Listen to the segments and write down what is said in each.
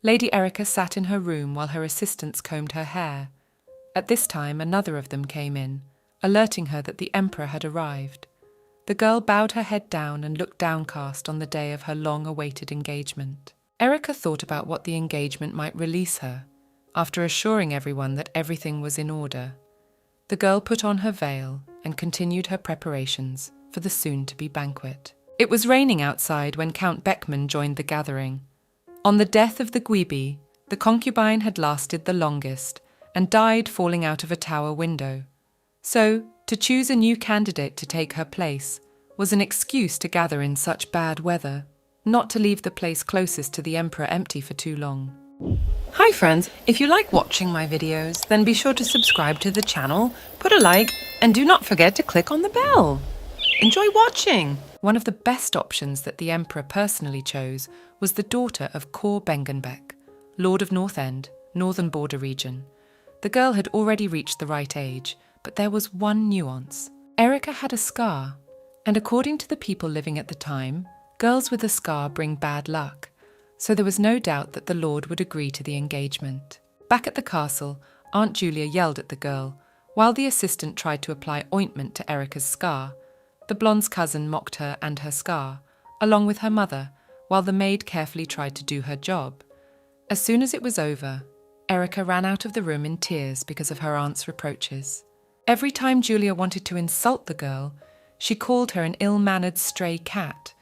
Lady Erica sat in her room while her assistants combed her hair. At this time, another of them came in, alerting her that the Emperor had arrived. The girl bowed her head down and looked downcast on the day of her long-awaited engagement. Erica thought about what the engagement might release her, after assuring everyone that everything was in order. The girl put on her veil and continued her preparations for the soon-to-be banquet. It was raining outside when Count Beckman joined the gathering. On the death of the Gwibi, the concubine had lasted the longest and died falling out of a tower window. So, to choose a new candidate to take her place was an excuse to gather in such bad weather, not to leave the place closest to the Emperor empty for too long. Hi friends, if you like watching my videos, then be sure to subscribe to the channel, put a like, and do not forget to click on the bell. Enjoy watching! One of the best options that the Emperor personally chose was the daughter of Kor Bengenbeck, Lord of North End, Northern Border Region. The girl had already reached the right age, but there was one nuance. Erica had a scar, and according to the people living at the time, girls with a scar bring bad luck, so there was no doubt that the Lord would agree to the engagement. Back at the castle, Aunt Julia yelled at the girl, while the assistant tried to apply ointment to Erica's scar. The blonde's cousin mocked her and her scar, along with her mother, while the maid carefully tried to do her job. As soon as it was over, Erica ran out of the room in tears because of her aunt's reproaches. Every time Julia wanted to insult the girl, she called her an ill-mannered stray cat,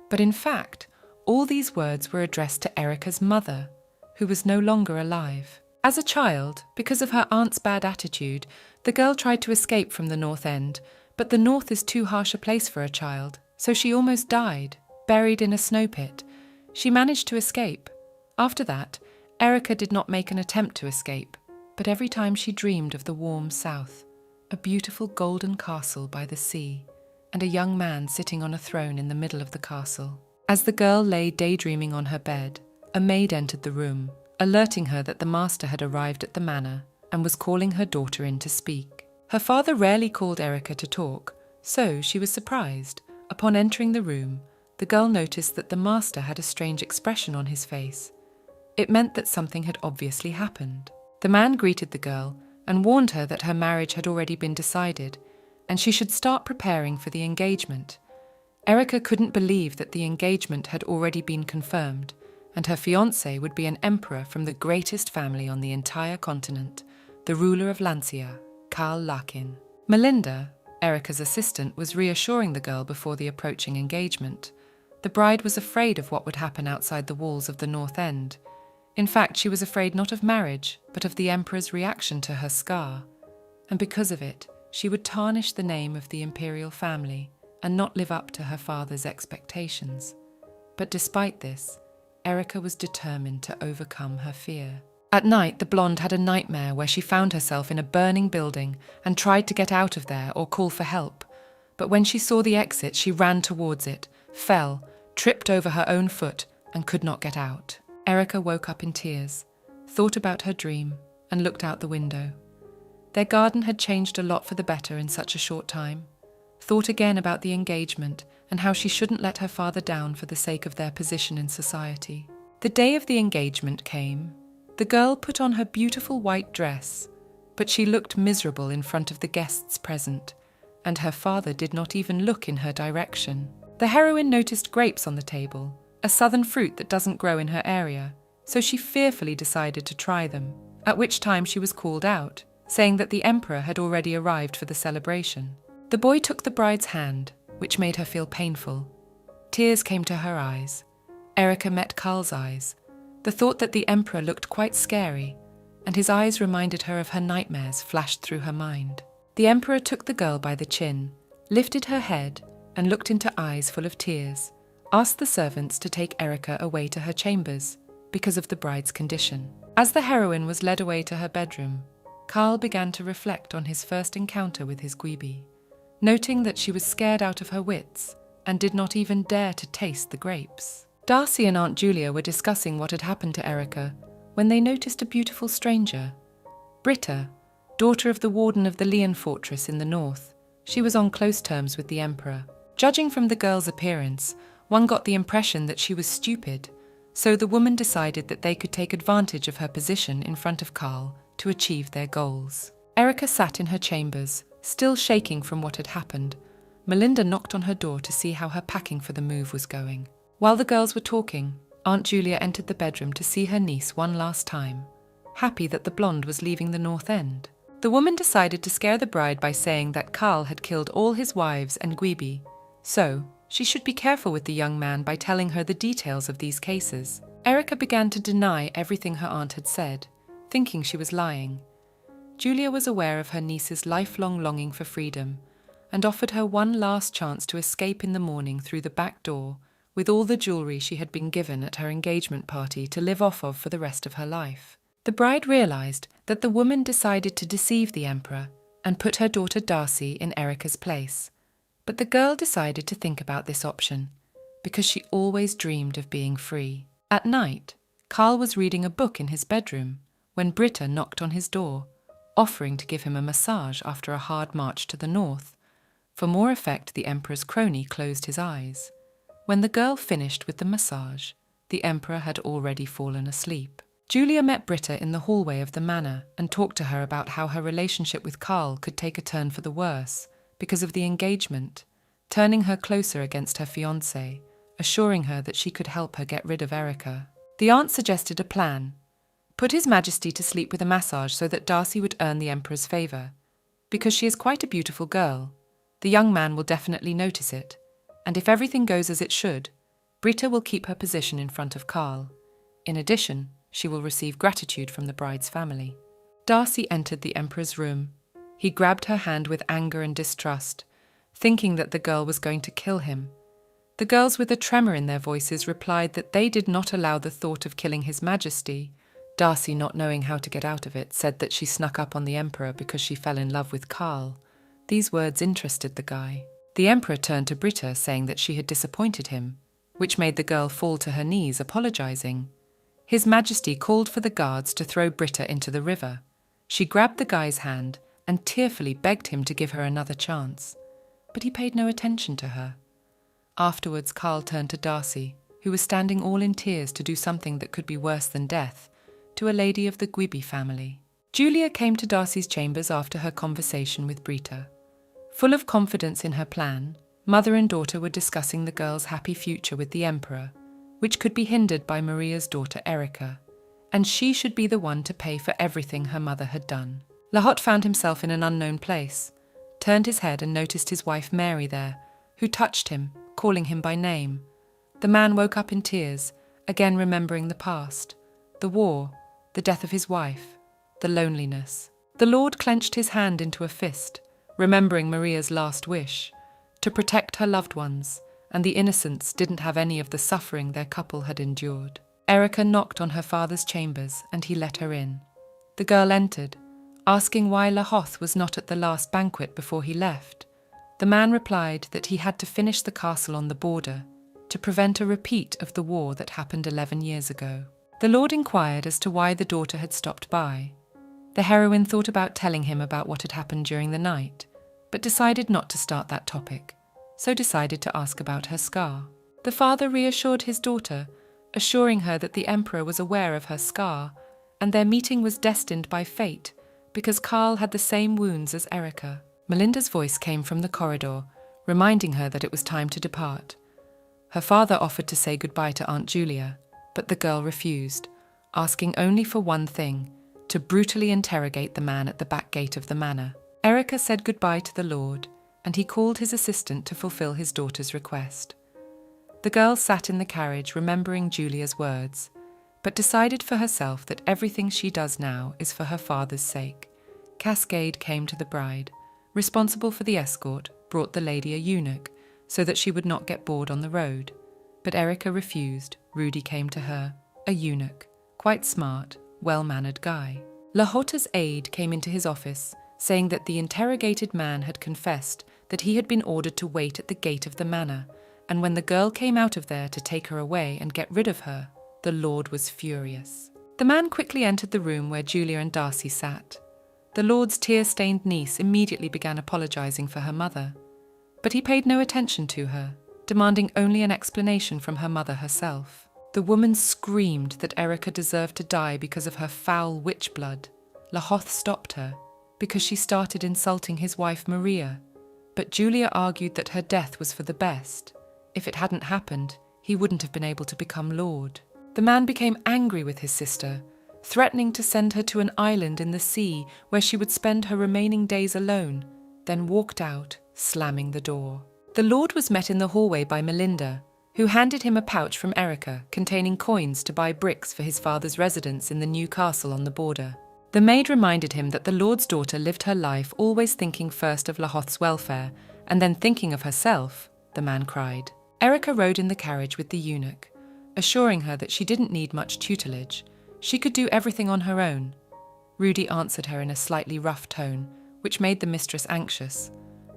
but in fact, all these words were addressed to Erica's mother, who was no longer alive. As a child, because of her aunt's bad attitude, the girl tried to escape from the North End, but the North is too harsh a place for a child, so she almost died, buried in a snow pit. She managed to escape. After that, Erica did not make an attempt to escape, but every time she dreamed of the warm South, a beautiful golden castle by the sea, and a young man sitting on a throne in the middle of the castle. As the girl lay daydreaming on her bed, a maid entered the room, alerting her that the master had arrived at the manor and was calling her daughter in to speak. Her father rarely called Erica to talk, so she was surprised. Upon entering the room, the girl noticed that the master had a strange expression on his face. It meant that something had obviously happened. The man greeted the girl and warned her that her marriage had already been decided, and she should start preparing for the engagement. Erica couldn't believe that the engagement had already been confirmed, and her fiancé would be an emperor from the greatest family on the entire continent, the ruler of Lancia, Karl Lakin. Melinda, Erica's assistant, was reassuring the girl before the approaching engagement. The bride was afraid of what would happen outside the walls of the North End. In fact, she was afraid not of marriage, but of the emperor's reaction to her scar. And because of it, she would tarnish the name of the imperial family and not live up to her father's expectations. But despite this, Erica was determined to overcome her fear. At night, the blonde had a nightmare where she found herself in a burning building and tried to get out of there or call for help. But when she saw the exit, she ran towards it, fell, tripped over her own foot, and could not get out. Erica woke up in tears, thought about her dream, and looked out the window. Their garden had changed a lot for the better in such a short time. Thought again about the engagement and how she shouldn't let her father down for the sake of their position in society. The day of the engagement came. The girl put on her beautiful white dress, but she looked miserable in front of the guests present, and her father did not even look in her direction. The heroine noticed grapes on the table, a southern fruit that doesn't grow in her area, so she fearfully decided to try them, at which time she was called out, saying that the emperor had already arrived for the celebration. The boy took the bride's hand, which made her feel painful. Tears came to her eyes. Erica met Karl's eyes. The thought that the emperor looked quite scary, and his eyes reminded her of her nightmares flashed through her mind. The emperor took the girl by the chin, lifted her head, and looked into eyes full of tears, asked the servants to take Erica away to her chambers, because of the bride's condition. As the heroine was led away to her bedroom, Karl began to reflect on his first encounter with his Gwibi, noting that she was scared out of her wits and did not even dare to taste the grapes. Darcy and Aunt Julia were discussing what had happened to Erica when they noticed a beautiful stranger. Britta, daughter of the warden of the Leon fortress in the north. She was on close terms with the emperor. Judging from the girl's appearance, one got the impression that she was stupid, So the woman decided that they could take advantage of her position in front of Karl to achieve their goals. Erica sat in her chambers, still shaking from what had happened. Melinda knocked on her door to see how her packing for the move was going. While the girls were talking, Aunt Julia entered the bedroom to see her niece one last time, happy that the blonde was leaving the North End. The woman decided to scare the bride by saying that Karl had killed all his wives and Gwibi, so she should be careful with the young man by telling her the details of these cases. Erica began to deny everything her aunt had said, thinking she was lying. Julia was aware of her niece's lifelong longing for freedom and offered her one last chance to escape in the morning through the back door with all the jewelry she had been given at her engagement party to live off of for the rest of her life. The bride realized that the woman decided to deceive the emperor and put her daughter Darcy in Erica's place. But the girl decided to think about this option, because she always dreamed of being free. At night, Karl was reading a book in his bedroom when Britta knocked on his door, offering to give him a massage after a hard march to the north. For more effect, the emperor's crony closed his eyes. When the girl finished with the massage, the emperor had already fallen asleep. Julia met Britta in the hallway of the manor and talked to her about how her relationship with Karl could take a turn for the worse because of the engagement, turning her closer against her fiancé, assuring her that she could help her get rid of Erica. The aunt suggested a plan. Put His Majesty to sleep with a massage so that Darcy would earn the emperor's favour. Because she is quite a beautiful girl, the young man will definitely notice it, and if everything goes as it should, Britta will keep her position in front of Karl. In addition, she will receive gratitude from the bride's family. Darcy entered the emperor's room. He grabbed her hand with anger and distrust, thinking that the girl was going to kill him. The girls, with a tremor in their voices, replied that they did not allow the thought of killing His Majesty. Darcy, not knowing how to get out of it, said that she snuck up on the emperor because she fell in love with Karl. These words interested the guy. The emperor turned to Britta, saying that she had disappointed him, which made the girl fall to her knees, apologizing. His Majesty called for the guards to throw Britta into the river. She grabbed the guy's hand and tearfully begged him to give her another chance, but he paid no attention to her. Afterwards, Karl turned to Darcy, who was standing all in tears to do something that could be worse than death, to a lady of the Gwibi family. Julia came to Darcy's chambers after her conversation with Britta. Full of confidence in her plan, mother and daughter were discussing the girl's happy future with the emperor, which could be hindered by Maria's daughter Erica, and she should be the one to pay for everything her mother had done. Lahot found himself in an unknown place, turned his head and noticed his wife Mary there, who touched him, calling him by name. The man woke up in tears, again remembering the past, the war, the death of his wife, the loneliness. The Lord clenched his hand into a fist, remembering Maria's last wish, to protect her loved ones, and the innocents didn't have any of the suffering their couple had endured. Erica knocked on her father's chambers, and he let her in. The girl entered, asking why Lahoth was not at the last banquet before he left. The man replied that he had to finish the castle on the border, to prevent a repeat of the war that happened 11 years ago. The Lord inquired as to why the daughter had stopped by. The heroine thought about telling him about what had happened during the night, but decided not to start that topic, so decided to ask about her scar. The father reassured his daughter, assuring her that the emperor was aware of her scar, and their meeting was destined by fate because Karl had the same wounds as Erica. Melinda's voice came from the corridor, reminding her that it was time to depart. Her father offered to say goodbye to Aunt Julia, but the girl refused, asking only for one thing, to brutally interrogate the man at the back gate of the manor. Erica said goodbye to the Lord, and he called his assistant to fulfill his daughter's request. The girl sat in the carriage remembering Julia's words, but decided for herself that everything she does now is for her father's sake. Cascade came to the bride, responsible for the escort, brought the lady a eunuch, so that she would not get bored on the road. But Erica refused. Rudy came to her, a eunuch, quite smart, well-mannered guy. Lahota's aide came into his office, saying that the interrogated man had confessed that he had been ordered to wait at the gate of the manor, and when the girl came out of there to take her away and get rid of her, the Lord was furious. The man quickly entered the room where Julia and Darcy sat. The Lord's tear-stained niece immediately began apologizing for her mother, but he paid no attention to her, demanding only an explanation from her mother herself. The woman screamed that Erica deserved to die because of her foul witch blood. Lahoth stopped her, because she started insulting his wife Maria. But Julia argued that her death was for the best. If it hadn't happened, he wouldn't have been able to become Lord. The man became angry with his sister, threatening to send her to an island in the sea where she would spend her remaining days alone, then walked out, slamming the door. The Lord was met in the hallway by Melinda, who handed him a pouch from Erica containing coins to buy bricks for his father's residence in the new castle on the border. The maid reminded him that the Lord's daughter lived her life always thinking first of Lahoth's welfare, and then thinking of herself, the man cried. Erica rode in the carriage with the eunuch, assuring her that she didn't need much tutelage. She could do everything on her own. Rudy answered her in a slightly rough tone, which made the mistress anxious.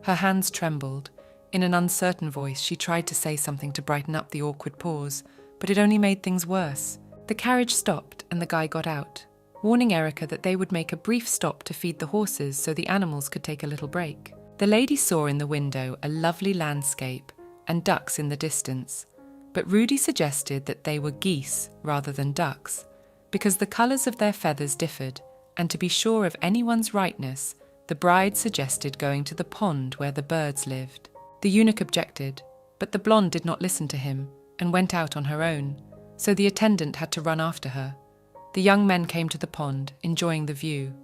Her hands trembled. In an uncertain voice, she tried to say something to brighten up the awkward pause, but it only made things worse. The carriage stopped and the guy got out, warning Erica that they would make a brief stop to feed the horses so the animals could take a little break. The lady saw in the window a lovely landscape and ducks in the distance, but Rudy suggested that they were geese rather than ducks, because the colours of their feathers differed, and to be sure of anyone's rightness, the bride suggested going to the pond where the birds lived. The eunuch objected, but the blonde did not listen to him and went out on her own, so the attendant had to run after her. The young men came to the pond, enjoying the view.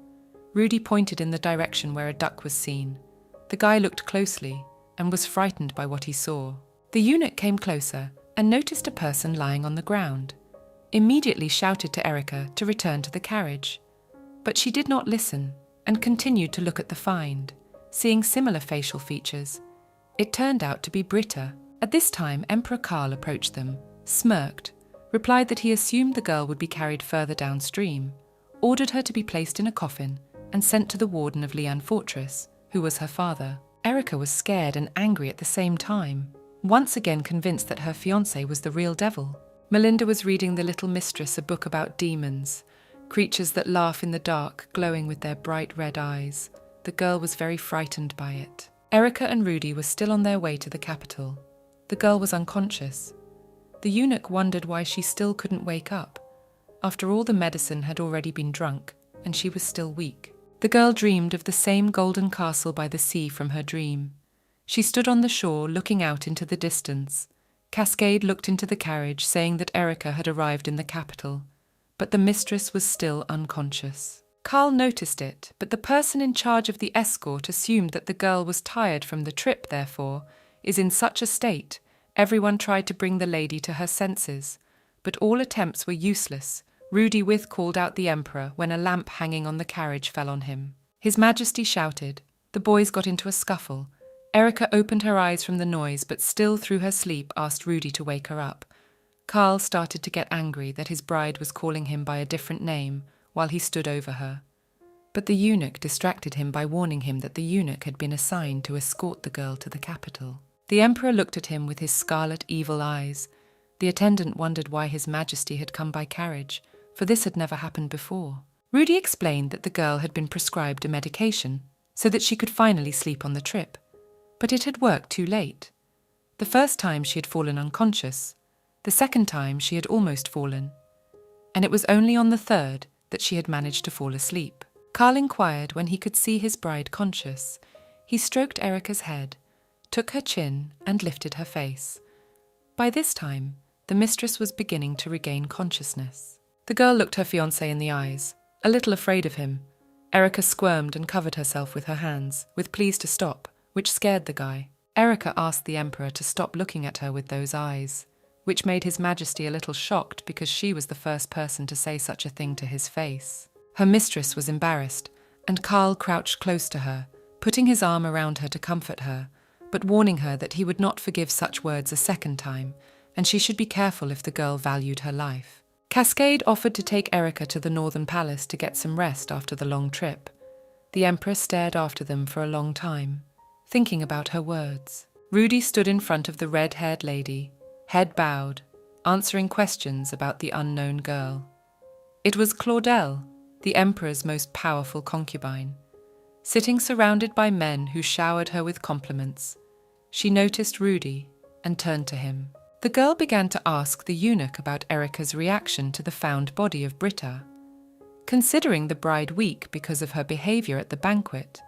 Rudy pointed in the direction where a duck was seen. The guy looked closely and was frightened by what he saw. The eunuch came closer and noticed a person lying on the ground. Immediately shouted to Erica to return to the carriage. But she did not listen and continued to look at the find, seeing similar facial features. It turned out to be Britta. At this time, Emperor Karl approached them, smirked, replied that he assumed the girl would be carried further downstream, ordered her to be placed in a coffin, and sent to the warden of Lian Fortress, who was her father. Erica was scared and angry at the same time, once again convinced that her fiancé was the real devil. Melinda was reading the little mistress a book about demons, creatures that laugh in the dark, glowing with their bright red eyes. The girl was very frightened by it. Erica and Rudy were still on their way to the capital. The girl was unconscious. The eunuch wondered why she still couldn't wake up. After all, the medicine had already been drunk, and she was still weak. The girl dreamed of the same golden castle by the sea from her dream. She stood on the shore, looking out into the distance. Cascade looked into the carriage, saying that Erica had arrived in the capital, but the mistress was still unconscious. Karl noticed it, but the person in charge of the escort assumed that the girl was tired from the trip, therefore, is in such a state. Everyone tried to bring the lady to her senses, but all attempts were useless. Rudy called out the emperor when a lamp hanging on the carriage fell on him. His Majesty shouted. The boys got into a scuffle. Erica opened her eyes from the noise, but still through her sleep asked Rudy to wake her up. Karl started to get angry that his bride was calling him by a different name while he stood over her. But the eunuch distracted him by warning him that the eunuch had been assigned to escort the girl to the capital. The emperor looked at him with his scarlet, evil eyes. The attendant wondered why his Majesty had come by carriage, for this had never happened before. Rudy explained that the girl had been prescribed a medication so that she could finally sleep on the trip, but it had worked too late. The first time she had fallen unconscious, the second time she had almost fallen, and it was only on the third that she had managed to fall asleep. Karl inquired when he could see his bride conscious. He stroked Erica's head, took her chin, and lifted her face. By this time, the mistress was beginning to regain consciousness. The girl looked her fiancé in the eyes, a little afraid of him. Erica squirmed and covered herself with her hands, with pleas to stop, which scared the guy. Erica asked the emperor to stop looking at her with those eyes, which made his Majesty a little shocked because she was the first person to say such a thing to his face. Her mistress was embarrassed, and Karl crouched close to her, putting his arm around her to comfort her, but warning her that he would not forgive such words a second time, and she should be careful if the girl valued her life. Cascade offered to take Erica to the Northern Palace to get some rest after the long trip. The Emperor stared after them for a long time, thinking about her words. Rudy stood in front of the red-haired lady, head bowed, answering questions about the unknown girl. It was Claudel, the Emperor's most powerful concubine, sitting surrounded by men who showered her with compliments. She noticed Rudy and turned to him. The girl began to ask the eunuch about Erica's reaction to the found body of Britta. Considering the bride weak because of her behavior at the banquet,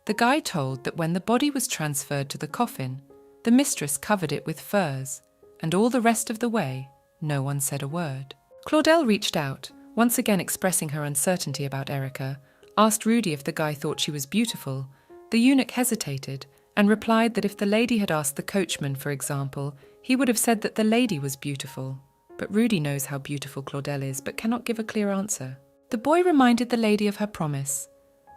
the guy told that when the body was transferred to the coffin, the mistress covered it with furs, and all the rest of the way, no one said a word. Claudel reached out, once again expressing her uncertainty about Erica, asked Rudy if the guy thought she was beautiful. The eunuch hesitated and replied that if the lady had asked the coachman, for example, he would have said that the lady was beautiful. But Rudy knows how beautiful Claudel is, but cannot give a clear answer. The boy reminded the lady of her promise.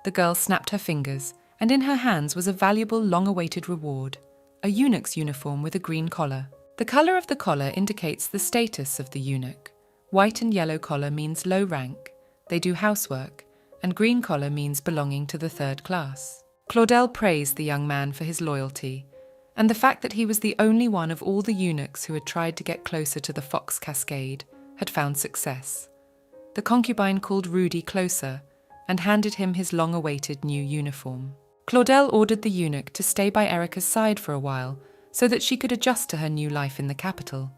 The girl snapped her fingers, and in her hands was a valuable long-awaited reward, a eunuch's uniform with a green collar. The colour of the collar indicates the status of the eunuch. White and yellow collar means low rank, they do housework, and green collar means belonging to the third class. Claudel praised the young man for his loyalty, and the fact that he was the only one of all the eunuchs who had tried to get closer to the Fox Cascade had found success. The concubine called Rudy closer and handed him his long-awaited new uniform. Claudel ordered the eunuch to stay by Erica's side for a while so that she could adjust to her new life in the capital.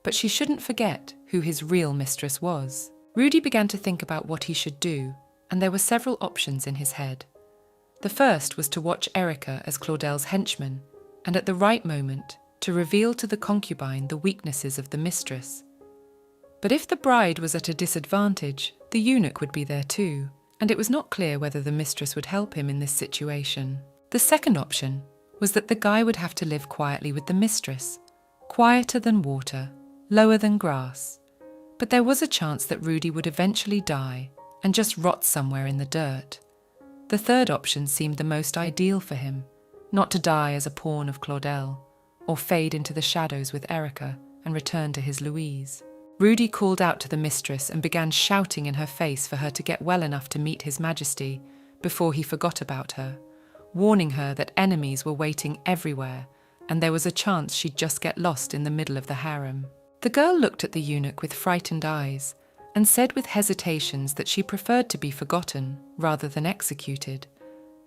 But she shouldn't forget who his real mistress was. Rudy began to think about what he should do, and there were several options in his head. The first was to watch Erica as Claudel's henchman, and at the right moment, to reveal to the concubine the weaknesses of the mistress. But if the bride was at a disadvantage, the eunuch would be there too, and it was not clear whether the mistress would help him in this situation. The second option was that the guy would have to live quietly with the mistress, quieter than water, lower than grass. But there was a chance that Rudy would eventually die and just rot somewhere in the dirt. The third option seemed the most ideal for him, not to die as a pawn of Claudel, or fade into the shadows with Erica and return to his Louise. Rudy called out to the mistress and began shouting in her face for her to get well enough to meet His Majesty before he forgot about her, warning her that enemies were waiting everywhere and there was a chance she'd just get lost in the middle of the harem. The girl looked at the eunuch with frightened eyes and said with hesitations that she preferred to be forgotten rather than executed.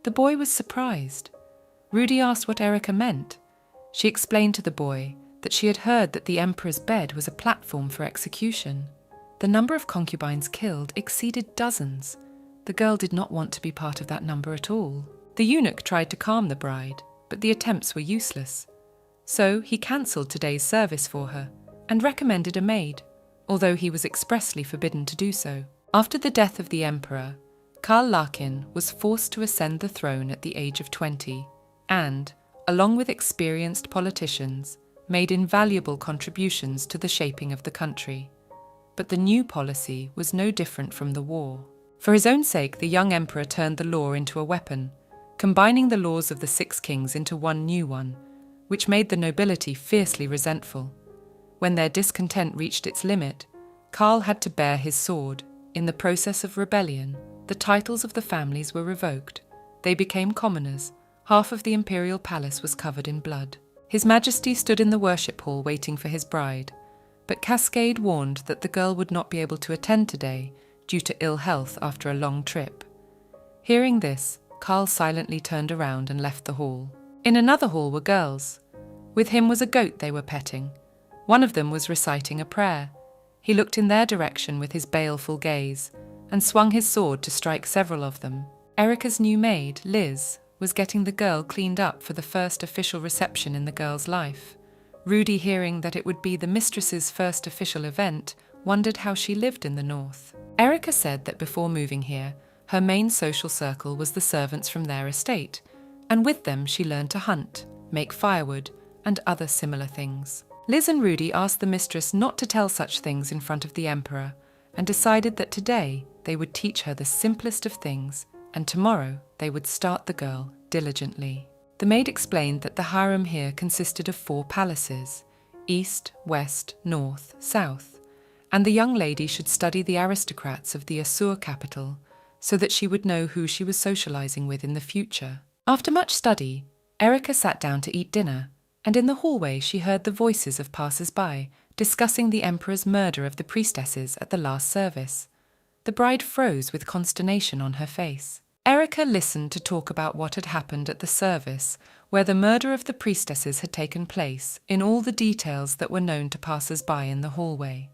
The boy was surprised. Rudy asked what Erica meant. She explained to the boy that she had heard that the emperor's bed was a platform for execution. The number of concubines killed exceeded dozens. The girl did not want to be part of that number at all. The eunuch tried to calm the bride, but the attempts were useless. So he cancelled today's service for her and recommended a maid, although he was expressly forbidden to do so. After the death of the emperor, Karl Larkin was forced to ascend the throne at the age of 20 and, along with experienced politicians, made invaluable contributions to the shaping of the country. But the new policy was no different from the war. For his own sake, the young emperor turned the law into a weapon, combining the laws of the 6 kings into one new one, which made the nobility fiercely resentful. When their discontent reached its limit, Karl had to bear his sword. In the process of rebellion, the titles of the families were revoked. They became commoners. Half of the imperial palace was covered in blood. His Majesty stood in the worship hall waiting for his bride, but Cascade warned that the girl would not be able to attend today due to ill health after a long trip. Hearing this, Karl silently turned around and left the hall. In another hall were girls. With him was a goat they were petting. One of them was reciting a prayer. He looked in their direction with his baleful gaze and swung his sword to strike several of them. Erica's new maid, Liz, was getting the girl cleaned up for the first official reception in the girl's life. Rudy, hearing that it would be the mistress's first official event, wondered how she lived in the north. Erica said that before moving here, her main social circle was the servants from their estate, and with them she learned to hunt, make firewood, and other similar things. Liz and Rudy asked the mistress not to tell such things in front of the emperor, and decided that today they would teach her the simplest of things, and tomorrow they would start the girl diligently. The maid explained that the harem here consisted of 4 palaces, east, west, north, south, and the young lady should study the aristocrats of the Assur capital so that she would know who she was socializing with in the future. After much study, Erica sat down to eat dinner, and in the hallway she heard the voices of passers-by discussing the emperor's murder of the priestesses at the last service. The bride froze with consternation on her face. Erica listened to talk about what had happened at the service, where the murder of the priestesses had taken place, in all the details that were known to passers-by in the hallway.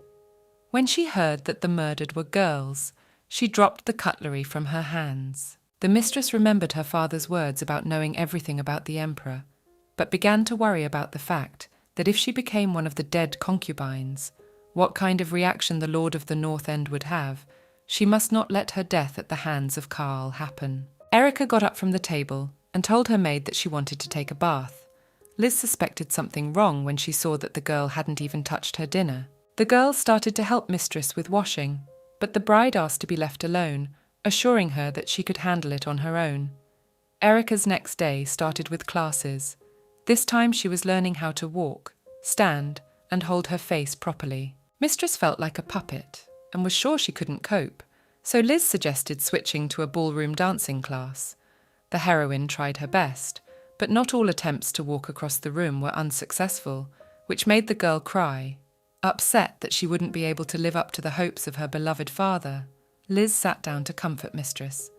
When she heard that the murdered were girls, she dropped the cutlery from her hands. The mistress remembered her father's words about knowing everything about the emperor, but began to worry about the fact that if she became one of the dead concubines, what kind of reaction the Lord of the North End would have. She must not let her death at the hands of Karl happen. Erica got up from the table and told her maid that she wanted to take a bath. Liz suspected something wrong when she saw that the girl hadn't even touched her dinner. The girl started to help mistress with washing, but the bride asked to be left alone, assuring her that she could handle it on her own. Erica's next day started with classes. This time she was learning how to walk, stand, and hold her face properly. Mistress felt like a puppet and was sure she couldn't cope, so Liz suggested switching to a ballroom dancing class. The heroine tried her best, but not all attempts to walk across the room were unsuccessful, which made the girl cry. Upset that she wouldn't be able to live up to the hopes of her beloved father, Liz sat down to comfort mistress.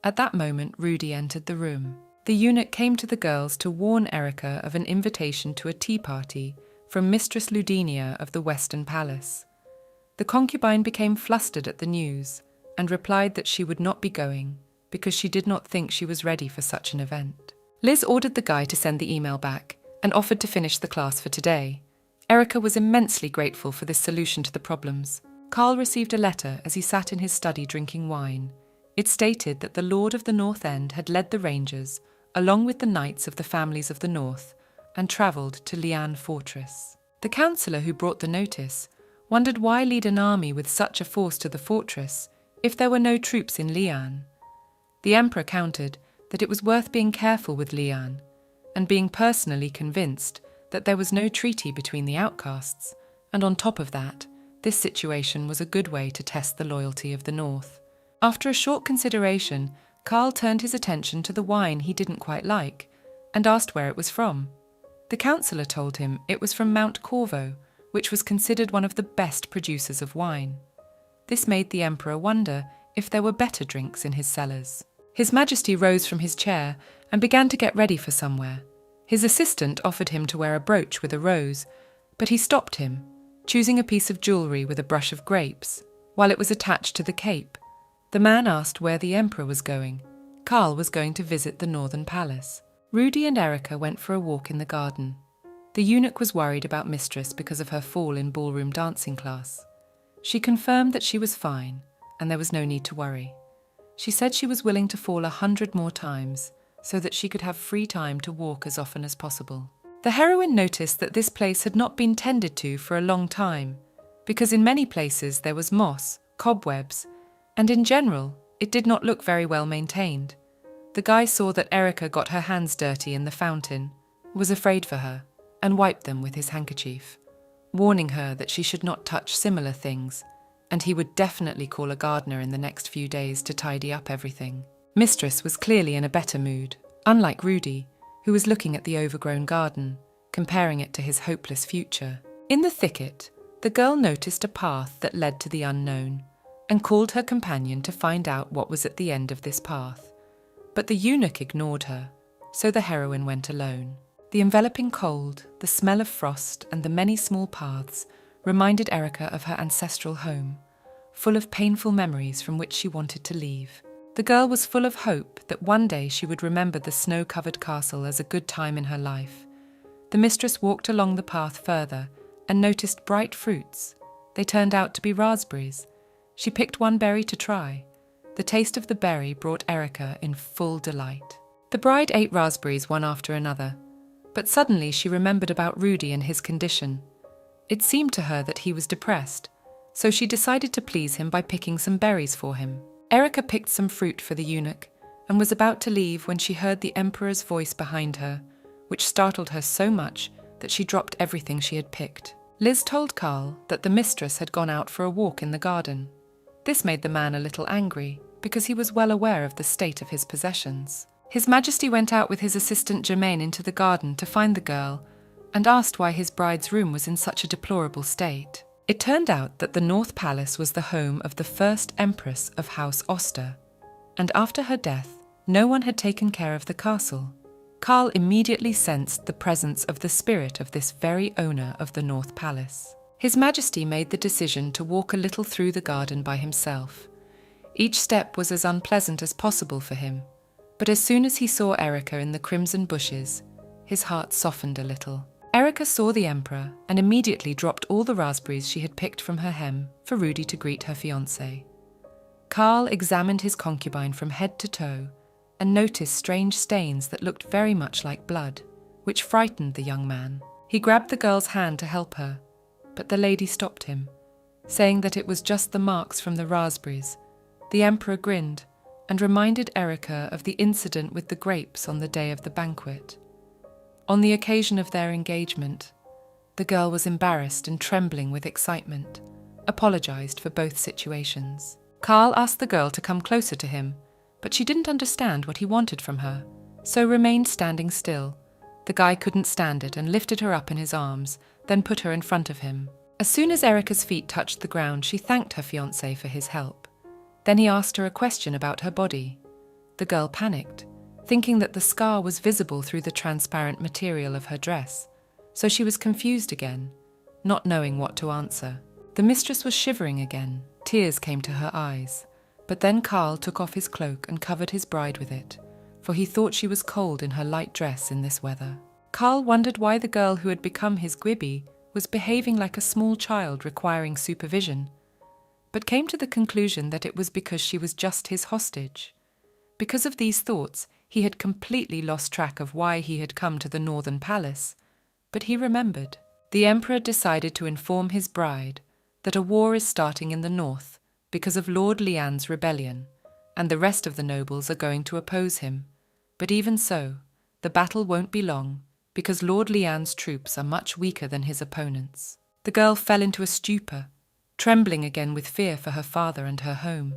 At that moment, Rudy entered the room. The eunuch came to the girls to warn Erica of an invitation to a tea party from Mistress Ludinia of the Western Palace. The concubine became flustered at the news and replied that she would not be going because she did not think she was ready for such an event. Liz ordered the guy to send the email back and offered to finish the class for today. Erica was immensely grateful for this solution to the problems. Karl received a letter as he sat in his study drinking wine. It stated that the Lord of the North End had led the Rangers, along with the knights of the families of the North, and travelled to Lian Fortress. The councillor who brought the notice wondered why lead an army with such a force to the fortress if there were no troops in Lian. The emperor countered that it was worth being careful with Lian, and being personally convinced that there was no treaty between the outcasts, and on top of that, this situation was a good way to test the loyalty of the North. After a short consideration, Karl turned his attention to the wine he didn't quite like, and asked where it was from. The councillor told him it was from Mount Corvo, which was considered one of the best producers of wine. This made the emperor wonder if there were better drinks in his cellars. His Majesty rose from his chair and began to get ready for somewhere. His assistant offered him to wear a brooch with a rose, but he stopped him, choosing a piece of jewellery with a brush of grapes, while it was attached to the cape. The man asked where the emperor was going. Karl was going to visit the Northern Palace. Rudy and Erica went for a walk in the garden. The eunuch was worried about mistress because of her fall in ballroom dancing class. She confirmed that she was fine, and there was no need to worry. She said she was willing to fall 100 more times, so that she could have free time to walk as often as possible. The heroine noticed that this place had not been tended to for a long time, because in many places there was moss, cobwebs, and in general, it did not look very well maintained. The guy saw that Erica got her hands dirty in the fountain, was afraid for her, and wiped them with his handkerchief, warning her that she should not touch similar things, and he would definitely call a gardener in the next few days to tidy up everything. Mistress was clearly in a better mood, unlike Rudy, who was looking at the overgrown garden, comparing it to his hopeless future. In the thicket, the girl noticed a path that led to the unknown, and called her companion to find out what was at the end of this path. But the eunuch ignored her, so the heroine went alone. The enveloping cold, the smell of frost, and the many small paths reminded Erica of her ancestral home, full of painful memories from which she wanted to leave. The girl was full of hope that one day she would remember the snow-covered castle as a good time in her life. The mistress walked along the path further and noticed bright fruits. They turned out to be raspberries. She picked one berry to try. The taste of the berry brought Erica in full delight. The bride ate raspberries one after another, but suddenly she remembered about Rudy and his condition. It seemed to her that he was depressed, so she decided to please him by picking some berries for him. Erica picked some fruit for the eunuch and was about to leave when she heard the emperor's voice behind her, which startled her so much that she dropped everything she had picked. Liz told Karl that the mistress had gone out for a walk in the garden. This made the man a little angry, because he was well aware of the state of his possessions. His Majesty went out with his assistant Germain into the garden to find the girl and asked why his bride's room was in such a deplorable state. It turned out that the North Palace was the home of the first Empress of House Oster, and after her death, no one had taken care of the castle. Karl immediately sensed the presence of the spirit of this very owner of the North Palace. His Majesty made the decision to walk a little through the garden by himself. Each step was as unpleasant as possible for him, but as soon as he saw Erica in the crimson bushes, his heart softened a little. Erica saw the Emperor and immediately dropped all the raspberries she had picked from her hem for Rudy to greet her fiancé. Karl examined his concubine from head to toe and noticed strange stains that looked very much like blood, which frightened the young man. He grabbed the girl's hand to help her, but the lady stopped him, saying that it was just the marks from the raspberries. The Emperor grinned and reminded Erica of the incident with the grapes on the day of the banquet. On the occasion of their engagement, the girl was embarrassed and trembling with excitement, apologized for both situations. Karl asked the girl to come closer to him, but she didn't understand what he wanted from her, so remained standing still. The guy couldn't stand it and lifted her up in his arms, then put her in front of him. As soon as Erica's feet touched the ground, she thanked her fiancé for his help. Then he asked her a question about her body. The girl panicked, thinking that the scar was visible through the transparent material of her dress, so she was confused again, not knowing what to answer. The mistress was shivering again. Tears came to her eyes. But then Karl took off his cloak and covered his bride with it, for he thought she was cold in her light dress in this weather. Karl wondered why the girl who had become his Gwibby was behaving like a small child requiring supervision, but came to the conclusion that it was because she was just his hostage. Because of these thoughts, he had completely lost track of why he had come to the Northern Palace, but he remembered. The Emperor decided to inform his bride that a war is starting in the north because of Lord Lian's rebellion, and the rest of the nobles are going to oppose him. But even so, the battle won't be long, because Lord Lian's troops are much weaker than his opponents. The girl fell into a stupor, trembling again with fear for her father and her home.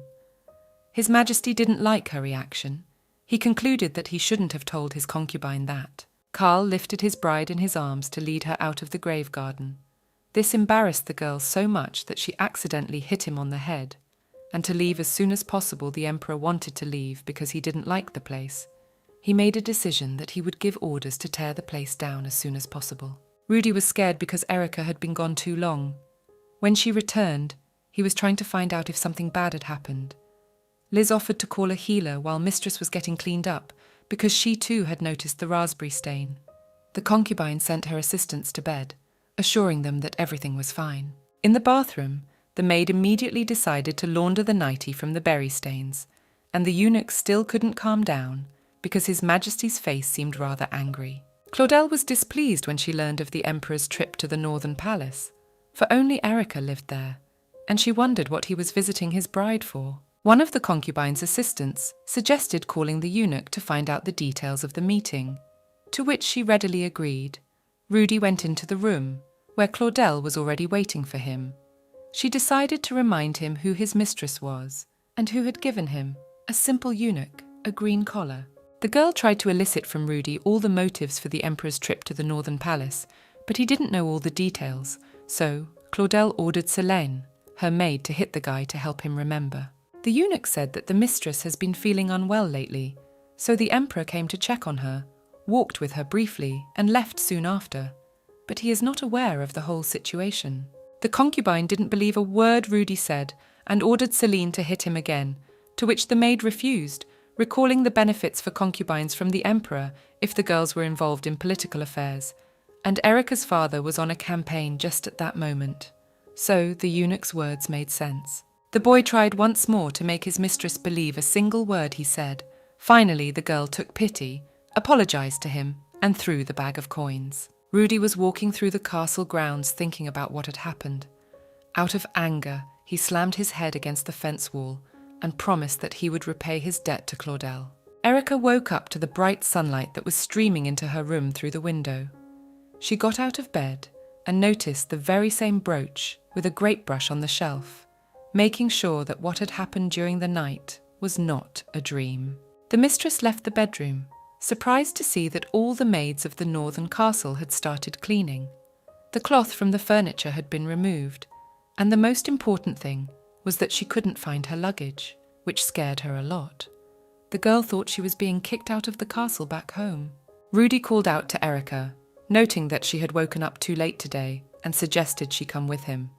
His Majesty didn't like her reaction. He concluded that he shouldn't have told his concubine that. Karl lifted his bride in his arms to lead her out of the grave garden. This embarrassed the girl so much that she accidentally hit him on the head, and to leave as soon as possible the Emperor wanted to leave because he didn't like the place. He made a decision that he would give orders to tear the place down as soon as possible. Rudy was scared because Erica had been gone too long. When she returned, he was trying to find out if something bad had happened. Liz offered to call a healer while Mistress was getting cleaned up because she too had noticed the raspberry stain. The concubine sent her assistants to bed, assuring them that everything was fine. In the bathroom, the maid immediately decided to launder the nightie from the berry stains, and the eunuch still couldn't calm down because His Majesty's face seemed rather angry. Claudel was displeased when she learned of the Emperor's trip to the Northern Palace, for only Erica lived there, and she wondered what he was visiting his bride for. One of the concubine's assistants suggested calling the eunuch to find out the details of the meeting, to which she readily agreed. Rudy went into the room, where Claudel was already waiting for him. She decided to remind him who his mistress was, and who had given him, a simple eunuch, a green collar. The girl tried to elicit from Rudy all the motives for the Emperor's trip to the Northern Palace, but he didn't know all the details, so Claudel ordered Selene, her maid, to hit the guy to help him remember. The eunuch said that the mistress has been feeling unwell lately, so the Emperor came to check on her, walked with her briefly, and left soon after. But he is not aware of the whole situation. The concubine didn't believe a word Rudy said and ordered Selene to hit him again, to which the maid refused, recalling the benefits for concubines from the Emperor if the girls were involved in political affairs, and Erica's father was on a campaign just at that moment. So the eunuch's words made sense. The boy tried once more to make his mistress believe a single word he said. Finally, the girl took pity, apologized to him, and threw the bag of coins. Rudy was walking through the castle grounds thinking about what had happened. Out of anger, he slammed his head against the fence wall and promised that he would repay his debt to Claudel. Erica woke up to the bright sunlight that was streaming into her room through the window. She got out of bed and noticed the very same brooch with a grape brush on the shelf, making sure that what had happened during the night was not a dream. The mistress left the bedroom, surprised to see that all the maids of the northern castle had started cleaning. The cloth from the furniture had been removed, and the most important thing was that she couldn't find her luggage, which scared her a lot. The girl thought she was being kicked out of the castle back home. Rudy called out to Erica, noting that she had woken up too late today, and suggested she come with him.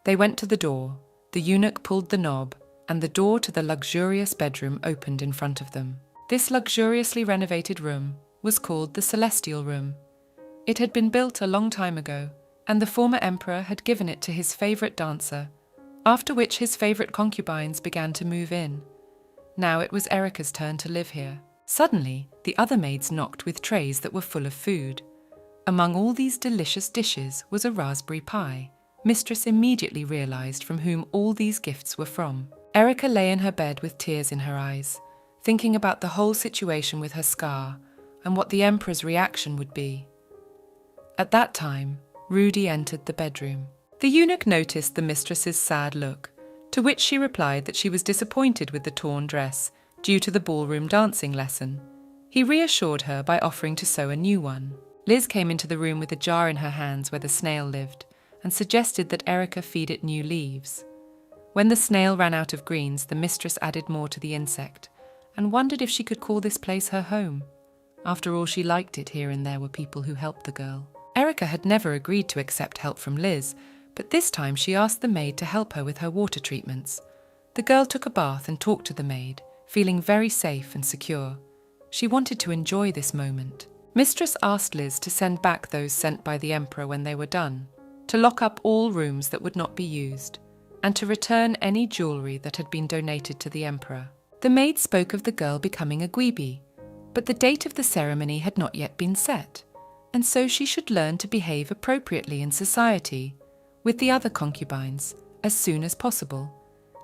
They went to the door, the eunuch pulled the knob, and the door to the luxurious bedroom opened in front of them. This luxuriously renovated room was called the Celestial Room. It had been built a long time ago, and the former emperor had given it to his favourite dancer, after which his favourite concubines began to move in. Now it was Erica's turn to live here. Suddenly, the other maids knocked with trays that were full of food. Among all these delicious dishes was a raspberry pie. Mistress immediately realised from whom all these gifts were from. Erica lay in her bed with tears in her eyes, thinking about the whole situation with her scar and what the emperor's reaction would be. At that time, Rudy entered the bedroom. The eunuch noticed the mistress's sad look, to which she replied that she was disappointed with the torn dress due to the ballroom dancing lesson. He reassured her by offering to sew a new one. Liz came into the room with a jar in her hands where the snail lived and suggested that Erica feed it new leaves. When the snail ran out of greens, the mistress added more to the insect and wondered if she could call this place her home. After all, she liked it here and there were people who helped the girl. Erica had never agreed to accept help from Liz, but this time she asked the maid to help her with her water treatments. The girl took a bath and talked to the maid, feeling very safe and secure. She wanted to enjoy this moment. Mistress asked Liz to send back those sent by the emperor when they were done, to lock up all rooms that would not be used, and to return any jewellery that had been donated to the emperor. The maid spoke of the girl becoming a Gweeby, but the date of the ceremony had not yet been set, and so she should learn to behave appropriately in society with the other concubines as soon as possible,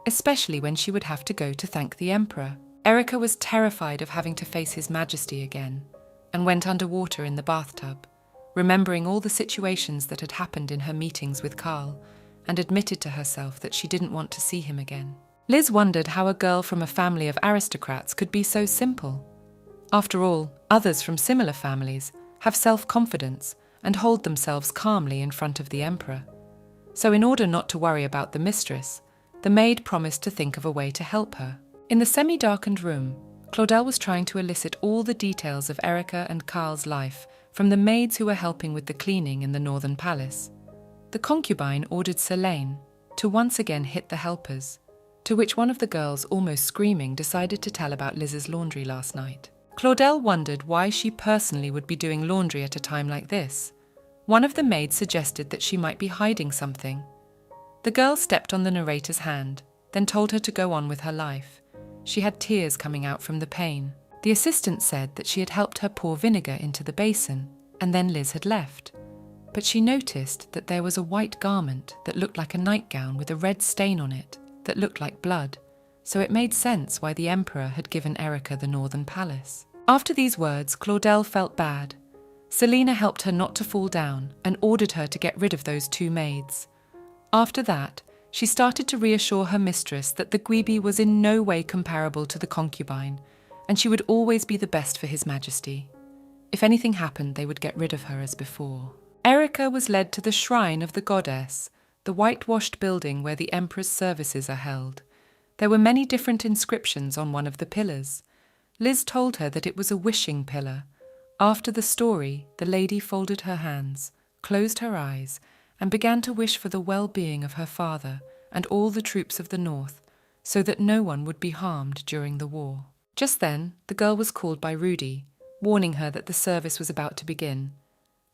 especially when she would have to go to thank the emperor. Erica was terrified of having to face His Majesty again, and went underwater in the bathtub, remembering all the situations that had happened in her meetings with Karl, and admitted to herself that she didn't want to see him again. Liz wondered how a girl from a family of aristocrats could be so simple. After all, others from similar families have self-confidence and hold themselves calmly in front of the emperor. So in order not to worry about the mistress, the maid promised to think of a way to help her. In the semi-darkened room, Claudel was trying to elicit all the details of Erica and Karl's life from the maids who were helping with the cleaning in the northern palace. The concubine ordered Selene to once again hit the helpers, to which one of the girls, almost screaming, decided to tell about Liz's laundry last night. Claudel wondered why she personally would be doing laundry at a time like this. One of the maids suggested that she might be hiding something. The girl stepped on the narrator's hand, then told her to go on with her life. She had tears coming out from the pain. The assistant said that she had helped her pour vinegar into the basin, and then Liz had left. But she noticed that there was a white garment that looked like a nightgown with a red stain on it that looked like blood, so it made sense why the emperor had given Erica the northern palace. After these words, Claudel felt bad. Selena helped her not to fall down and ordered her to get rid of those two maids. After that, she started to reassure her mistress that the Gweeby was in no way comparable to the concubine, and she would always be the best for His Majesty. If anything happened, they would get rid of her as before. Erica was led to the shrine of the goddess, the whitewashed building where the emperor's services are held. There were many different inscriptions on one of the pillars. Liz told her that it was a wishing pillar. After the story, the lady folded her hands, closed her eyes, and began to wish for the well-being of her father and all the troops of the north, so that no one would be harmed during the war. Just then, the girl was called by Rudy, warning her that the service was about to begin.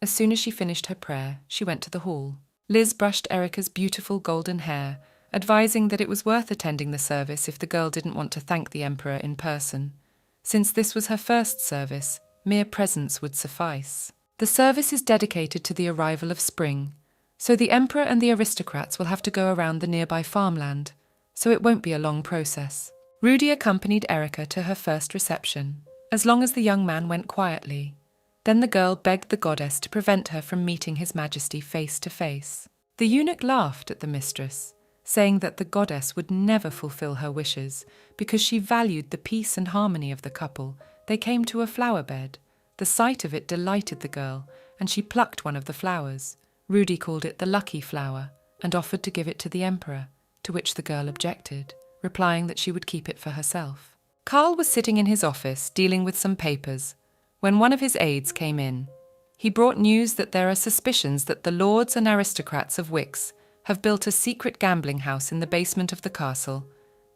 As soon as she finished her prayer, she went to the hall. Liz brushed Erica's beautiful golden hair, advising that it was worth attending the service if the girl didn't want to thank the emperor in person. Since this was her first service, mere presence would suffice. The service is dedicated to the arrival of spring, so the emperor and the aristocrats will have to go around the nearby farmland, so it won't be a long process. Rudy accompanied Erica to her first reception, as long as the young man went quietly. Then the girl begged the goddess to prevent her from meeting His Majesty face to face. The eunuch laughed at the mistress, saying that the goddess would never fulfill her wishes because she valued the peace and harmony of the couple. They came to a flower bed. The sight of it delighted the girl, and she plucked one of the flowers. Rudy called it the lucky flower and offered to give it to the emperor, to which the girl objected, replying that she would keep it for herself. Karl was sitting in his office dealing with some papers when one of his aides came in. He brought news that there are suspicions that the lords and aristocrats of Wix have built a secret gambling house in the basement of the castle,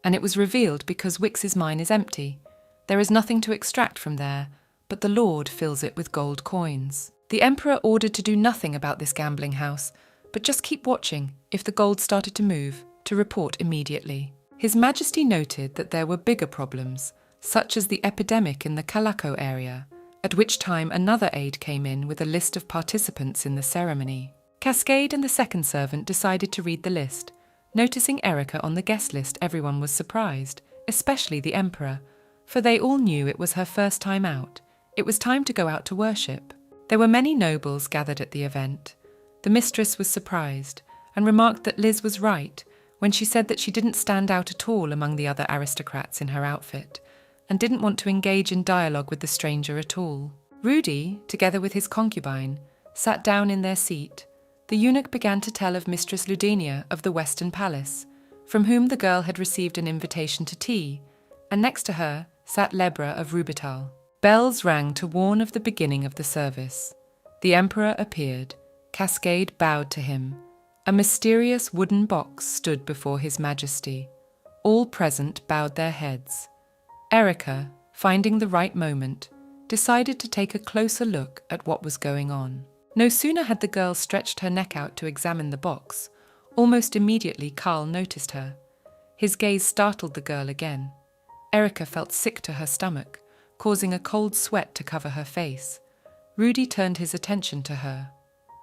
and it was revealed because Wix's mine is empty. There is nothing to extract from there, but the lord fills it with gold coins. The emperor ordered to do nothing about this gambling house, but just keep watching. If the gold started to move, to report immediately. His Majesty noted that there were bigger problems, such as the epidemic in the Calaco area, at which time another aide came in with a list of participants in the ceremony. Cascade and the second servant decided to read the list. Noticing Erica on the guest list, everyone was surprised, especially the emperor, for they all knew it was her first time out. It was time to go out to worship. There were many nobles gathered at the event. The mistress was surprised and remarked that Liz was right when she said that she didn't stand out at all among the other aristocrats in her outfit and didn't want to engage in dialogue with the stranger at all. Rudy, together with his concubine, sat down in their seat. The eunuch began to tell of Mistress Ludenia of the Western Palace, from whom the girl had received an invitation to tea, and next to her sat Lebra of Rubital. Bells rang to warn of the beginning of the service. The emperor appeared. Cascade bowed to him. A mysterious wooden box stood before His Majesty. All present bowed their heads. Erica, finding the right moment, decided to take a closer look at what was going on. No sooner had the girl stretched her neck out to examine the box, almost immediately Karl noticed her. His gaze startled the girl again. Erica felt sick to her stomach, causing a cold sweat to cover her face. Rudy turned his attention to her,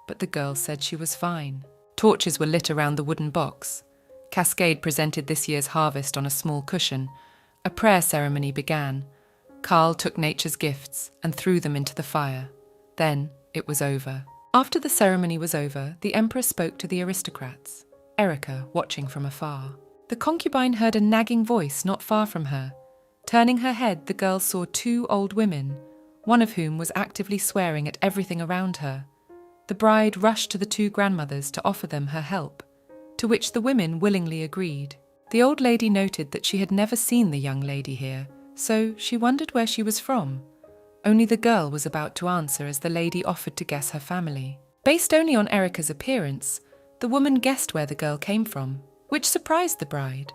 but the girl said she was fine. Torches were lit around the wooden box. Cascade presented this year's harvest on a small cushion. A prayer ceremony began. Karl took nature's gifts and threw them into the fire. Then it was over. After the ceremony was over, the emperor spoke to the aristocrats, Erica watching from afar. The concubine heard a nagging voice not far from her. Turning her head, the girl saw two old women, one of whom was actively swearing at everything around her. The bride rushed to the two grandmothers to offer them her help, to which the women willingly agreed. The old lady noted that she had never seen the young lady here, so she wondered where she was from. Only the girl was about to answer as the lady offered to guess her family. Based only on Erica's appearance, the woman guessed where the girl came from, which surprised the bride.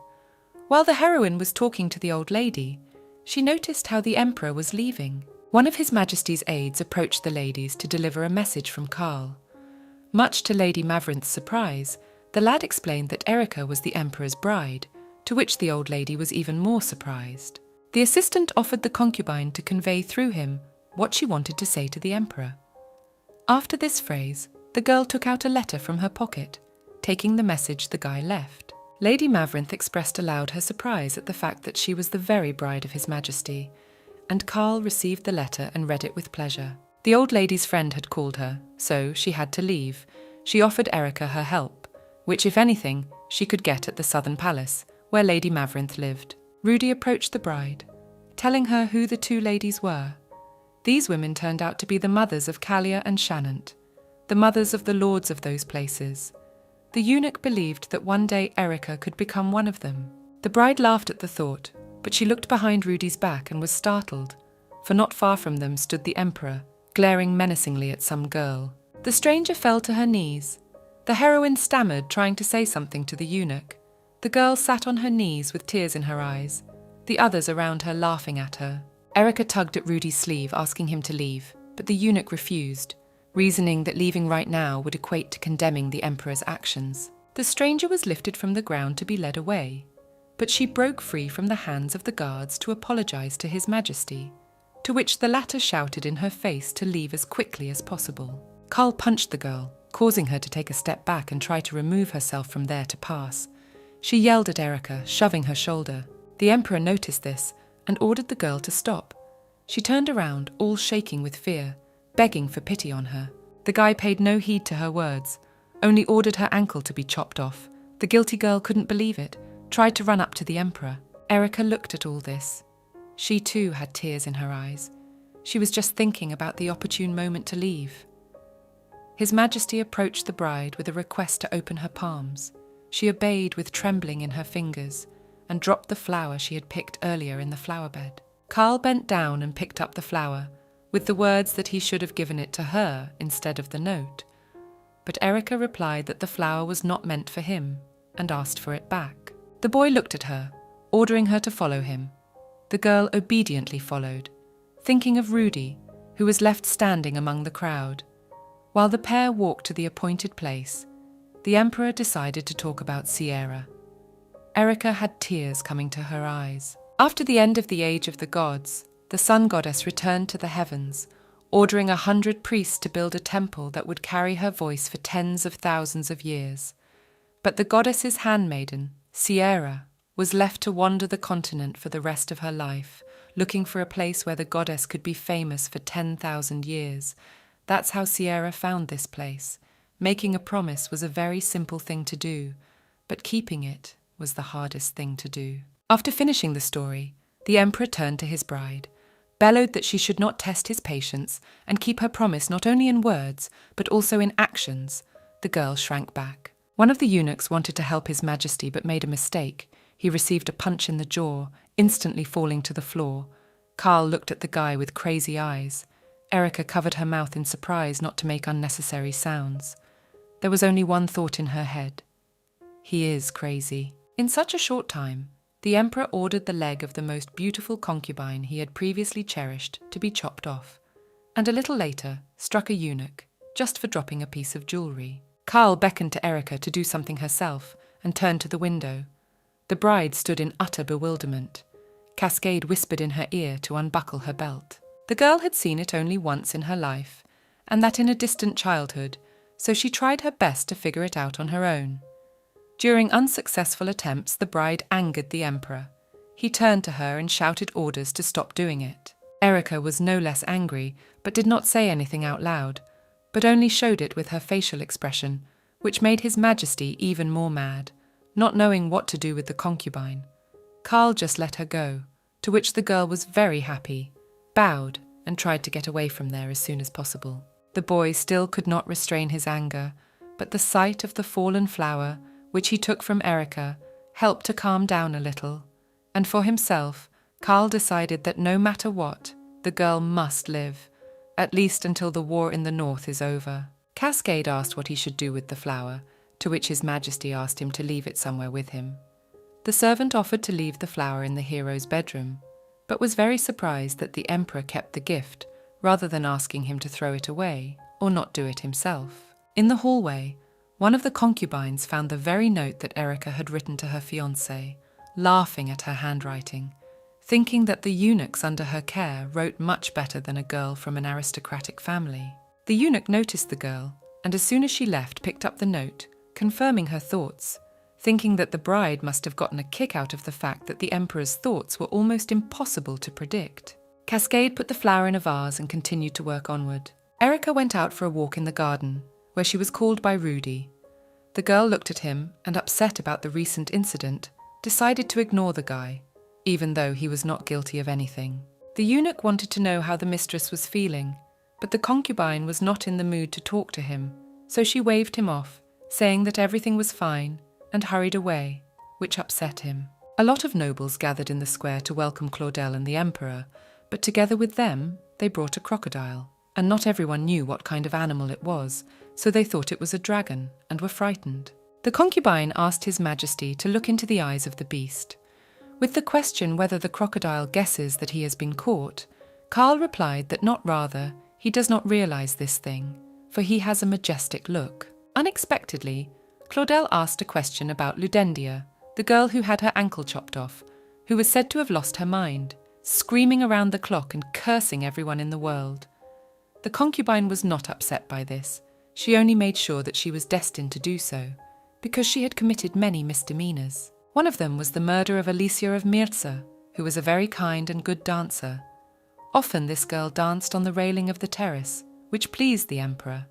While the heroine was talking to the old lady, she noticed how the emperor was leaving. One of His Majesty's aides approached the ladies to deliver a message from Karl. Much to Lady Maverinth's surprise, the lad explained that Erica was the emperor's bride, to which the old lady was even more surprised. The assistant offered the concubine to convey through him what she wanted to say to the emperor. After this phrase, the girl took out a letter from her pocket, taking the message the guy left. Lady Maverinth expressed aloud her surprise at the fact that she was the very bride of His Majesty, and Karl received the letter and read it with pleasure. The old lady's friend had called her, so she had to leave. She offered Erica her help, which, if anything, she could get at the Southern Palace, where Lady Maverinth lived. Rudy approached the bride, telling her who the two ladies were. These women turned out to be the mothers of Kalia and Shanant, the mothers of the lords of those places. The eunuch believed that one day Erica could become one of them. The bride laughed at the thought, but she looked behind Rudy's back and was startled, for not far from them stood the emperor, glaring menacingly at some girl. The stranger fell to her knees. The heroine stammered, trying to say something to the eunuch. The girl sat on her knees with tears in her eyes, the others around her laughing at her. Erica tugged at Rudy's sleeve, asking him to leave, but the eunuch refused, reasoning that leaving right now would equate to condemning the emperor's actions. The stranger was lifted from the ground to be led away, but she broke free from the hands of the guards to apologize to His Majesty, to which the latter shouted in her face to leave as quickly as possible. Karl punched the girl, causing her to take a step back and try to remove herself from there to pass. She yelled at Erica, shoving her shoulder. The emperor noticed this and ordered the girl to stop. She turned around, all shaking with fear, begging for pity on her. The guy paid no heed to her words, only ordered her ankle to be chopped off. The guilty girl couldn't believe it, tried to run up to the emperor. Erica looked at all this. She too had tears in her eyes. She was just thinking about the opportune moment to leave. His Majesty approached the bride with a request to open her palms. She obeyed with trembling in her fingers, and dropped the flower she had picked earlier in the flower bed. Carl bent down and picked up the flower, with the words that he should have given it to her instead of the note. But Erica replied that the flower was not meant for him, and asked for it back. The boy looked at her, ordering her to follow him. The girl obediently followed, thinking of Rudy, who was left standing among the crowd. While the pair walked to the appointed place, the Emperor decided to talk about Sierra. Erica had tears coming to her eyes. After the end of the Age of the Gods, the sun goddess returned to the heavens, ordering 100 priests to build a temple that would carry her voice for tens of thousands of years. But the goddess's handmaiden, Sierra, was left to wander the continent for the rest of her life, looking for a place where the goddess could be famous for 10,000 years. That's how Sierra found this place. Making a promise was a very simple thing to do, but keeping it was the hardest thing to do. After finishing the story, the Emperor turned to his bride, bellowed that she should not test his patience and keep her promise not only in words, but also in actions. The girl shrank back. One of the eunuchs wanted to help His Majesty but made a mistake. He received a punch in the jaw, instantly falling to the floor. Carl looked at the guy with crazy eyes. Erica covered her mouth in surprise not to make unnecessary sounds. There was only one thought in her head. He is crazy. In such a short time, the Emperor ordered the leg of the most beautiful concubine he had previously cherished to be chopped off, and a little later struck a eunuch, just for dropping a piece of jewelry. Carl beckoned to Erica to do something herself and turned to the window. The bride stood in utter bewilderment. Cascade whispered in her ear to unbuckle her belt. The girl had seen it only once in her life, and that in a distant childhood, so she tried her best to figure it out on her own. During unsuccessful attempts, the bride angered the Emperor. He turned to her and shouted orders to stop doing it. Erica was no less angry, but did not say anything out loud, but only showed it with her facial expression, which made His Majesty even more mad, not knowing what to do with the concubine. Carl just let her go, to which the girl was very happy, bowed, and tried to get away from there as soon as possible. The boy still could not restrain his anger, but the sight of the fallen flower, which he took from Erica, helped to calm down a little, and for himself, Carl decided that no matter what, the girl must live, at least until the war in the north is over. Cascade asked what he should do with the flower, to which His Majesty asked him to leave it somewhere with him. The servant offered to leave the flower in the hero's bedroom, but was very surprised that the Emperor kept the gift, rather than asking him to throw it away, or not do it himself. In the hallway, one of the concubines found the very note that Erica had written to her fiancé, laughing at her handwriting, thinking that the eunuchs under her care wrote much better than a girl from an aristocratic family. The eunuch noticed the girl, and as soon as she left, picked up the note, confirming her thoughts, thinking that the bride must have gotten a kick out of the fact that the Emperor's thoughts were almost impossible to predict. Cascade put the flower in a vase and continued to work onward. Erica went out for a walk in the garden, where she was called by Rudy. The girl looked at him and, upset about the recent incident, decided to ignore the guy, even though he was not guilty of anything. The eunuch wanted to know how the mistress was feeling, but the concubine was not in the mood to talk to him, so she waved him off, saying that everything was fine, and hurried away, which upset him. A lot of nobles gathered in the square to welcome Claudel and the Emperor, but together with them, they brought a crocodile, and not everyone knew what kind of animal it was, so they thought it was a dragon and were frightened. The concubine asked His Majesty to look into the eyes of the beast. With the question whether the crocodile guesses that he has been caught, Carl replied that not rather, he does not realize this thing, for he has a majestic look. Unexpectedly, Claudel asked a question about Ludendia, the girl who had her ankle chopped off, who was said to have lost her mind, screaming around the clock and cursing everyone in the world. The concubine was not upset by this. She only made sure that she was destined to do so, because she had committed many misdemeanors. One of them was the murder of Alicia of Mirza, who was a very kind and good dancer. Often this girl danced on the railing of the terrace, which pleased the Emperor,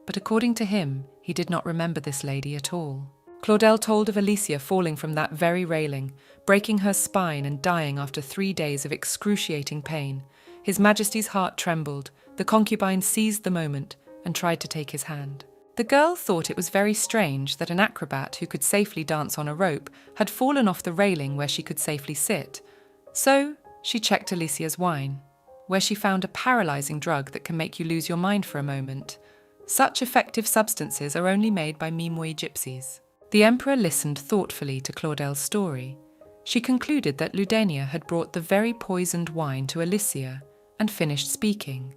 but according to him, he did not remember this lady at all. Claudel told of Alicia falling from that very railing, breaking her spine and dying after 3 days of excruciating pain. His Majesty's heart trembled. The concubine seized the moment and tried to take his hand. The girl thought it was very strange that an acrobat who could safely dance on a rope had fallen off the railing where she could safely sit. So she checked Alicia's wine, where she found a paralyzing drug that can make you lose your mind for a moment. Such effective substances are only made by Mimoi gypsies. The Emperor listened thoughtfully to Claudel's story. She concluded that Ludenia had brought the very poisoned wine to Alicia and finished speaking.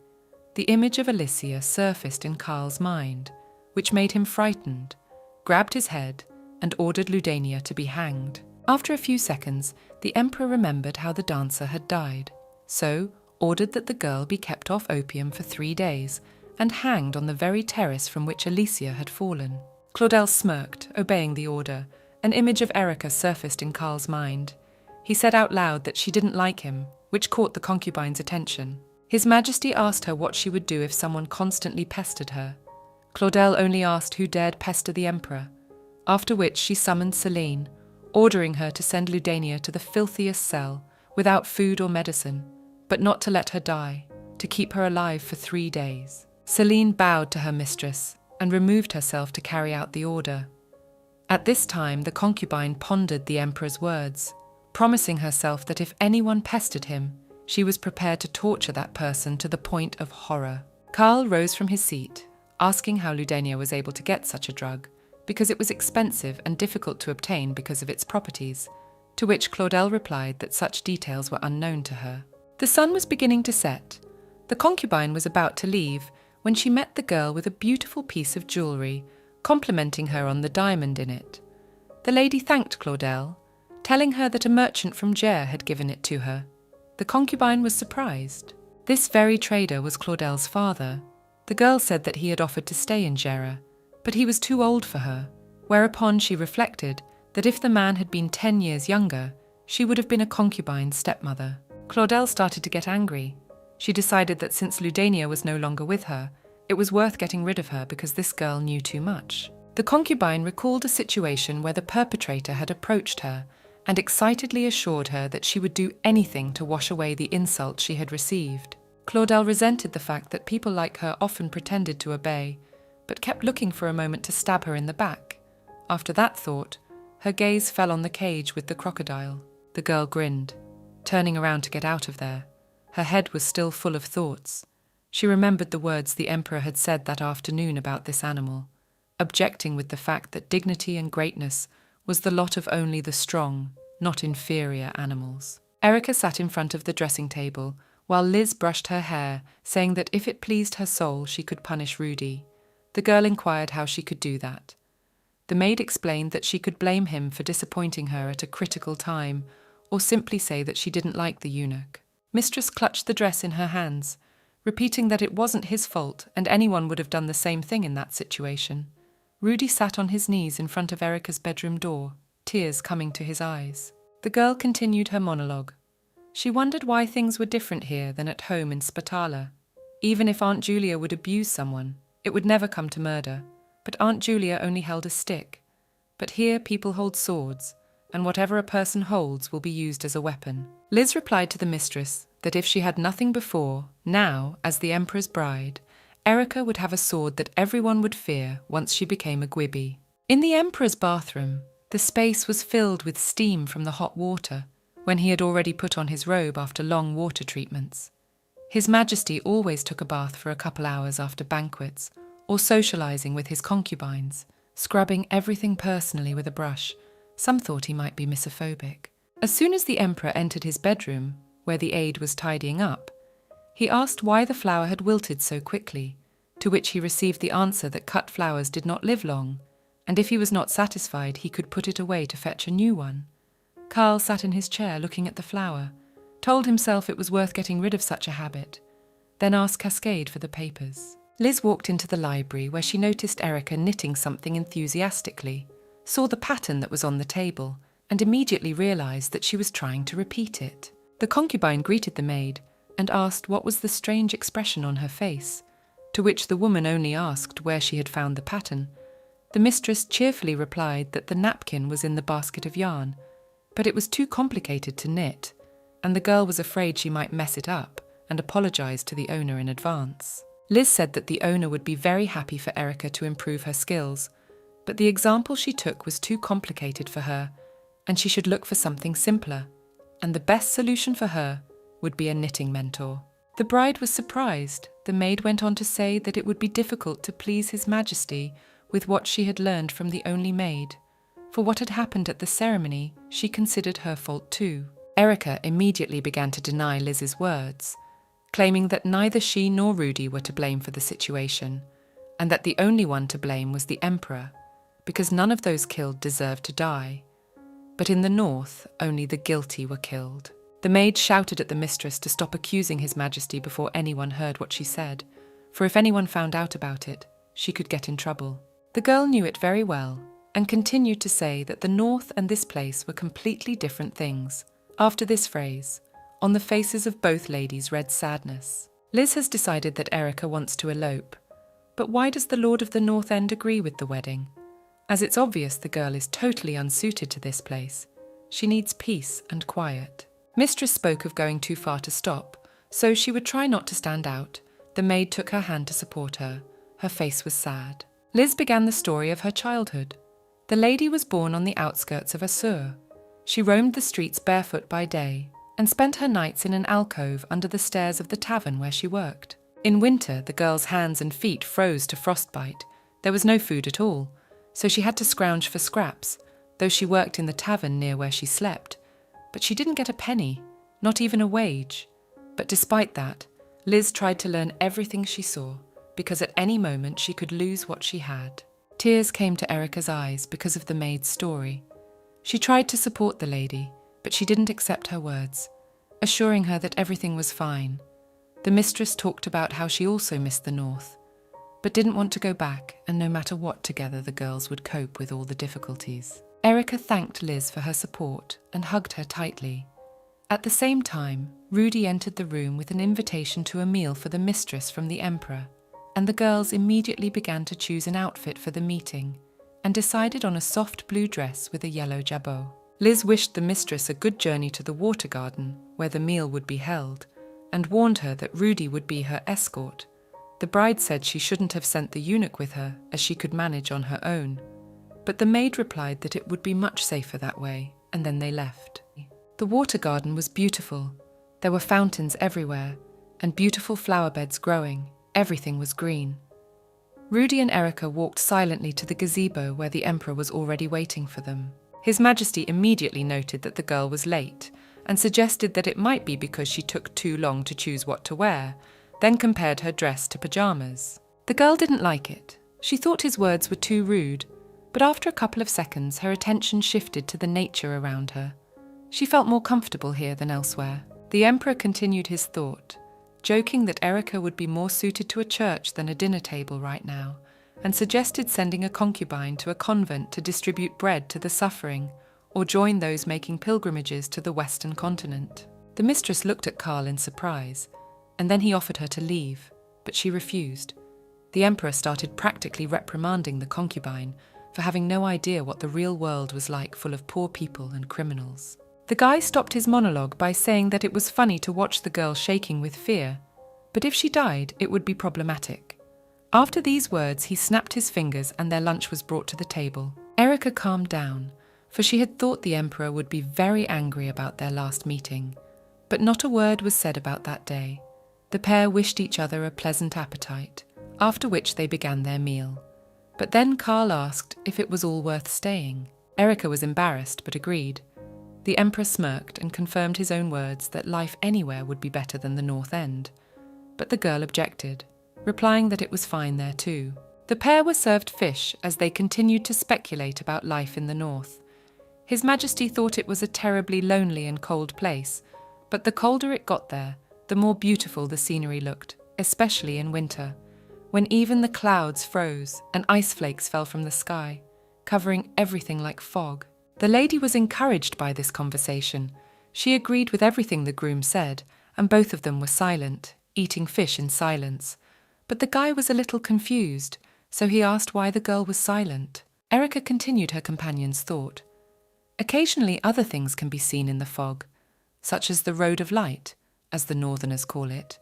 The image of Alicia surfaced in Karl's mind, which made him frightened, grabbed his head, and ordered Ludenia to be hanged. After a few seconds, the Emperor remembered how the dancer had died, so ordered that the girl be kept off opium for 3 days and hanged on the very terrace from which Alicia had fallen. Claudel smirked, obeying the order. An image of Erica surfaced in Karl's mind. He said out loud that she didn't like him, which caught the concubine's attention. His Majesty asked her what she would do if someone constantly pestered her. Claudel only asked who dared pester the Emperor, after which she summoned Celine, ordering her to send Ludenia to the filthiest cell, without food or medicine, but not to let her die, to keep her alive for 3 days. Celine bowed to her mistress and removed herself to carry out the order. At this time, the concubine pondered the Emperor's words, promising herself that if anyone pestered him, she was prepared to torture that person to the point of horror. Karl rose from his seat, asking how Ludenia was able to get such a drug, because it was expensive and difficult to obtain because of its properties, to which Claudel replied that such details were unknown to her. The sun was beginning to set. The concubine was about to leave when she met the girl with a beautiful piece of jewellery, complimenting her on the diamond in it. The lady thanked Claudel, telling her that a merchant from Jer had given it to her. The concubine was surprised. This very trader was Claudel's father. The girl said that he had offered to stay in Jera, but he was too old for her, whereupon she reflected that if the man had been 10 years younger, she would have been a concubine's stepmother. Claudel started to get angry. She decided that since Ludenia was no longer with her, it was worth getting rid of her because this girl knew too much. The concubine recalled a situation where the perpetrator had approached her and excitedly assured her that she would do anything to wash away the insult she had received. Claudel resented the fact that people like her often pretended to obey, but kept looking for a moment to stab her in the back. After that thought, her gaze fell on the cage with the crocodile. The girl grinned, turning around to get out of there. Her head was still full of thoughts. She remembered the words the Emperor had said that afternoon about this animal, objecting with the fact that dignity and greatness was the lot of only the strong, not inferior animals. Erica sat in front of the dressing table, while Liz brushed her hair, saying that if it pleased her soul, she could punish Rudy. The girl inquired how she could do that. The maid explained that she could blame him for disappointing her at a critical time, or simply say that she didn't like the eunuch. Mistress clutched the dress in her hands, repeating that it wasn't his fault and anyone would have done the same thing in that situation. Rudy sat on his knees in front of Erica's bedroom door, tears coming to his eyes. The girl continued her monologue. She wondered why things were different here than at home in Spatala. Even if Aunt Julia would abuse someone, it would never come to murder, but Aunt Julia only held a stick. But here people hold swords, and whatever a person holds will be used as a weapon. Liz replied to the mistress that if she had nothing before, now, as the Emperor's bride, Erica would have a sword that everyone would fear once she became a Gwibby. In the Emperor's bathroom, the space was filled with steam from the hot water, when he had already put on his robe after long water treatments. His Majesty always took a bath for a couple hours after banquets, or socializing with his concubines, scrubbing everything personally with a brush. Some thought he might be misophobic. As soon as the Emperor entered his bedroom, where the aide was tidying up, he asked why the flower had wilted so quickly, to which he received the answer that cut flowers did not live long, and if he was not satisfied he could put it away to fetch a new one. Karl sat in his chair looking at the flower, told himself it was worth getting rid of such a habit, then asked Cascade for the papers. Liz walked into the library where she noticed Erica knitting something enthusiastically, saw the pattern that was on the table, and immediately realised that she was trying to repeat it. The concubine greeted the maid and asked what was the strange expression on her face, to which the woman only asked where she had found the pattern. The mistress cheerfully replied that the napkin was in the basket of yarn, but it was too complicated to knit, and the girl was afraid she might mess it up and apologised to the owner in advance. Liz said that the owner would be very happy for Erica to improve her skills, but the example she took was too complicated for her, and she should look for something simpler, and the best solution for her would be a knitting mentor. The bride was surprised. The maid went on to say that it would be difficult to please His Majesty with what she had learned from the only maid. For what had happened at the ceremony, she considered her fault too. Erica immediately began to deny Liz's words, claiming that neither she nor Rudy were to blame for the situation, and that the only one to blame was the Emperor, because none of those killed deserved to die. But in the north, only the guilty were killed. The maid shouted at the mistress to stop accusing His Majesty before anyone heard what she said, for if anyone found out about it, she could get in trouble. The girl knew it very well, and continued to say that the north and this place were completely different things. After this phrase, on the faces of both ladies read sadness. Liz has decided that Erica wants to elope, but why does the Lord of the North End agree with the wedding? As it's obvious the girl is totally unsuited to this place. She needs peace and quiet. Mistress spoke of going too far to stop, so she would try not to stand out. The maid took her hand to support her. Her face was sad. Liz began the story of her childhood. The lady was born on the outskirts of Assur. She roamed the streets barefoot by day and spent her nights in an alcove under the stairs of the tavern where she worked. In winter, the girl's hands and feet froze to frostbite. There was no food at all, so she had to scrounge for scraps, though she worked in the tavern near where she slept. But she didn't get a penny, not even a wage. But despite that, Liz tried to learn everything she saw, because at any moment she could lose what she had. Tears came to Erica's eyes because of the maid's story. She tried to support the lady, but she didn't accept her words, assuring her that everything was fine. The mistress talked about how she also missed the north, but didn't want to go back, and no matter what, together the girls would cope with all the difficulties. Erica thanked Liz for her support and hugged her tightly. At the same time, Rudy entered the room with an invitation to a meal for the mistress from the Emperor, and the girls immediately began to choose an outfit for the meeting and decided on a soft blue dress with a yellow jabot. Liz wished the mistress a good journey to the water garden where the meal would be held and warned her that Rudy would be her escort. The bride said she shouldn't have sent the eunuch with her as she could manage on her own, but the maid replied that it would be much safer that way, and then they left. The water garden was beautiful. There were fountains everywhere and beautiful flower beds growing. Everything was green. Rudy and Erica walked silently to the gazebo where the Emperor was already waiting for them. His Majesty immediately noted that the girl was late and suggested that it might be because she took too long to choose what to wear, then compared her dress to pajamas. The girl didn't like it. She thought his words were too rude, but after a couple of seconds her attention shifted to the nature around her. She felt more comfortable here than elsewhere. The Emperor continued his thought, joking that Erica would be more suited to a church than a dinner table right now, and suggested sending a concubine to a convent to distribute bread to the suffering or join those making pilgrimages to the Western continent. The mistress looked at Karl in surprise, and then he offered her to leave, but she refused. The Emperor started practically reprimanding the concubine for having no idea what the real world was like, full of poor people and criminals. The guy stopped his monologue by saying that it was funny to watch the girl shaking with fear, but if she died, it would be problematic. After these words, he snapped his fingers and their lunch was brought to the table. Erica calmed down, for she had thought the Emperor would be very angry about their last meeting, but not a word was said about that day. The pair wished each other a pleasant appetite, after which they began their meal. But then Karl asked if it was all worth staying. Erica was embarrassed but agreed. The Emperor smirked and confirmed his own words that life anywhere would be better than the North End. But the girl objected, replying that it was fine there too. The pair were served fish as they continued to speculate about life in the north. His Majesty thought it was a terribly lonely and cold place, but the colder it got there, the more beautiful the scenery looked, especially in winter, when even the clouds froze and ice flakes fell from the sky, covering everything like fog. The lady was encouraged by this conversation. She agreed with everything the groom said, and both of them were silent, eating fish in silence. But the guy was a little confused, so he asked why the girl was silent. Erica continued her companion's thought. Occasionally other things can be seen in the fog, such as the road of light, as the northerners call it.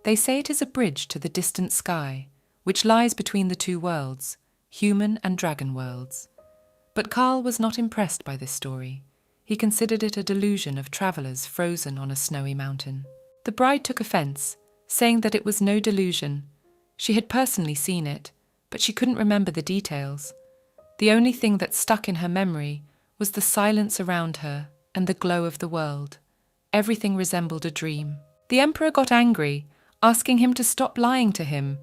They say it is a bridge to the distant sky, which lies between the two worlds, human and dragon worlds. But Karl was not impressed by this story. He considered it a delusion of travellers frozen on a snowy mountain. The bride took offence, saying that it was no delusion. She had personally seen it, but she couldn't remember the details. The only thing that stuck in her memory was the silence around her and the glow of the world. Everything resembled a dream. The emperor got angry, asking him to stop lying to him.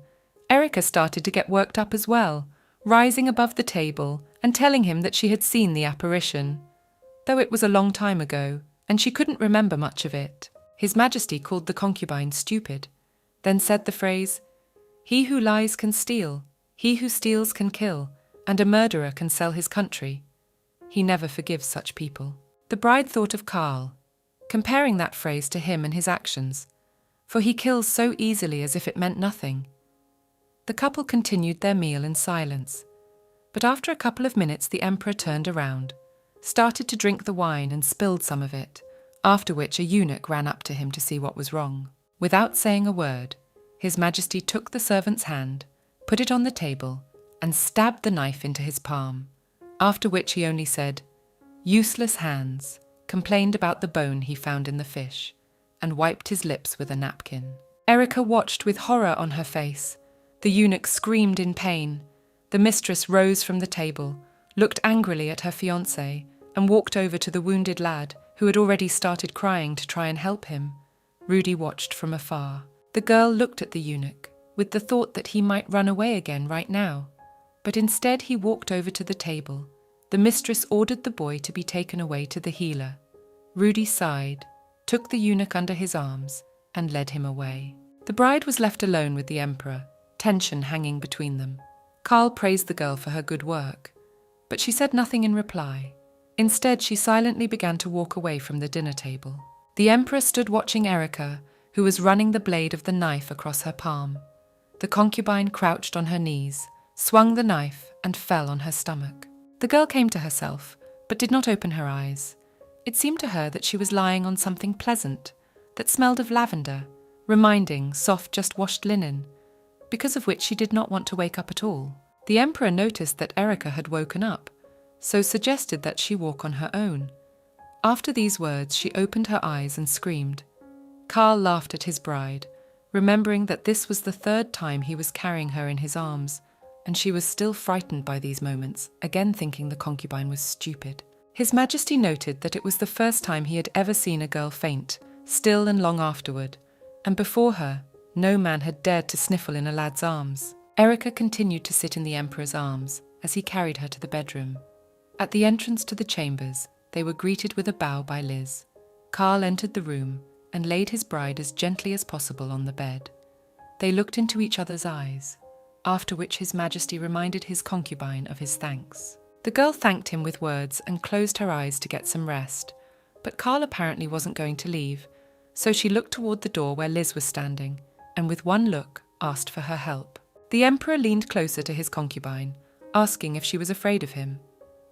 Erika started to get worked up as well, rising above the table and telling him that she had seen the apparition, though it was a long time ago, and she couldn't remember much of it. His Majesty called the concubine stupid, then said the phrase, "He who lies can steal, he who steals can kill, and a murderer can sell his country." He never forgives such people. The bride thought of Karl, comparing that phrase to him and his actions, for he kills so easily as if it meant nothing. The couple continued their meal in silence, but after a couple of minutes the emperor turned around, started to drink the wine and spilled some of it, after which a eunuch ran up to him to see what was wrong. Without saying a word, His Majesty took the servant's hand, put it on the table, and stabbed the knife into his palm, after which he only said, "Useless hands," complained about the bone he found in the fish, and wiped his lips with a napkin. Erika watched with horror on her face. The eunuch screamed in pain. The mistress rose from the table, looked angrily at her fiancé, and walked over to the wounded lad, who had already started crying, to try and help him. Rudy watched from afar. The girl looked at the eunuch, with the thought that he might run away again right now. But instead he walked over to the table. The mistress ordered the boy to be taken away to the healer. Rudy sighed, took the eunuch under his arms, and led him away. The bride was left alone with the emperor, tension hanging between them. Karl praised the girl for her good work, but she said nothing in reply. Instead, she silently began to walk away from the dinner table. The emperor stood watching Erika, who was running the blade of the knife across her palm. The concubine crouched on her knees, swung the knife, and fell on her stomach. The girl came to herself, but did not open her eyes. It seemed to her that she was lying on something pleasant, that smelled of lavender, reminding soft, just-washed linen, because of which she did not want to wake up at all. The emperor noticed that Erika had woken up, so suggested that she walk on her own. After these words, she opened her eyes and screamed. Karl laughed at his bride, remembering that this was the third time he was carrying her in his arms, and she was still frightened by these moments, again thinking the concubine was stupid. His Majesty noted that it was the first time he had ever seen a girl faint, still and long afterward, and before her, no man had dared to sniffle in a lad's arms. Erika continued to sit in the emperor's arms as he carried her to the bedroom. At the entrance to the chambers, they were greeted with a bow by Liz. Karl entered the room and laid his bride as gently as possible on the bed. They looked into each other's eyes, after which His Majesty reminded his concubine of his thanks. The girl thanked him with words and closed her eyes to get some rest, but Karl apparently wasn't going to leave, so she looked toward the door where Liz was standing, and with one look asked for her help. The emperor leaned closer to his concubine, asking if she was afraid of him.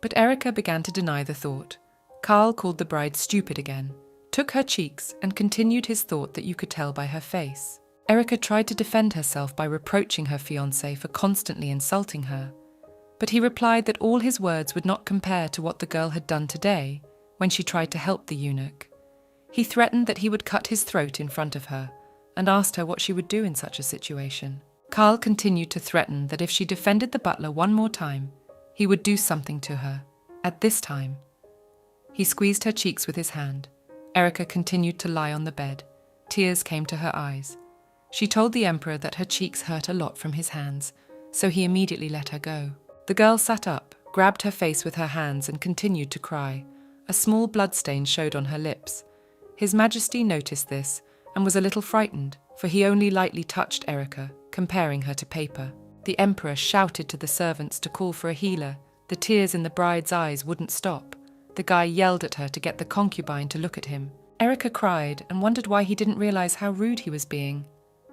But Erika began to deny the thought. Karl called the bride stupid again, took her cheeks, and continued his thought that you could tell by her face. Erika tried to defend herself by reproaching her fiancé for constantly insulting her, but he replied that all his words would not compare to what the girl had done today when she tried to help the eunuch. He threatened that he would cut his throat in front of her, and asked her what she would do in such a situation. Karl continued to threaten that if she defended the butler one more time, he would do something to her. At this time, he squeezed her cheeks with his hand. Erika continued to lie on the bed. Tears came to her eyes. She told the emperor that her cheeks hurt a lot from his hands, so he immediately let her go. The girl sat up, grabbed her face with her hands, and continued to cry. A small bloodstain showed on her lips. His Majesty noticed this and was a little frightened, for he only lightly touched Erika, comparing her to paper. The emperor shouted to the servants to call for a healer. The tears in the bride's eyes wouldn't stop. The guy yelled at her to get the concubine to look at him. Erika cried and wondered why he didn't realize how rude he was being.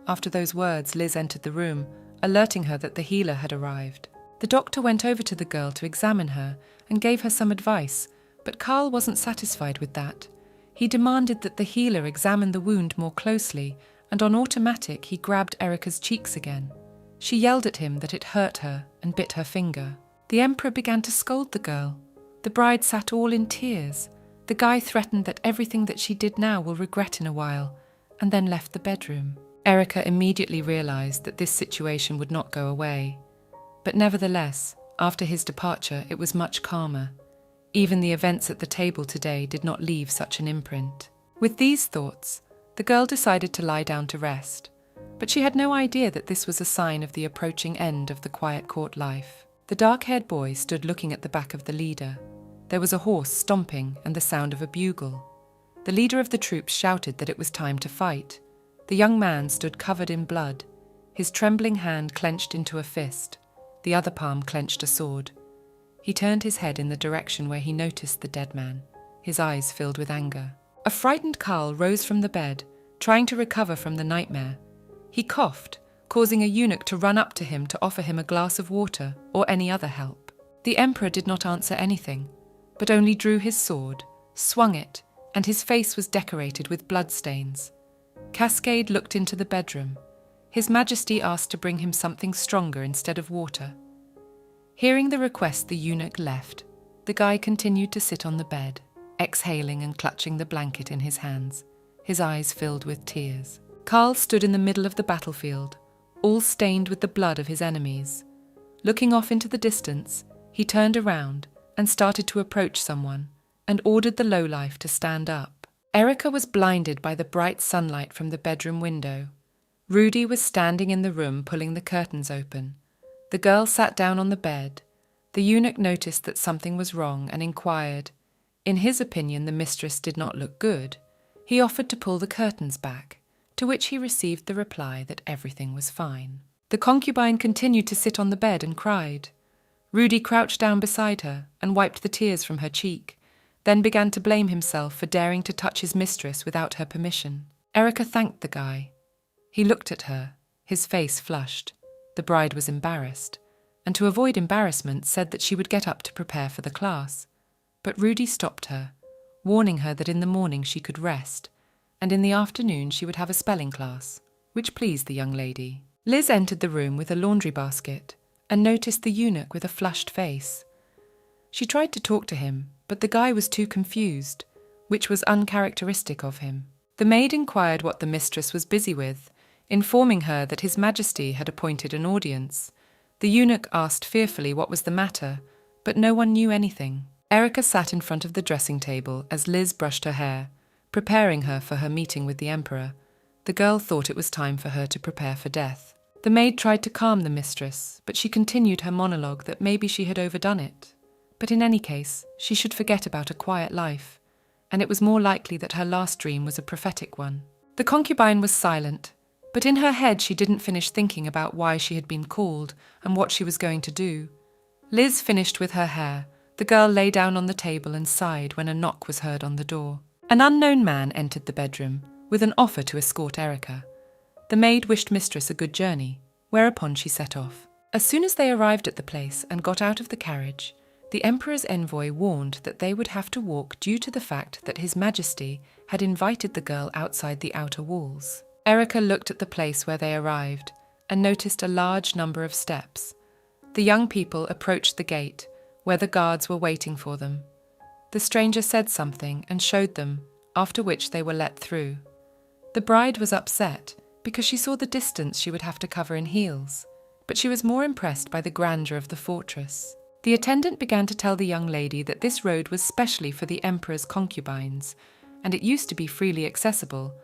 After those words, Liz entered the room, alerting her that the healer had arrived. The doctor went over to the girl to examine her and gave her some advice, but Karl wasn't satisfied with that. He demanded that the healer examine the wound more closely and on automatic he grabbed Erika's cheeks again. She yelled at him that it hurt her and bit her finger. The emperor began to scold the girl. The bride sat all in tears. The guy threatened that everything that she did now will regret in a while, and then left the bedroom. Erika immediately realized that this situation would not go away. But nevertheless, after his departure, it was much calmer. Even the events at the table today did not leave such an imprint. With these thoughts, the girl decided to lie down to rest. But she had no idea that this was a sign of the approaching end of the quiet court life. The dark-haired boy stood looking at the back of the leader. There was a horse stomping and the sound of a bugle. The leader of the troops shouted that it was time to fight. The young man stood covered in blood. His trembling hand clenched into a fist. The other palm clenched a sword. He turned his head in the direction where he noticed the dead man. His eyes filled with anger. A frightened Karl rose from the bed, trying to recover from the nightmare. He coughed, causing a eunuch to run up to him to offer him a glass of water or any other help. The emperor did not answer anything, but only drew his sword, swung it, and his face was decorated with bloodstains. Cascade looked into the bedroom. His Majesty asked to bring him something stronger instead of water. Hearing the request, the eunuch left. The guy continued to sit on the bed, exhaling and clutching the blanket in his hands, his eyes filled with tears. Karl stood in the middle of the battlefield, all stained with the blood of his enemies. Looking off into the distance, he turned around and started to approach someone, and ordered the lowlife to stand up. Erika was blinded by the bright sunlight from the bedroom window. Rudy was standing in the room pulling the curtains open. The girl sat down on the bed. The eunuch noticed that something was wrong and inquired. In his opinion, the mistress did not look good. He offered to pull the curtains back, to which he received the reply that everything was fine. The concubine continued to sit on the bed and cried. Rudy crouched down beside her and wiped the tears from her cheek, then began to blame himself for daring to touch his mistress without her permission. Erika thanked the guy. He looked at her, his face flushed. The bride was embarrassed, and to avoid embarrassment said that she would get up to prepare for the class. But Rudy stopped her, warning her that in the morning she could rest, and in the afternoon she would have a spelling class, which pleased the young lady. Liz entered the room with a laundry basket and noticed the eunuch with a flushed face. She tried to talk to him, but the guy was too confused, which was uncharacteristic of him. The maid inquired what the mistress was busy with, informing her that His Majesty had appointed an audience. The eunuch asked fearfully what was the matter, but no one knew anything. Erika sat in front of the dressing table as Liz brushed her hair, preparing her for her meeting with the emperor. The girl thought it was time for her to prepare for death. The maid tried to calm the mistress, but she continued her monologue that maybe she had overdone it. But in any case, she should forget about a quiet life, and it was more likely that her last dream was a prophetic one. The concubine was silent, but in her head she didn't finish thinking about why she had been called and what she was going to do. Liz finished with her hair. The girl lay down on the table and sighed when a knock was heard on the door. An unknown man entered the bedroom with an offer to escort Erika. The maid wished mistress a good journey, whereupon she set off. As soon as they arrived at the place and got out of the carriage, the emperor's envoy warned that they would have to walk due to the fact that His Majesty had invited the girl outside the outer walls. Erika looked at the place where they arrived and noticed a large number of steps. The young people approached the gate, where the guards were waiting for them. The stranger said something and showed them, after which they were let through. The bride was upset because she saw the distance she would have to cover in heels, but she was more impressed by the grandeur of the fortress. The attendant began to tell the young lady that this road was specially for the emperor's concubines, and it used to be freely accessible,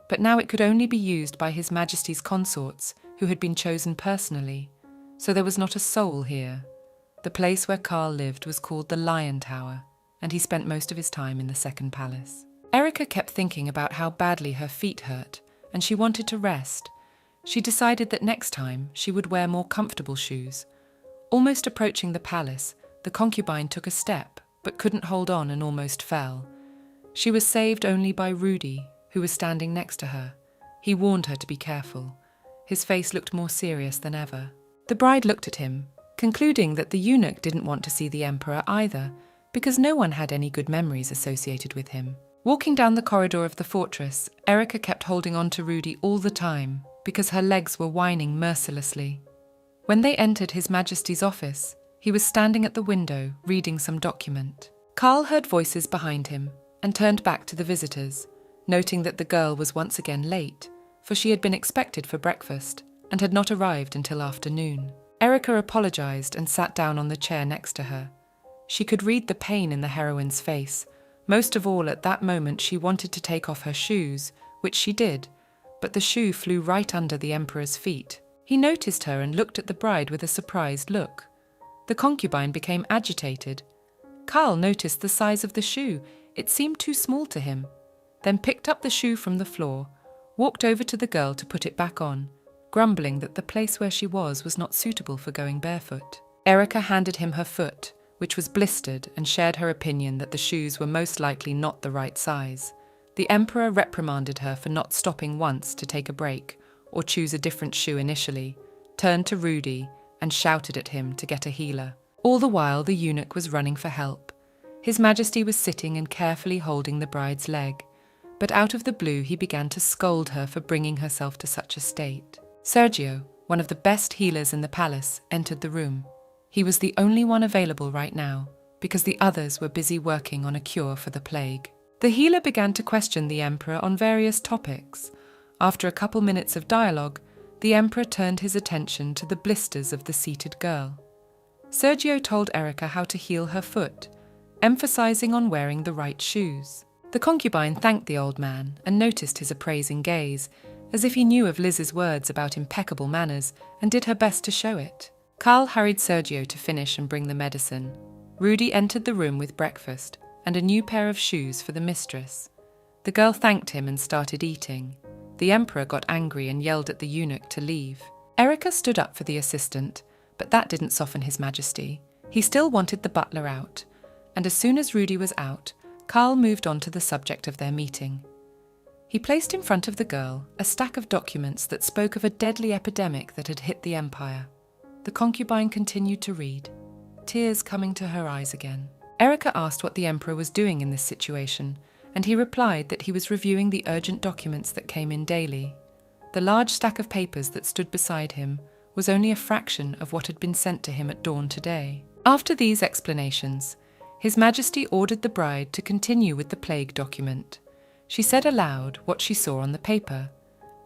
but now it could only be used by His Majesty's consorts, who had been chosen personally, so there was not a soul here. The place where Karl lived was called the Lion Tower, and he spent most of his time in the second palace. Erika kept thinking about how badly her feet hurt, and she wanted to rest. She decided that next time she would wear more comfortable shoes. Almost approaching the palace, the concubine took a step, but couldn't hold on and almost fell. She was saved only by Rudy, who was standing next to her. He warned her to be careful. His face looked more serious than ever. The bride looked at him, concluding that the eunuch didn't want to see the emperor either, because no one had any good memories associated with him. Walking down the corridor of the fortress, Erica kept holding on to Rudy all the time because her legs were whining mercilessly. When they entered His Majesty's office, he was standing at the window reading some document. Carl heard voices behind him and turned back to the visitors, noting that the girl was once again late, for she had been expected for breakfast and had not arrived until afternoon. Erica apologized and sat down on the chair next to her. She could read the pain in the heroine's face. Most of all, at that moment, she wanted to take off her shoes, which she did, but the shoe flew right under the emperor's feet. He noticed her and looked at the bride with a surprised look. The concubine became agitated. Carl noticed the size of the shoe. It seemed too small to him, then picked up the shoe from the floor, walked over to the girl to put it back on, grumbling that the place where she was not suitable for going barefoot. Erica handed him her foot, which was blistered, and shared her opinion that the shoes were most likely not the right size. The emperor reprimanded her for not stopping once to take a break or choose a different shoe initially, turned to Rudy and shouted at him to get a healer. All the while, the eunuch was running for help. His Majesty was sitting and carefully holding the bride's leg, but out of the blue he began to scold her for bringing herself to such a state. Sergio, one of the best healers in the palace, entered the room. He was the only one available right now, because the others were busy working on a cure for the plague. The healer began to question the emperor on various topics. After a couple minutes of dialogue, the emperor turned his attention to the blisters of the seated girl. Sergio told Erica how to heal her foot, emphasizing on wearing the right shoes. The concubine thanked the old man and noticed his appraising gaze, as if he knew of Liz's words about impeccable manners and did her best to show it. Carl hurried Sergio to finish and bring the medicine. Rudy entered the room with breakfast and a new pair of shoes for the mistress. The girl thanked him and started eating. The emperor got angry and yelled at the eunuch to leave. Erica stood up for the assistant, but that didn't soften His Majesty. He still wanted the butler out, and as soon as Rudy was out, Carl moved on to the subject of their meeting. He placed in front of the girl a stack of documents that spoke of a deadly epidemic that had hit the empire. The concubine continued to read, tears coming to her eyes again. Erica asked what the emperor was doing in this situation, and he replied that he was reviewing the urgent documents that came in daily. The large stack of papers that stood beside him was only a fraction of what had been sent to him at dawn today. After these explanations, His Majesty ordered the bride to continue with the plague document. She said aloud what she saw on the paper,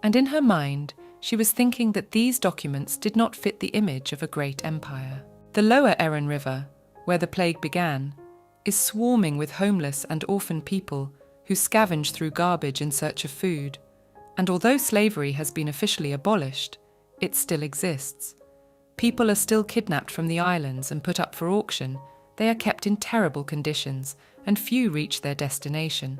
and in her mind, she was thinking that these documents did not fit the image of a great empire. The lower Erin River, where the plague began, is swarming with homeless and orphan people who scavenge through garbage in search of food, and although slavery has been officially abolished, it still exists. People are still kidnapped from the islands and put up for auction. They are kept in terrible conditions, and few reach their destination.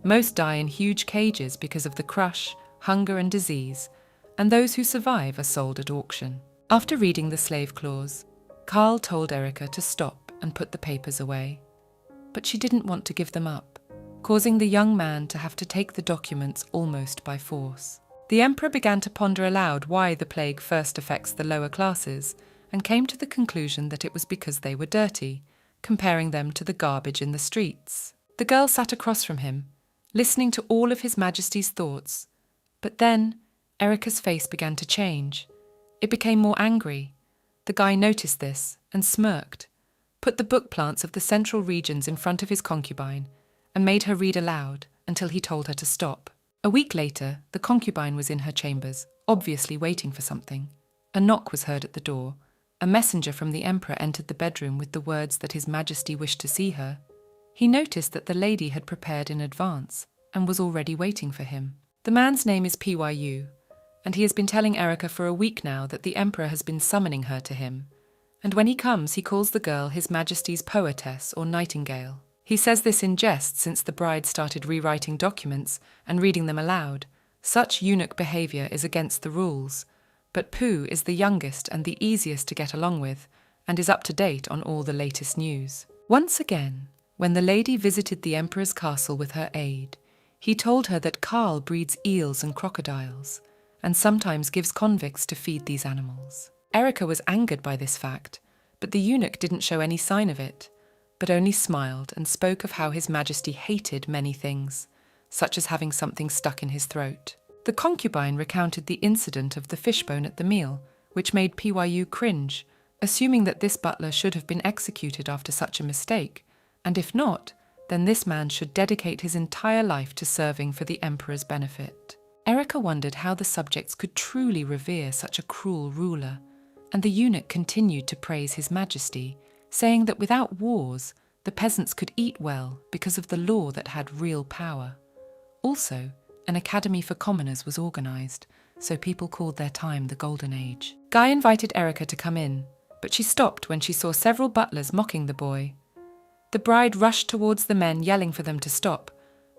Most die in huge cages because of the crush, hunger and disease, and those who survive are sold at auction. After reading the slave clause, Carl told Erica to stop and put the papers away. But she didn't want to give them up, causing the young man to have to take the documents almost by force. The emperor began to ponder aloud why the plague first affects the lower classes, and came to the conclusion that it was because they were dirty, comparing them to the garbage in the streets. The girl sat across from him, listening to all of His Majesty's thoughts. But then, Erica's face began to change. It became more angry. The guy noticed this and smirked, put the book plants of the central regions in front of his concubine, and made her read aloud until he told her to stop. A week later, the concubine was in her chambers, obviously waiting for something. A knock was heard at the door. A messenger from the emperor entered the bedroom with the words that His Majesty wished to see her. He noticed that the lady had prepared in advance and was already waiting for him. The man's name is Pyu, and he has been telling Erica for a week now that the emperor has been summoning her to him. And when he comes, he calls the girl His Majesty's poetess or nightingale. He says this in jest since the bride started rewriting documents and reading them aloud. Such eunuch behavior is against the rules, but Pooh is the youngest and the easiest to get along with, and is up to date on all the latest news. Once again, when the lady visited the emperor's castle with her aide, he told her that Carl breeds eels and crocodiles, and sometimes gives convicts to feed these animals. Erica was angered by this fact, but the eunuch didn't show any sign of it. but only smiled and spoke of how His Majesty hated many things, such as having something stuck in his throat. The concubine recounted the incident of the fishbone at the meal, which made Pyu cringe, assuming that this butler should have been executed after such a mistake, and if not, then this man should dedicate his entire life to serving for the emperor's benefit. Erica wondered how the subjects could truly revere such a cruel ruler, and the eunuch continued to praise His Majesty, saying that without wars, the peasants could eat well because of the law that had real power. Also, an academy for commoners was organised, so people called their time the Golden Age. Guy invited Erica to come in, but she stopped when she saw several butlers mocking the boy. The bride rushed towards the men, yelling for them to stop,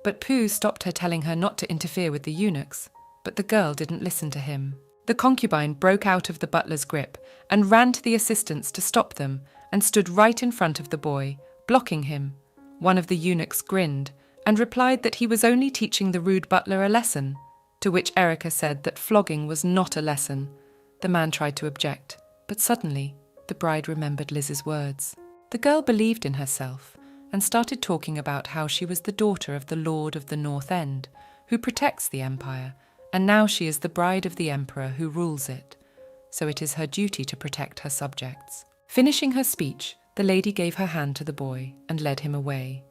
but Pooh stopped her, telling her not to interfere with the eunuchs, but the girl didn't listen to him. The concubine broke out of the butler's grip and ran to the assistants to stop them and stood right in front of the boy, blocking him. One of the eunuchs grinned and replied that he was only teaching the rude butler a lesson, to which Erica said that flogging was not a lesson. The man tried to object, but suddenly the bride remembered Liz's words. The girl believed in herself and started talking about how she was the daughter of the Lord of the North End, who protects the empire, and now she is the bride of the emperor who rules it, so it is her duty to protect her subjects. Finishing her speech, the lady gave her hand to the boy and led him away,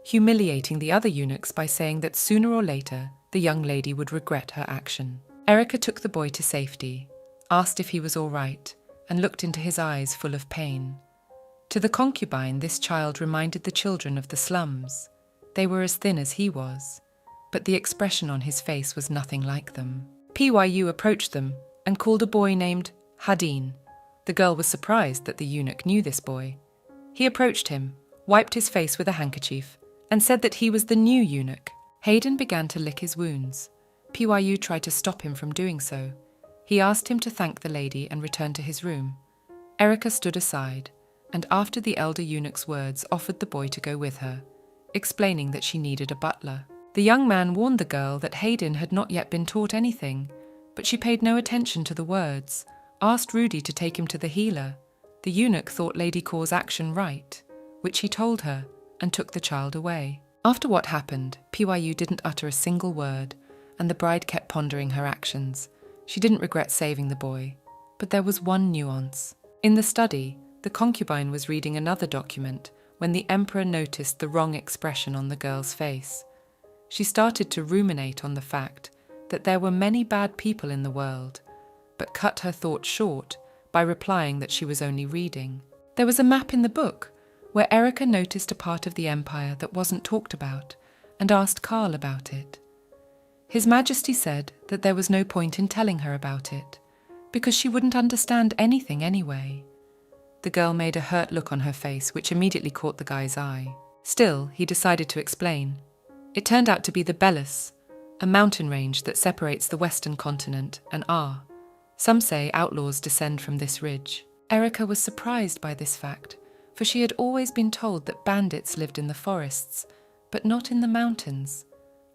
humiliating the other eunuchs by saying that sooner or later the young lady would regret her action. Erica took the boy to safety, asked if he was all right, and looked into his eyes full of pain. To the concubine, this child reminded the children of the slums. They were as thin as he was, but the expression on his face was nothing like them. Pyu approached them and called a boy named Hadin. The girl was surprised that the eunuch knew this boy. He approached him, wiped his face with a handkerchief, and said that he was the new eunuch. Hayden began to lick his wounds. Pyu tried to stop him from doing so. He asked him to thank the lady and return to his room. Erica stood aside, and after the elder eunuch's words offered the boy to go with her, explaining that she needed a butler. The young man warned the girl that Hayden had not yet been taught anything, but she paid no attention to the words, asked Rudy to take him to the healer. The eunuch thought Lady Kaw's action right, which he told her, and took the child away. After what happened, Pyu didn't utter a single word, and the bride kept pondering her actions. She didn't regret saving the boy, but there was one nuance. In the study, the concubine was reading another document when the emperor noticed the wrong expression on the girl's face. She started to ruminate on the fact that there were many bad people in the world, but cut her thoughts short by replying that she was only reading. There was a map in the book where Erica noticed a part of the empire that wasn't talked about and asked Carl about it. His Majesty said that there was no point in telling her about it, because she wouldn't understand anything anyway. The girl made a hurt look on her face, which immediately caught the guy's eye. Still, he decided to explain. It turned out to be the Belus, a mountain range that separates the western continent and Ar. Some say outlaws descend from this ridge. Erica was surprised by this fact, for she had always been told that bandits lived in the forests, but not in the mountains.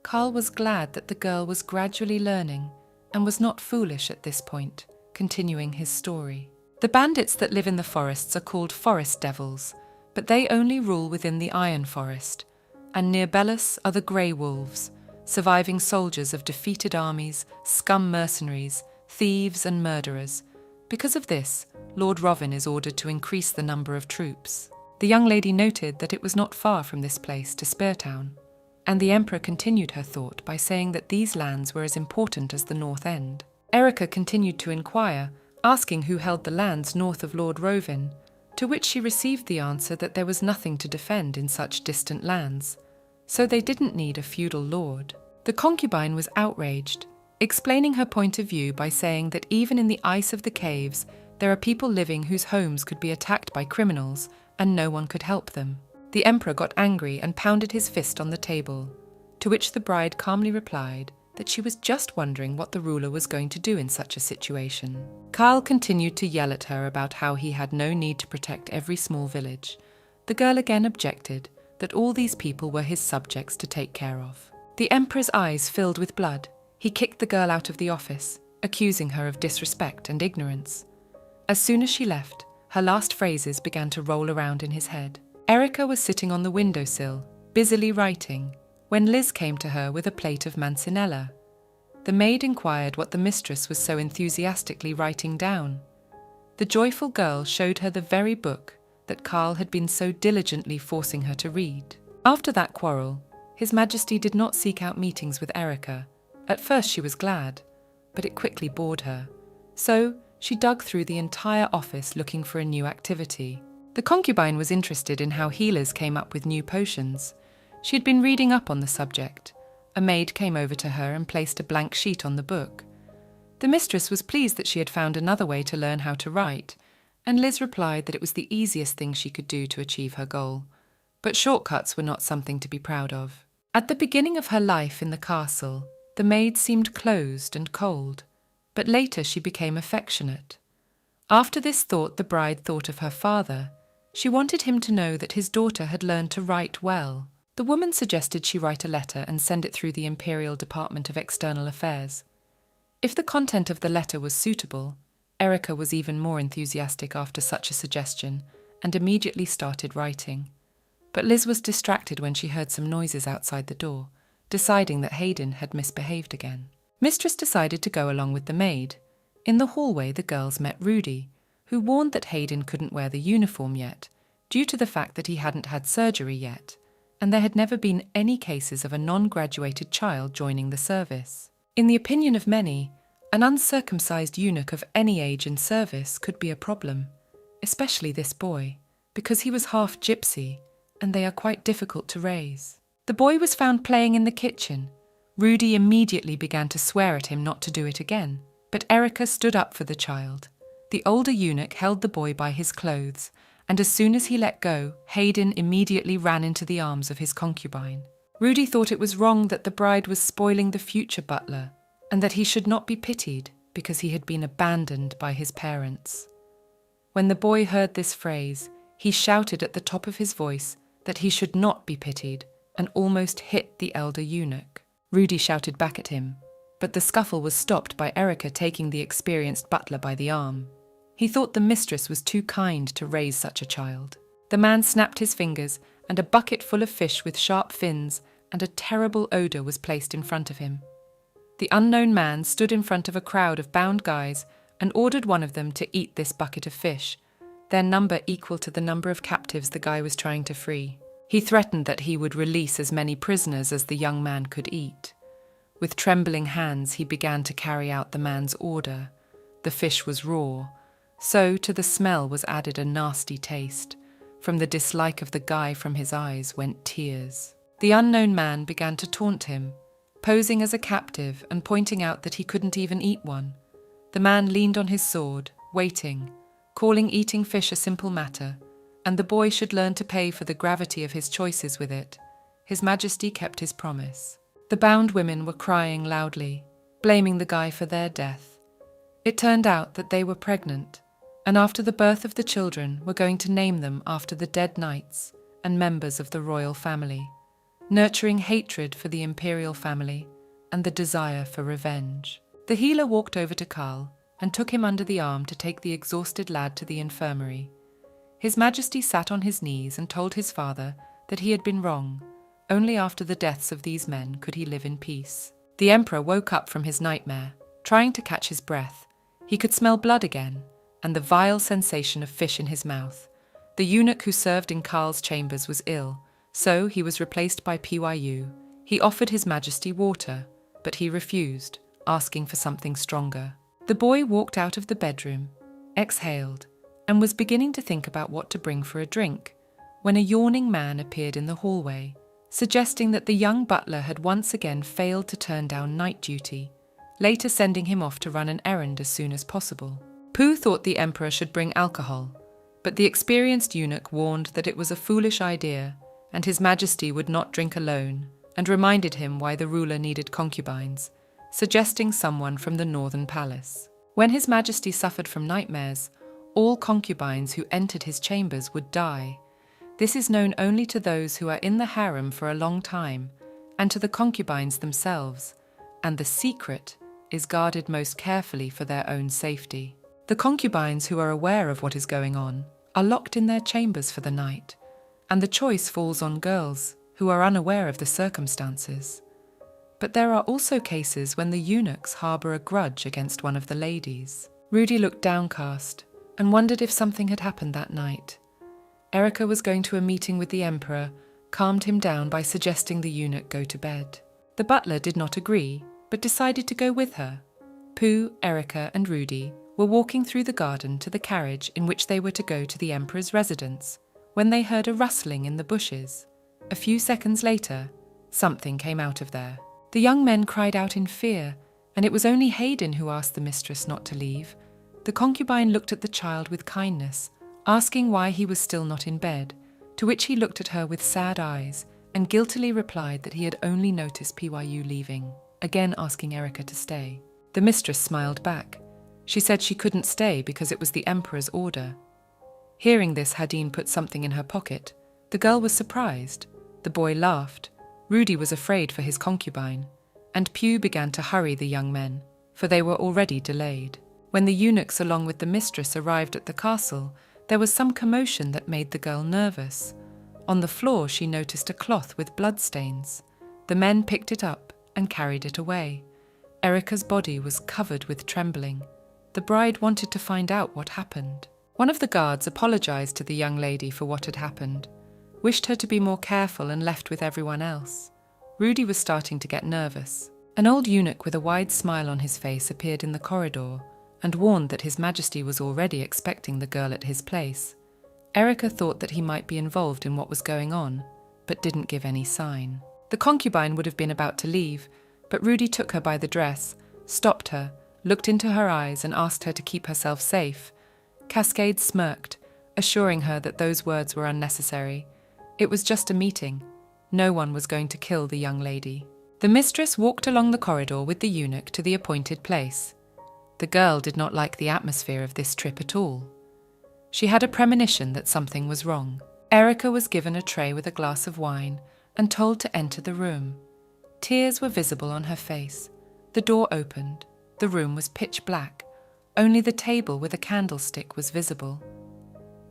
Carl was glad that the girl was gradually learning and was not foolish at this point, continuing his story. The bandits that live in the forests are called forest devils, but they only rule within the Iron Forest, and near Belus are the Grey Wolves, surviving soldiers of defeated armies, scum mercenaries, thieves and murderers. Because of this, Lord Rovin is ordered to increase the number of troops. The young lady noted that it was not far from this place to Speartown, and the Emperor continued her thought by saying that these lands were as important as the North End. Erica continued to inquire, asking who held the lands north of Lord Rovin, to which she received the answer that there was nothing to defend in such distant lands, so they didn't need a feudal lord. The concubine was outraged, explaining her point of view by saying that even in the ice of the caves, there are people living whose homes could be attacked by criminals and no one could help them. The Emperor got angry and pounded his fist on the table, to which the bride calmly replied that she was just wondering what the ruler was going to do in such a situation. Carl continued to yell at her about how he had no need to protect every small village. The girl again objected that all these people were his subjects to take care of. The Emperor's eyes filled with blood. He kicked the girl out of the office, accusing her of disrespect and ignorance. As soon as she left, her last phrases began to roll around in his head. Erica was sitting on the windowsill, busily writing, when Liz came to her with a plate of mancinella. The maid inquired what the mistress was so enthusiastically writing down. The joyful girl showed her the very book that Carl had been so diligently forcing her to read. After that quarrel, His Majesty did not seek out meetings with Erica. At first she was glad, but it quickly bored her. So she dug through the entire office looking for a new activity. The concubine was interested in how healers came up with new potions. She had been reading up on the subject. A maid came over to her and placed a blank sheet on the book. The mistress was pleased that she had found another way to learn how to write, and Liz replied that it was the easiest thing she could do to achieve her goal. But shortcuts were not something to be proud of. At the beginning of her life in the castle, the maid seemed closed and cold, but later she became affectionate. After this thought, the bride thought of her father. She wanted him to know that his daughter had learned to write well. The woman suggested she write a letter and send it through the Imperial Department of External Affairs. If the content of the letter was suitable, Erica was even more enthusiastic after such a suggestion and immediately started writing. But Liz was distracted when she heard some noises outside the door, deciding that Hayden had misbehaved again. Mistress decided to go along with the maid. In the hallway, the girls met Rudy, who warned that Hayden couldn't wear the uniform yet, due to the fact that he hadn't had surgery yet, and there had never been any cases of a non-graduated child joining the service. In the opinion of many, an uncircumcised eunuch of any age in service could be a problem, especially this boy, because he was half gypsy, and they are quite difficult to raise. The boy was found playing in the kitchen. Rudy immediately began to swear at him not to do it again, but Erica stood up for the child. The older eunuch held the boy by his clothes, and as soon as he let go, Hayden immediately ran into the arms of his concubine. Rudy thought it was wrong that the bride was spoiling the future butler, and that he should not be pitied because he had been abandoned by his parents. When the boy heard this phrase, he shouted at the top of his voice that he should not be pitied and almost hit the elder eunuch. Rudy shouted back at him, but the scuffle was stopped by Erica taking the experienced butler by the arm. He thought the mistress was too kind to raise such a child. The man snapped his fingers, and a bucket full of fish with sharp fins and a terrible odour was placed in front of him. The unknown man stood in front of a crowd of bound guys and ordered one of them to eat this bucket of fish, their number equal to the number of captives the guy was trying to free. He threatened that he would release as many prisoners as the young man could eat. With trembling hands, he began to carry out the man's order. The fish was raw, so to the smell was added a nasty taste. From the dislike of the guy, from his eyes went tears. The unknown man began to taunt him, posing as a captive and pointing out that he couldn't even eat one. The man leaned on his sword, waiting, calling eating fish a simple matter, and the boy should learn to pay for the gravity of his choices with it. His Majesty kept his promise. The bound women were crying loudly, blaming the guy for their death. It turned out that they were pregnant, and after the birth of the children were going to name them after the dead knights and members of the royal family, nurturing hatred for the imperial family and the desire for revenge. The healer walked over to Carl and took him under the arm to take the exhausted lad to the infirmary. His Majesty sat on his knees and told his father that he had been wrong. Only after the deaths of these men could he live in peace. The Emperor woke up from his nightmare, trying to catch his breath. He could smell blood again, and the vile sensation of fish in his mouth. The eunuch who served in Carl's chambers was ill, so he was replaced by Pyu. He offered His Majesty water, but he refused, asking for something stronger. The boy walked out of the bedroom, exhaled, and was beginning to think about what to bring for a drink, when a yawning man appeared in the hallway, suggesting that the young butler had once again failed to turn down night duty, later sending him off to run an errand as soon as possible. Pooh thought the Emperor should bring alcohol, but the experienced eunuch warned that it was a foolish idea, and His Majesty would not drink alone, and reminded him why the ruler needed concubines, suggesting someone from the northern palace. When His Majesty suffered from nightmares, all concubines who entered his chambers would die. This is known only to those who are in the harem for a long time, and to the concubines themselves, and the secret is guarded most carefully for their own safety. The concubines who are aware of what is going on are locked in their chambers for the night, and the choice falls on girls who are unaware of the circumstances. But there are also cases when the eunuchs harbour a grudge against one of the ladies. Rudy looked downcast and wondered if something had happened that night. Erica was going to a meeting with the emperor, calmed him down by suggesting the eunuch go to bed. The butler did not agree, but decided to go with her. Pooh, Erica and Rudy were walking through the garden to the carriage in which they were to go to the emperor's residence, when they heard a rustling in the bushes. A few seconds later, something came out of there. The young men cried out in fear, and it was only Hayden who asked the mistress not to leave. The concubine looked at the child with kindness, asking why he was still not in bed, to which he looked at her with sad eyes and guiltily replied that he had only noticed Pyu leaving, again asking Erica to stay. The mistress smiled back. She said she couldn't stay because it was the emperor's order. Hearing this, Hadine put something in her pocket. The girl was surprised. The boy laughed. Rudy was afraid for his concubine, and Pugh began to hurry the young men, for they were already delayed. When the eunuchs along with the mistress arrived at the castle, there was some commotion that made the girl nervous. On the floor she noticed a cloth with bloodstains. The men picked it up and carried it away. Erica's body was covered with trembling. The bride wanted to find out what happened. One of the guards apologized to the young lady for what had happened, wished her to be more careful and left with everyone else. Rudy was starting to get nervous. An old eunuch with a wide smile on his face appeared in the corridor and warned that His Majesty was already expecting the girl at his place. Erica thought that he might be involved in what was going on, but didn't give any sign. The concubine would have been about to leave, but Rudy took her by the dress, stopped her, looked into her eyes and asked her to keep herself safe. Cascade smirked, assuring her that those words were unnecessary. It was just a meeting. No one was going to kill the young lady. The mistress walked along the corridor with the eunuch to the appointed place. The girl did not like the atmosphere of this trip at all. She had a premonition that something was wrong. Erica was given a tray with a glass of wine and told to enter the room. Tears were visible on her face. The door opened. The room was pitch black. Only the table with a candlestick was visible.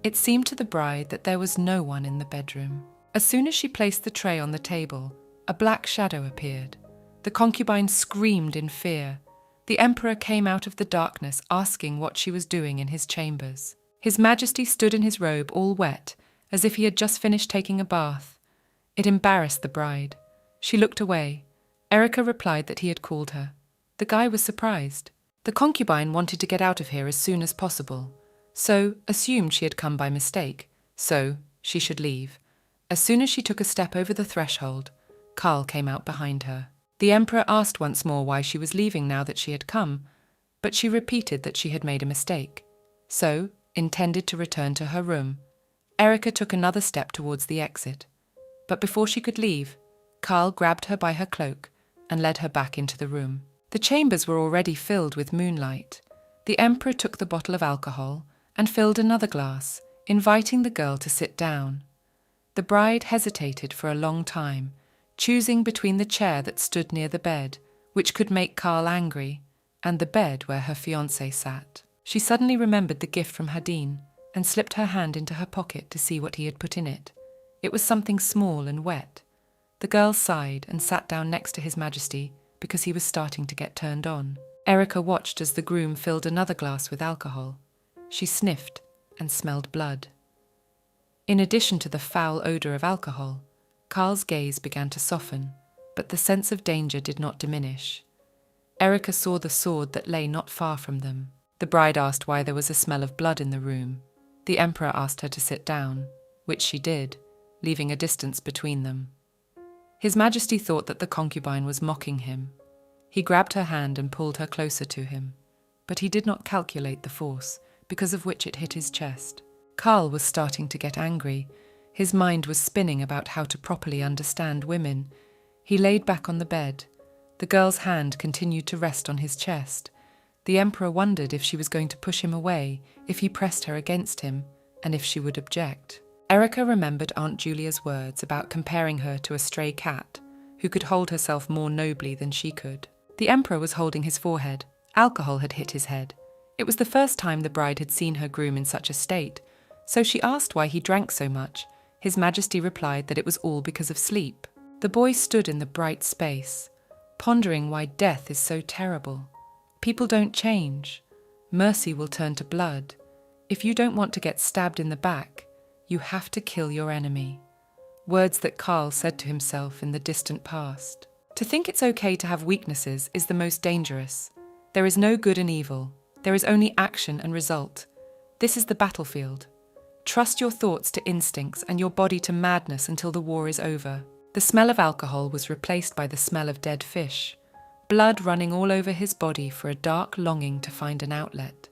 It seemed to the bride that there was no one in the bedroom. As soon as she placed the tray on the table, a black shadow appeared. The concubine screamed in fear. The emperor came out of the darkness asking what she was doing in his chambers. His Majesty stood in his robe all wet, as if he had just finished taking a bath. It embarrassed the bride. She looked away. Erica replied that he had called her. The guy was surprised. The concubine wanted to get out of here as soon as possible, so assumed she had come by mistake, so she should leave. As soon as she took a step over the threshold, Karl came out behind her. The emperor asked once more why she was leaving now that she had come, but she repeated that she had made a mistake, so intended to return to her room. Erica took another step towards the exit, but before she could leave, Karl grabbed her by her cloak and led her back into the room. The chambers were already filled with moonlight. The emperor took the bottle of alcohol and filled another glass, inviting the girl to sit down. The bride hesitated for a long time, choosing between the chair that stood near the bed, which could make Karl angry, and the bed where her fiancé sat. She suddenly remembered the gift from Hadine and slipped her hand into her pocket to see what he had put in it. It was something small and wet. The girl sighed and sat down next to His Majesty because he was starting to get turned on. Erica watched as the groom filled another glass with alcohol. She sniffed and smelled blood. In addition to the foul odour of alcohol, Karl's gaze began to soften, but the sense of danger did not diminish. Erica saw the sword that lay not far from them. The bride asked why there was a smell of blood in the room. The emperor asked her to sit down, which she did, leaving a distance between them. His Majesty thought that the concubine was mocking him. He grabbed her hand and pulled her closer to him, but he did not calculate the force, because of which it hit his chest. Karl was starting to get angry. His mind was spinning about how to properly understand women. He laid back on the bed. The girl's hand continued to rest on his chest. The emperor wondered if she was going to push him away, if he pressed her against him, and if she would object. Erica remembered Aunt Julia's words about comparing her to a stray cat, who could hold herself more nobly than she could. The emperor was holding his forehead. Alcohol had hit his head. It was the first time the bride had seen her groom in such a state, so she asked why he drank so much. His Majesty replied that it was all because of sleep. The boy stood in the bright space, pondering why death is so terrible. People don't change. Mercy will turn to blood. If you don't want to get stabbed in the back, you have to kill your enemy. Words that Carl said to himself in the distant past. To think it's okay to have weaknesses is the most dangerous. There is no good and evil. There is only action and result. This is the battlefield. Trust your thoughts to instincts and your body to madness until the war is over. The smell of alcohol was replaced by the smell of dead fish, blood running all over his body for a dark longing to find an outlet.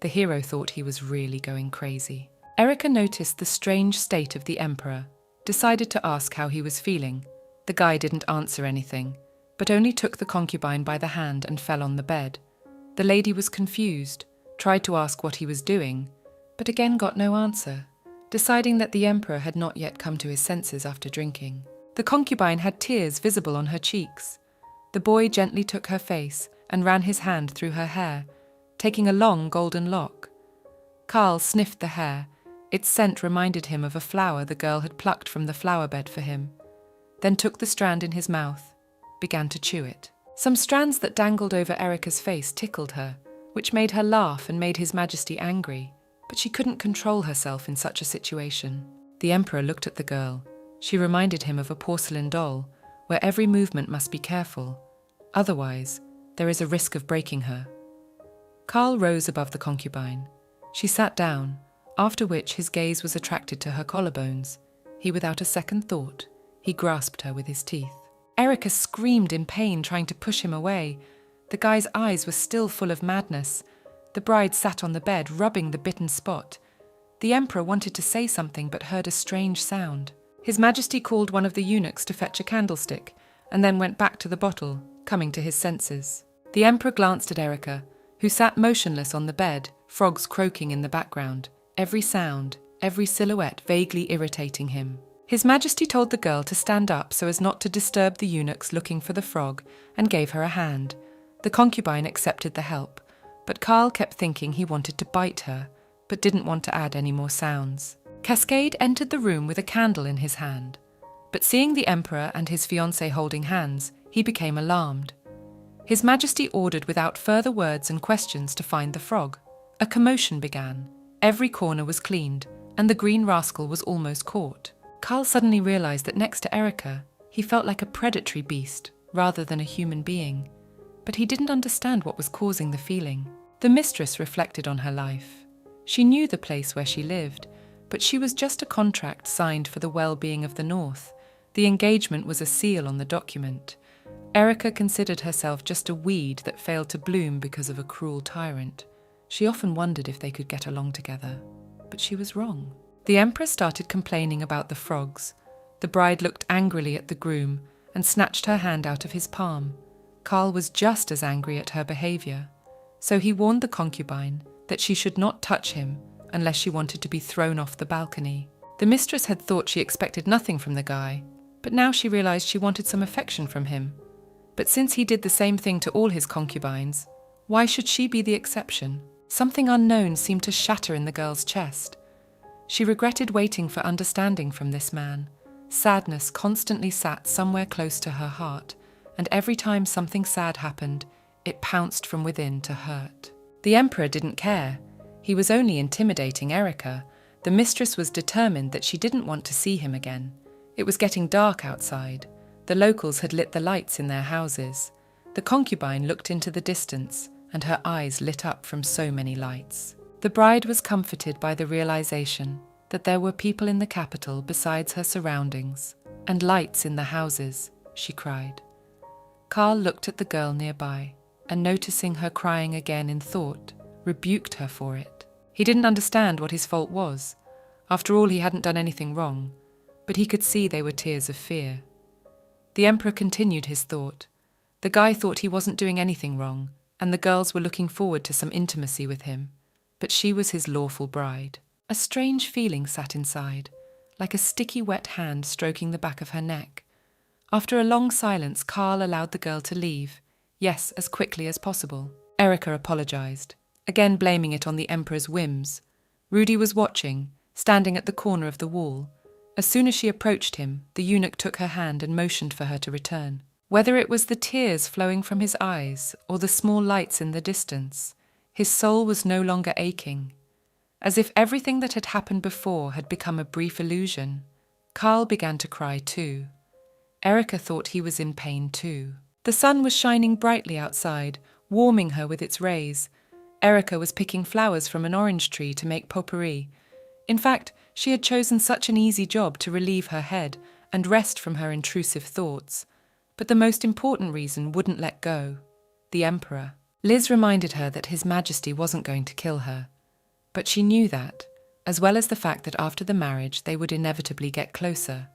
The hero thought he was really going crazy. Erika noticed the strange state of the Emperor, decided to ask how he was feeling. The guy didn't answer anything, but only took the concubine by the hand and fell on the bed. The lady was confused, tried to ask what he was doing, but again got no answer, deciding that the Emperor had not yet come to his senses after drinking. The concubine had tears visible on her cheeks. The boy gently took her face and ran his hand through her hair, taking a long golden lock. Carl sniffed the hair. Its scent reminded him of a flower the girl had plucked from the flower bed for him, then took the strand in his mouth, began to chew it. Some strands that dangled over Erika's face tickled her, which made her laugh and made His Majesty angry, but she couldn't control herself in such a situation. The Emperor looked at the girl. She reminded him of a porcelain doll, where every movement must be careful. Otherwise, there is a risk of breaking her. Carl rose above the concubine. She sat down, after which his gaze was attracted to her collarbones. Without a second thought, he grasped her with his teeth. Erika screamed in pain, trying to push him away. The guy's eyes were still full of madness. The bride sat on the bed, rubbing the bitten spot. The Emperor wanted to say something but heard a strange sound. His Majesty called one of the eunuchs to fetch a candlestick, and then went back to the bottle, coming to his senses. The Emperor glanced at Erika, who sat motionless on the bed, frogs croaking in the background, every sound, every silhouette vaguely irritating him. His Majesty told the girl to stand up so as not to disturb the eunuchs looking for the frog, and gave her a hand. The concubine accepted the help, but Carl kept thinking he wanted to bite her, but didn't want to add any more sounds. Cascade entered the room with a candle in his hand, but seeing the Emperor and his fiancée holding hands, he became alarmed. His Majesty ordered without further words and questions to find the frog. A commotion began. Every corner was cleaned, and the green rascal was almost caught. Carl suddenly realized that next to Erika, he felt like a predatory beast rather than a human being, but he didn't understand what was causing the feeling. The mistress reflected on her life. She knew the place where she lived, but she was just a contract signed for the well-being of the North. The engagement was a seal on the document. Erika considered herself just a weed that failed to bloom because of a cruel tyrant. She often wondered if they could get along together, but she was wrong. The Emperor started complaining about the frogs. The bride looked angrily at the groom and snatched her hand out of his palm. Carl was just as angry at her behavior, so he warned the concubine that she should not touch him unless she wanted to be thrown off the balcony. The mistress had thought she expected nothing from the guy, but now she realized she wanted some affection from him. But since he did the same thing to all his concubines, why should she be the exception? Something unknown seemed to shatter in the girl's chest. She regretted waiting for understanding from this man. Sadness constantly sat somewhere close to her heart, and every time something sad happened, it pounced from within to hurt. The Emperor didn't care. He was only intimidating Erika. The mistress was determined that she didn't want to see him again. It was getting dark outside. The locals had lit the lights in their houses. The concubine looked into the distance, and her eyes lit up from so many lights. The bride was comforted by the realization that there were people in the capital besides her surroundings, and lights in the houses, she cried. Carl looked at the girl nearby, and noticing her crying again in thought, rebuked her for it. He didn't understand what his fault was. After all, he hadn't done anything wrong, but he could see they were tears of fear. The Emperor continued his thought. The guy thought he wasn't doing anything wrong, and the girls were looking forward to some intimacy with him, but she was his lawful bride. A strange feeling sat inside, like a sticky wet hand stroking the back of her neck. After a long silence, Carl allowed the girl to leave, yes, as quickly as possible. Erika apologized, again blaming it on the Emperor's whims. Rudy was watching, standing at the corner of the wall. As soon as she approached him, the eunuch took her hand and motioned for her to return. Whether it was the tears flowing from his eyes or the small lights in the distance, his soul was no longer aching. As if everything that had happened before had become a brief illusion, Karl began to cry too. Erica thought he was in pain too. The sun was shining brightly outside, warming her with its rays. Erica was picking flowers from an orange tree to make potpourri. In fact, she had chosen such an easy job to relieve her head and rest from her intrusive thoughts. But the most important reason wouldn't let go: the Emperor. Liz reminded her that His Majesty wasn't going to kill her. But she knew that, as well as the fact that after the marriage they would inevitably get closer.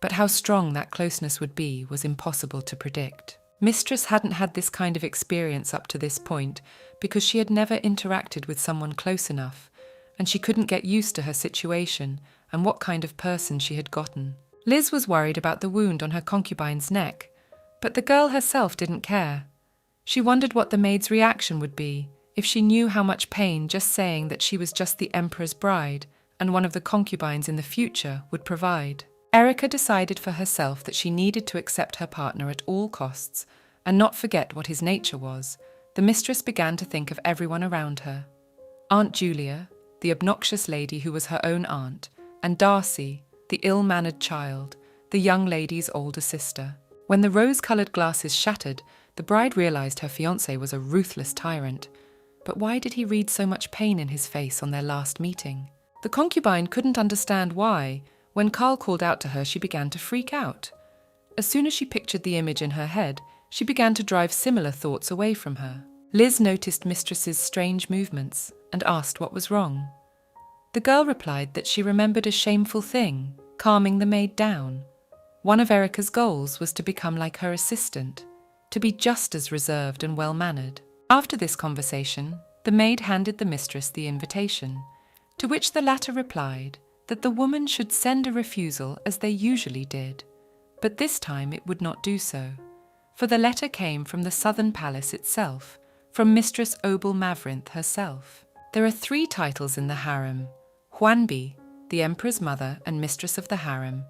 But how strong that closeness would be was impossible to predict. Mistress hadn't had this kind of experience up to this point because she had never interacted with someone close enough, and she couldn't get used to her situation and what kind of person she had gotten. Liz was worried about the wound on her concubine's neck, but the girl herself didn't care. She wondered what the maid's reaction would be if she knew how much pain just saying that she was just the Emperor's bride and one of the concubines in the future would provide. Erica decided for herself that she needed to accept her partner at all costs and not forget what his nature was. The mistress began to think of everyone around her. Aunt Julia, the obnoxious lady who was her own aunt, and Darcy, the ill-mannered child, the young lady's older sister. When the rose-coloured glasses shattered, the bride realised her fiancé was a ruthless tyrant. But why did he read so much pain in his face on their last meeting? The concubine couldn't understand why. When Karl called out to her, she began to freak out. As soon as she pictured the image in her head, she began to drive similar thoughts away from her. Liz noticed Mistress's strange movements and asked what was wrong. The girl replied that she remembered a shameful thing, calming the maid down. One of Erica's goals was to become like her assistant, to be just as reserved and well-mannered. After this conversation, the maid handed the mistress the invitation, to which the latter replied that the woman should send a refusal as they usually did, but this time it would not do so, for the letter came from the southern palace itself, from Mistress Obel Mavrinth herself. There are 3 titles in the harem: Huanbi, the Emperor's mother and mistress of the harem,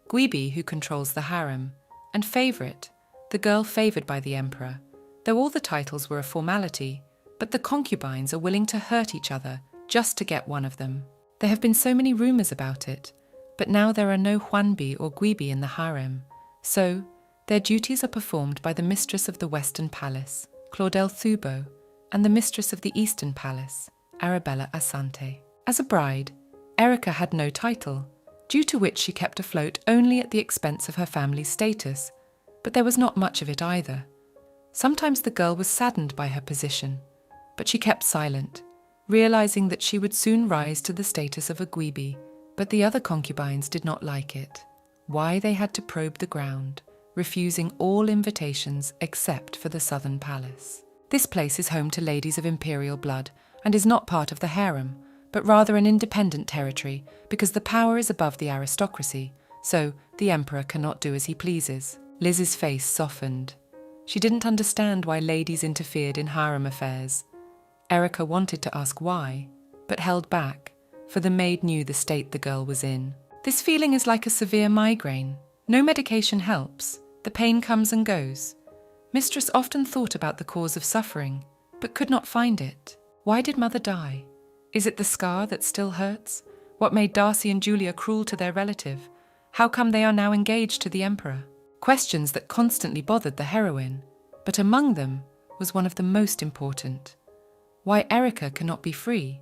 Guibi, who controls the harem, and Favourite, the girl favoured by the Emperor, though all the titles were a formality, but the concubines are willing to hurt each other just to get one of them. There have been so many rumours about it, but now there are no Huanbi or Guibi in the harem, so their duties are performed by the mistress of the Western Palace, Claudel Thubo, and the mistress of the Eastern Palace, Arabella Asante. As a bride, Erica had no title, due to which she kept afloat only at the expense of her family's status, but there was not much of it either. Sometimes the girl was saddened by her position, but she kept silent, realizing that she would soon rise to the status of a Guibi, but the other concubines did not like it. Why they had to probe the ground, refusing all invitations except for the Southern Palace. This place is home to ladies of imperial blood and is not part of the harem, but rather an independent territory because the power is above the aristocracy, so the Emperor cannot do as he pleases. Liz's face softened. She didn't understand why ladies interfered in harem affairs. Erica wanted to ask why, but held back, for the maid knew the state the girl was in. This feeling is like a severe migraine. No medication helps. The pain comes and goes. Mistress often thought about the cause of suffering, but could not find it. Why did Mother die? Is it the scar that still hurts? What made Darcy and Julia cruel to their relative? How come they are now engaged to the Emperor? Questions that constantly bothered the heroine, but among them was one of the most important. Why Erica cannot be free?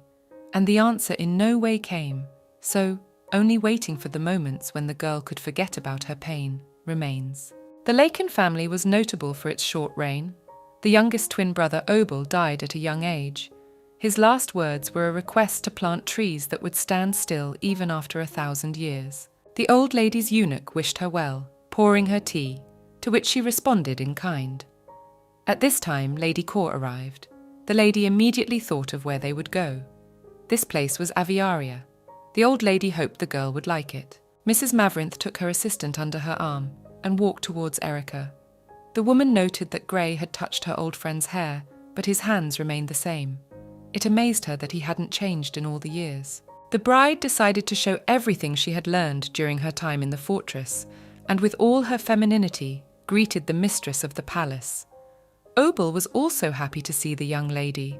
And the answer in no way came, so only waiting for the moments when the girl could forget about her pain remains. The Lakin family was notable for its short reign. The youngest twin brother Obel died at a young age. His last words were a request to plant trees that would stand still even after 1,000 years. The old lady's eunuch wished her well, pouring her tea, to which she responded in kind. At this time, Lady Kaur arrived. The lady immediately thought of where they would go. This place was Aviaria. The old lady hoped the girl would like it. Mrs. Mavrinth took her assistant under her arm and walked towards Erica. The woman noted that Gray had touched her old friend's hair, but his hands remained the same. It amazed her that he hadn't changed in all the years. The bride decided to show everything she had learned during her time in the fortress, and with all her femininity, greeted the mistress of the palace. Obel was also happy to see the young lady.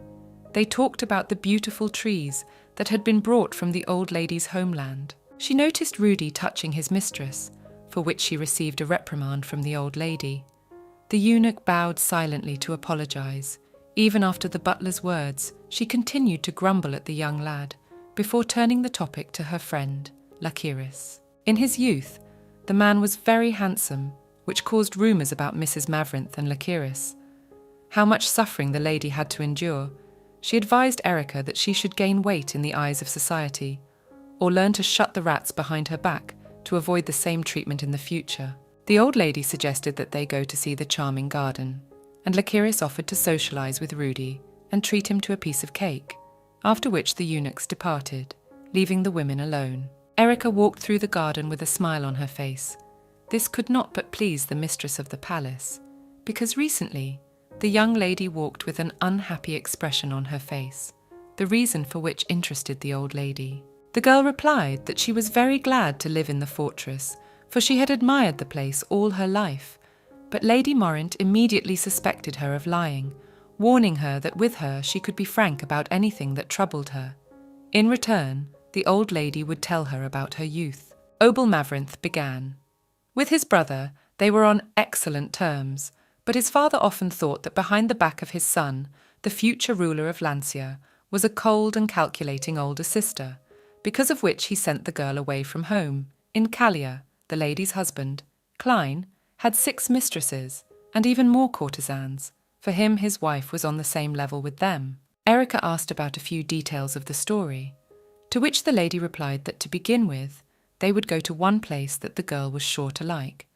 They talked about the beautiful trees that had been brought from the old lady's homeland. She noticed Rudy touching his mistress, for which she received a reprimand from the old lady. The eunuch bowed silently to apologize. Even after the butler's words, she continued to grumble at the young lad, before turning the topic to her friend, Lakiris. In his youth, the man was very handsome, which caused rumours about Mrs. Mavrinth and Lakiris. How much suffering the lady had to endure. She advised Erica that she should gain weight in the eyes of society, or learn to shut the rats behind her back to avoid the same treatment in the future. The old lady suggested that they go to see the charming garden, and Lakiris offered to socialise with Rudy and treat him to a piece of cake, after which the eunuchs departed, leaving the women alone. Erica walked through the garden with a smile on her face. This could not but please the mistress of the palace, because recently the young lady walked with an unhappy expression on her face, the reason for which interested the old lady. The girl replied that she was very glad to live in the fortress, for she had admired the place all her life, but Lady Morant immediately suspected her of lying, warning her that with her she could be frank about anything that troubled her. In return, the old lady would tell her about her youth. Obel Mavrinth began. With his brother, they were on excellent terms, but his father often thought that behind the back of his son, the future ruler of Lancia, was a cold and calculating older sister, because of which he sent the girl away from home. In Kalia, the lady's husband, Klein, had 6 mistresses, and even more courtesans. For him, his wife was on the same level with them. Erica asked about a few details of the story, to which the lady replied that to begin with, they would go to one place that the girl was sure to like.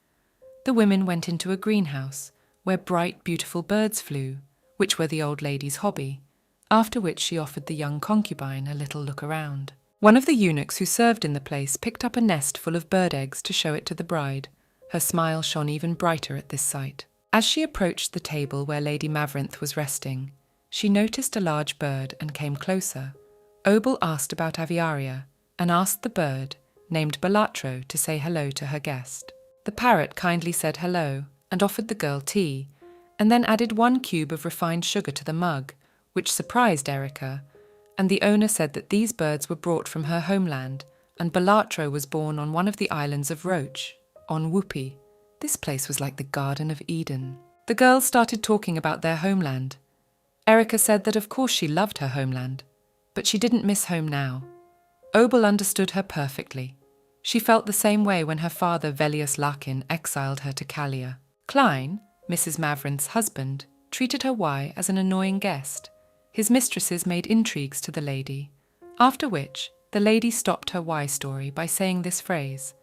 The women went into a greenhouse, where bright, beautiful birds flew, which were the old lady's hobby, after which she offered the young concubine a little look around. One of the eunuchs who served in the place picked up a nest full of bird eggs to show it to the bride. Her smile shone even brighter at this sight. As she approached the table where Lady Mavrinth was resting, she noticed a large bird and came closer. Obel asked about Aviaria and asked the bird, named Balatro, to say hello to her guest. The parrot kindly said hello and offered the girl tea, and then added 1 cube of refined sugar to the mug, which surprised Erica, and the owner said that these birds were brought from her homeland, and Balatro was born on one of the islands of Roach, on Whoopi. This place was like the Garden of Eden. The girls started talking about their homeland. Erica said that of course she loved her homeland, but she didn't miss home now. Obel understood her perfectly. She felt the same way when her father Velius Larkin exiled her to Kalia. Klein, Mrs. Mavrinth's husband, treated her wife as an annoying guest. His mistresses made intrigues to the lady, after which the lady stopped her why story by saying this phrase: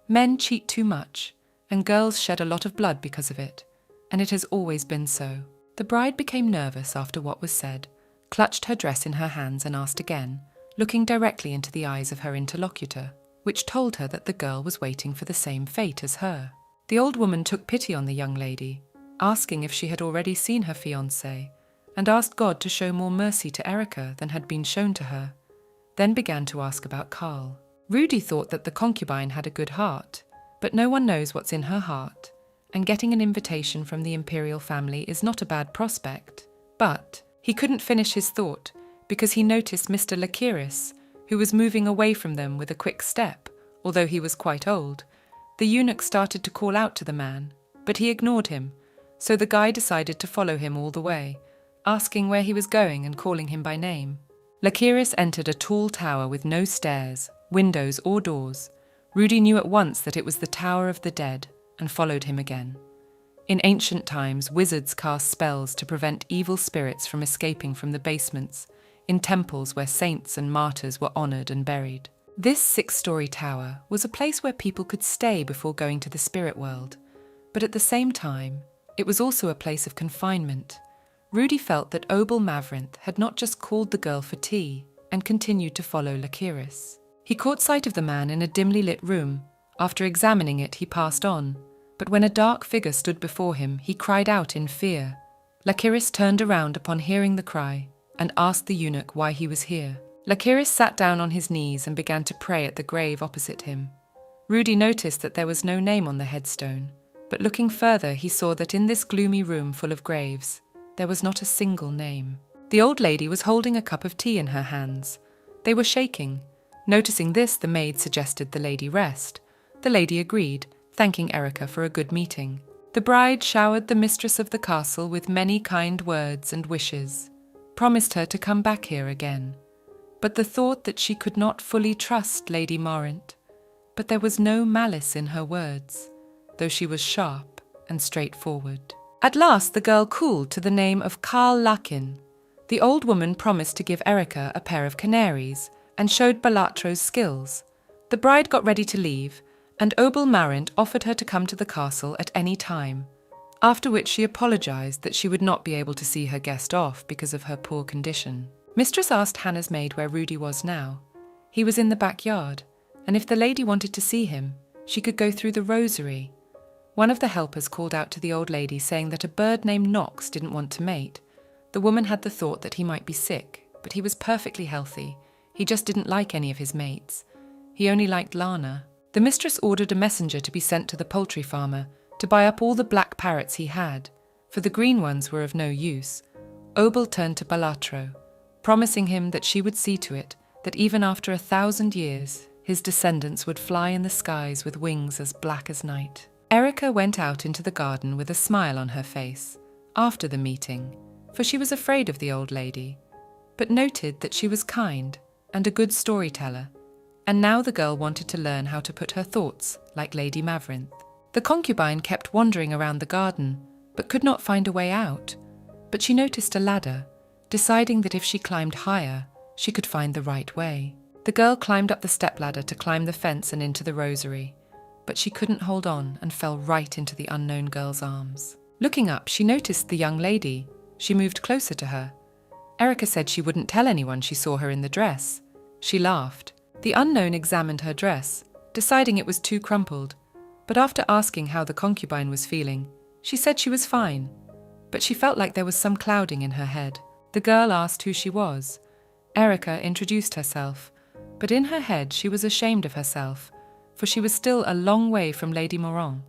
"Men cheat too much, and girls shed a lot of blood because of it, and it has always been so." The bride became nervous after what was said, clutched her dress in her hands and asked again, looking directly into the eyes of her interlocutor, which told her that the girl was waiting for the same fate as her. The old woman took pity on the young lady, asking if she had already seen her fiancé, and asked God to show more mercy to Erica than had been shown to her, then began to ask about Karl. Rudy thought that the concubine had a good heart, but no one knows what's in her heart, and getting an invitation from the imperial family is not a bad prospect. But he couldn't finish his thought, because he noticed Mr. Lakiris, who was moving away from them with a quick step, although he was quite old. The eunuch started to call out to the man, but he ignored him, so the guy decided to follow him all the way, asking where he was going and calling him by name. Lakiris entered a tall tower with no stairs, windows or doors. Rudy knew at once that it was the Tower of the Dead, and followed him again. In ancient times, wizards cast spells to prevent evil spirits from escaping from the basements, in temples where saints and martyrs were honoured and buried. This 6-story tower was a place where people could stay before going to the spirit world, but at the same time, it was also a place of confinement. Rudy felt that Obel Mavrinth had not just called the girl for tea and continued to follow Lakiris. He caught sight of the man in a dimly lit room. After examining it, he passed on, but when a dark figure stood before him, he cried out in fear. Lakiris turned around upon hearing the cry and asked the eunuch why he was here. Lakiris sat down on his knees and began to pray at the grave opposite him. Rudy noticed that there was no name on the headstone, but looking further he saw that in this gloomy room full of graves, there was not a single name. The old lady was holding a cup of tea in her hands. They were shaking. Noticing this, the maid suggested the lady rest. The lady agreed, thanking Erica for a good meeting. The bride showered the mistress of the castle with many kind words and wishes, promised her to come back here again. But the thought that she could not fully trust Lady Morant. But there was no malice in her words, though she was sharp and straightforward. At last the girl cooled to the name of Karl Lakin. The old woman promised to give Erica a pair of canaries and showed Balatro's skills. The bride got ready to leave, and Obel Marant offered her to come to the castle at any time, after which she apologized that she would not be able to see her guest off because of her poor condition. Mistress asked Hannah's maid where Rudy was now. He was in the backyard, and if the lady wanted to see him, she could go through the rosary. One of the helpers called out to the old lady saying that a bird named Knox didn't want to mate. The woman had the thought that he might be sick, but he was perfectly healthy. He just didn't like any of his mates. He only liked Lana. The mistress ordered a messenger to be sent to the poultry farmer to buy up all the black parrots he had, for the green ones were of no use. Obel turned to Balatro, promising him that she would see to it that even after 1,000 years, his descendants would fly in the skies with wings as black as night. Erica went out into the garden with a smile on her face after the meeting, for she was afraid of the old lady, but noted that she was kind and a good storyteller, and now the girl wanted to learn how to put her thoughts like Lady Mavrinth. The concubine kept wandering around the garden, but could not find a way out, but she noticed a ladder, deciding that if she climbed higher, she could find the right way. The girl climbed up the stepladder to climb the fence and into the rosary, but she couldn't hold on and fell right into the unknown girl's arms. Looking up, she noticed the young lady. She moved closer to her. Erica said she wouldn't tell anyone she saw her in the dress. She laughed. The unknown examined her dress, deciding it was too crumpled, but after asking how the concubine was feeling, she said she was fine, but she felt like there was some clouding in her head. The girl asked who she was. Erica introduced herself, but in her head she was ashamed of herself, for she was still a long way from Lady Morant.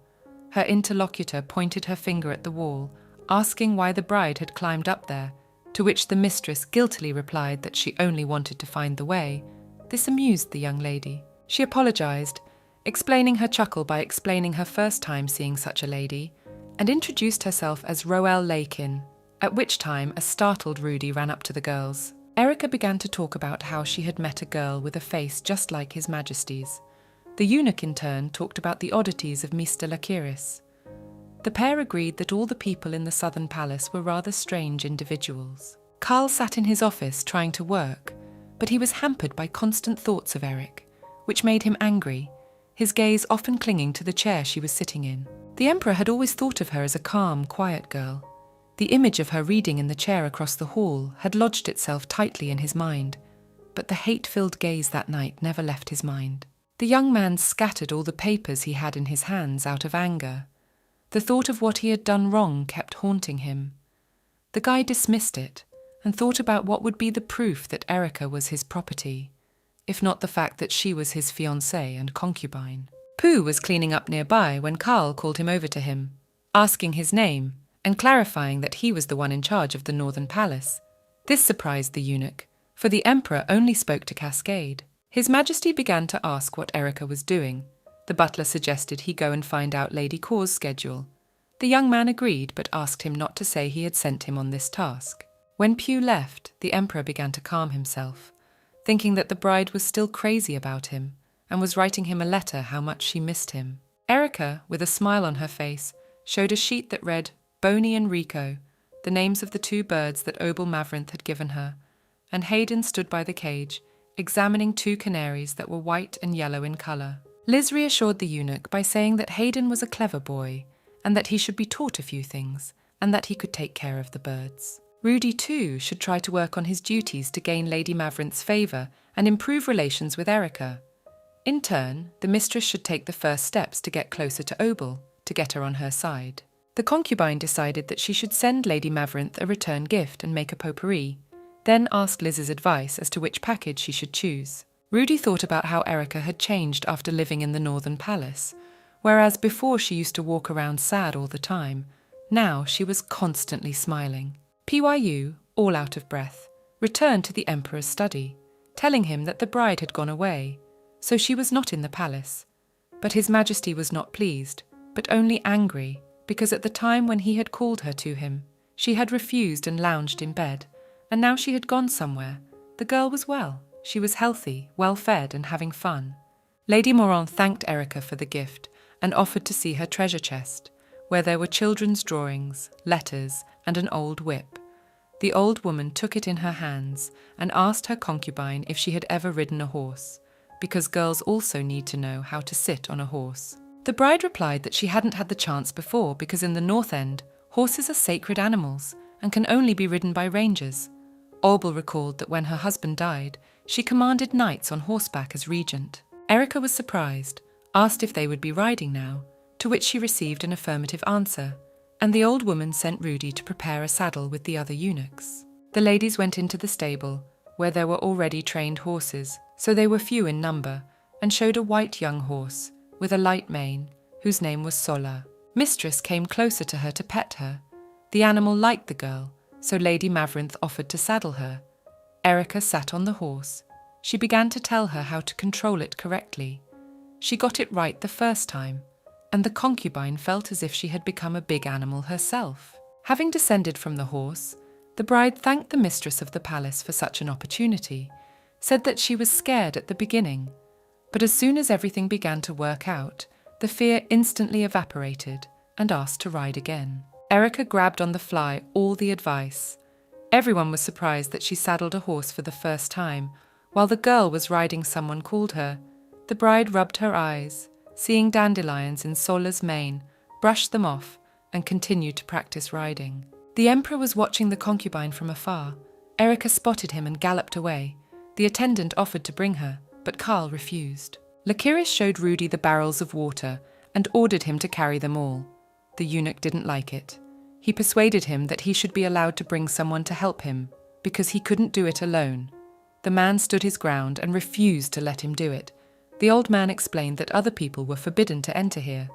Her interlocutor pointed her finger at the wall, asking why the bride had climbed up there, to which the mistress guiltily replied that she only wanted to find the way. This amused the young lady. She apologized, explaining her chuckle by explaining her first time seeing such a lady, and introduced herself as Roel Lakin, at which time a startled Rudy ran up to the girls. Erica began to talk about how she had met a girl with a face just like His Majesty's. The eunuch in turn talked about the oddities of Mr. Lakiris. The pair agreed that all the people in the southern palace were rather strange individuals. Karl sat in his office trying to work, but he was hampered by constant thoughts of Eric, which made him angry, his gaze often clinging to the chair she was sitting in. The Emperor had always thought of her as a calm, quiet girl. The image of her reading in the chair across the hall had lodged itself tightly in his mind, but the hate-filled gaze that night never left his mind. The young man scattered all the papers he had in his hands out of anger. The thought of what he had done wrong kept haunting him. The guy dismissed it and thought about what would be the proof that Erica was his property, if not the fact that she was his fiancée and concubine. Pooh was cleaning up nearby when Karl called him over to him, asking his name and clarifying that he was the one in charge of the Northern Palace. This surprised the eunuch, for the Emperor only spoke to Cascade. His Majesty began to ask what Erica was doing. The butler suggested he go and find out Lady Cor's schedule. The young man agreed, but asked him not to say he had sent him on this task. When Pugh left, the Emperor began to calm himself, thinking that the bride was still crazy about him and was writing him a letter how much she missed him. Erica, with a smile on her face, showed a sheet that read Boney and Rico, the names of the two birds that Obel Mavrinth had given her, and Hayden stood by the cage, examining two canaries that were white and yellow in colour. Liz reassured the eunuch by saying that Hayden was a clever boy, and that he should be taught a few things, and that he could take care of the birds. Rudy, too, should try to work on his duties to gain Lady Mavrinth's favour and improve relations with Erica. In turn, the mistress should take the first steps to get closer to Obel, to get her on her side. The concubine decided that she should send Lady Mavrinth a return gift and make a potpourri. then asked Liz's advice as to which package she should choose. Rudy thought about how Erica had changed after living in the Northern Palace. Whereas before she used to walk around sad all the time, now she was constantly smiling. Pyu, all out of breath, returned to the Emperor's study, telling him that the bride had gone away, so she was not in the palace. But His Majesty was not pleased, but only angry, because at the time when he had called her to him, she had refused and lounged in bed, and now she had gone somewhere. The girl was well. She was healthy, well-fed, and having fun. Lady Morant thanked Erica for the gift and offered to see her treasure chest, where there were children's drawings, letters, and an old whip. The old woman took it in her hands and asked her concubine if she had ever ridden a horse, because girls also need to know how to sit on a horse. The bride replied that she hadn't had the chance before because in the North End, horses are sacred animals and can only be ridden by rangers. Orbel recalled that when her husband died, she commanded knights on horseback as regent. Erica was surprised, asked if they would be riding now, to which she received an affirmative answer, and the old woman sent Rudy to prepare a saddle with the other eunuchs. The ladies went into the stable, where there were already trained horses, so they were few in number, and showed a white young horse, with a light mane, whose name was Sola. Mistress came closer to her to pet her. The animal liked the girl, so Lady Mavrinth offered to saddle her. Erica sat on the horse. She began to tell her how to control it correctly. She got it right the first time, and the concubine felt as if she had become a big animal herself. Having descended from the horse, the bride thanked the mistress of the palace for such an opportunity, said that she was scared at the beginning, but as soon as everything began to work out, the fear instantly evaporated and asked to ride again. Erica grabbed on the fly all the advice. Everyone was surprised that she saddled a horse for the first time, while the girl was riding someone called her. The bride rubbed her eyes, seeing dandelions in Sola's mane, brushed them off, and continued to practice riding. The emperor was watching the concubine from afar. Erica spotted him and galloped away. The attendant offered to bring her, but Karl refused. Lykiris showed Rudy the barrels of water and ordered him to carry them all. The eunuch didn't like it. He persuaded him that he should be allowed to bring someone to help him, because he couldn't do it alone. The man stood his ground and refused to let him do it. The old man explained that other people were forbidden to enter here,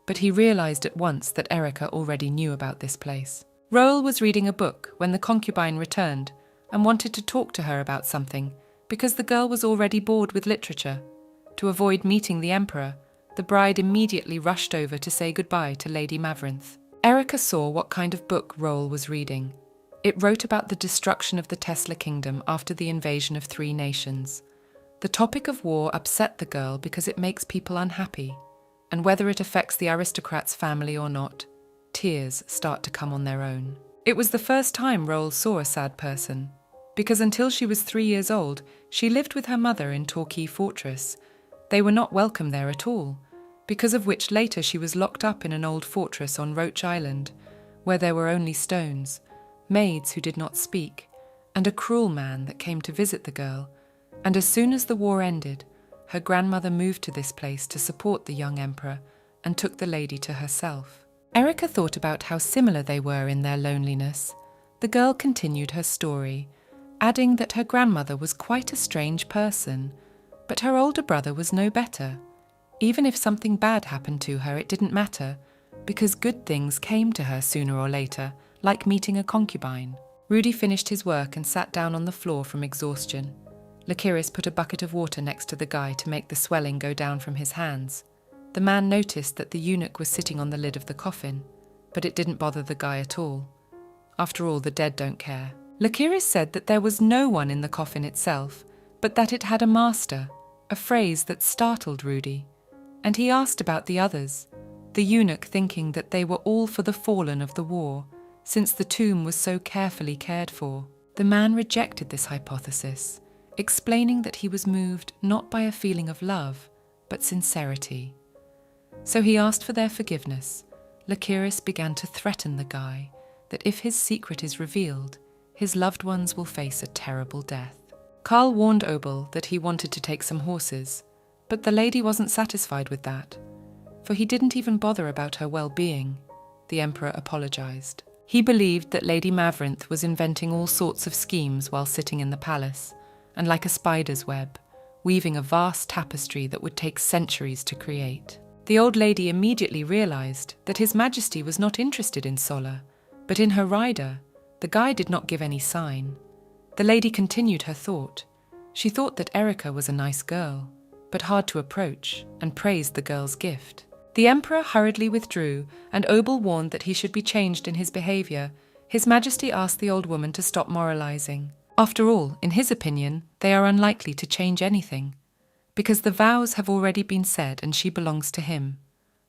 but he realized at once that Erica already knew about this place. Roel was reading a book when the concubine returned and wanted to talk to her about something, because the girl was already bored with literature. To avoid meeting the emperor, the bride immediately rushed over to say goodbye to Lady Mavrinth. Erica saw what kind of book Roel was reading. It wrote about the destruction of the Tesla kingdom after the invasion of 3 nations. The topic of war upset the girl because it makes people unhappy, and whether it affects the aristocrat's family or not, tears start to come on their own. It was the first time Roel saw a sad person, because until she was 3 years old, she lived with her mother in Torquay Fortress. They were not welcome there at all, because of which later she was locked up in an old fortress on Roach Island, where there were only stones, maids who did not speak, and a cruel man that came to visit the girl. And as soon as the war ended, her grandmother moved to this place to support the young emperor and took the lady to herself. Erica thought about how similar they were in their loneliness. The girl continued her story, adding that her grandmother was quite a strange person, but her older brother was no better. Even if something bad happened to her, it didn't matter, because good things came to her sooner or later, like meeting a concubine. Rudy finished his work and sat down on the floor from exhaustion. Lykiris put a bucket of water next to the guy to make the swelling go down from his hands. The man noticed that the eunuch was sitting on the lid of the coffin, but it didn't bother the guy at all. After all, the dead don't care. Lykiris said that there was no one in the coffin itself, but that it had a master, a phrase that startled Rudy. And he asked about the others, the eunuch thinking that they were all for the fallen of the war, since the tomb was so carefully cared for. The man rejected this hypothesis, explaining that he was moved not by a feeling of love, but sincerity. So he asked for their forgiveness. Lykiris began to threaten the guy that if his secret is revealed, his loved ones will face a terrible death. Karl warned Obel that he wanted to take some horses, but the lady wasn't satisfied with that, for he didn't even bother about her well-being. The emperor apologized. He believed that Lady Mavrinth was inventing all sorts of schemes while sitting in the palace, and like a spider's web, weaving a vast tapestry that would take centuries to create. The old lady immediately realized that His Majesty was not interested in Sola, but in her rider. The guy did not give any sign. The lady continued her thought. She thought that Erica was a nice girl, but hard to approach, and praised the girl's gift. The Emperor hurriedly withdrew, and Obel warned that he should be changed in his behavior. His Majesty asked the old woman to stop moralizing. After all, in his opinion, they are unlikely to change anything, because the vows have already been said and she belongs to him.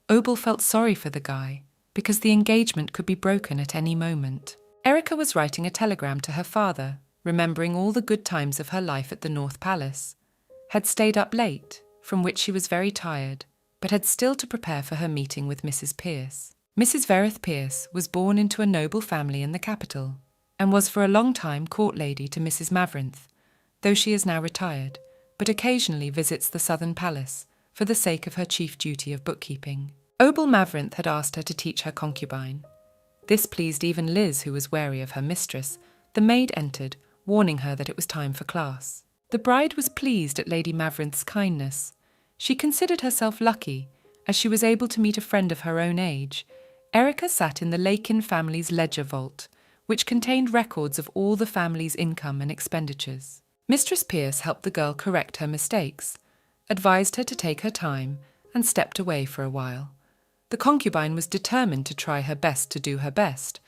Obel felt sorry for the guy, because the engagement could be broken at any moment. Erica was writing a telegram to her father, remembering all the good times of her life at the North Palace. Had stayed up late, from which she was very tired, but had still to prepare for her meeting with Mrs. Pierce. Mrs. Verith Pierce was born into a noble family in the capital, and was for a long time court lady to Mrs. Mavrinth, though she is now retired, but occasionally visits the Southern Palace for the sake of her chief duty of bookkeeping. Obel Mavrinth had asked her to teach her concubine. This pleased even Liz, who was wary of her mistress. The maid entered, warning her that it was time for class. The bride was pleased at Lady Mavrinth's kindness. She considered herself lucky, as she was able to meet a friend of her own age. Erica sat in the Lakin family's ledger vault, which contained records of all the family's income and expenditures. Mistress Pierce helped the girl correct her mistakes, advised her to take her time, and stepped away for a while. The concubine was determined to try her best to do her best,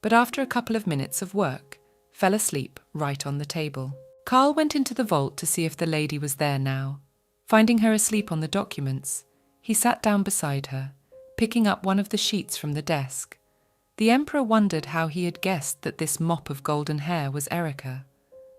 but after a couple of minutes of work, fell asleep right on the table. Carl went into the vault to see if the lady was there now. Finding her asleep on the documents, he sat down beside her, picking up one of the sheets from the desk. The Emperor wondered how he had guessed that this mop of golden hair was Erica,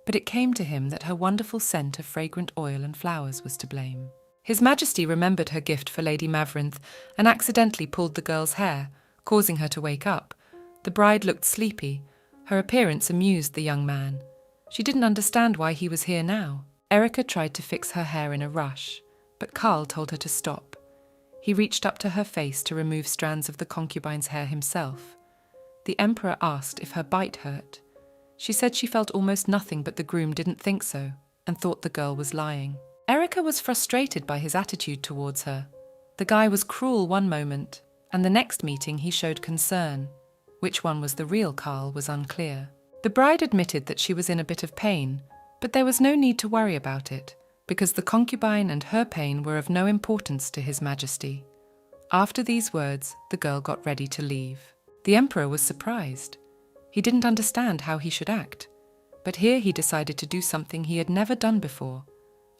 but it came to him that her wonderful scent of fragrant oil and flowers was to blame. His Majesty remembered her gift for Lady Mavrinth and accidentally pulled the girl's hair, causing her to wake up. The bride looked sleepy. Her appearance amused the young man. She didn't understand why he was here now. Erica tried to fix her hair in a rush, but Carl told her to stop. He reached up to her face to remove strands of the concubine's hair himself. The Emperor asked if her bite hurt. She said she felt almost nothing, but the groom didn't think so, and thought the girl was lying. Erica was frustrated by his attitude towards her. The guy was cruel one moment, and the next meeting he showed concern. Which one was the real Carl was unclear. The bride admitted that she was in a bit of pain, but there was no need to worry about it, because the concubine and her pain were of no importance to His Majesty. After these words, the girl got ready to leave. The Emperor was surprised. He didn't understand how he should act, but here he decided to do something he had never done before: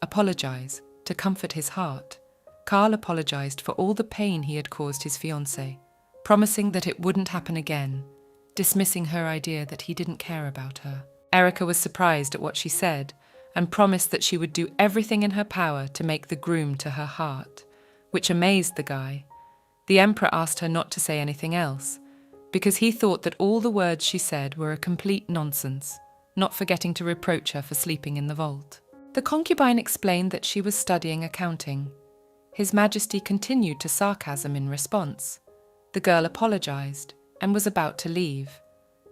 apologize, to comfort his heart. Carl apologized for all the pain he had caused his fiancée, promising that it wouldn't happen again, dismissing her idea that he didn't care about her. Erica was surprised at what she said, and promised that she would do everything in her power to make the groom to her heart, which amazed the guy. The Emperor asked her not to say anything else, because he thought that all the words she said were a complete nonsense, not forgetting to reproach her for sleeping in the vault. The concubine explained that she was studying accounting. His Majesty continued to sarcasm in response. The girl apologized and was about to leave,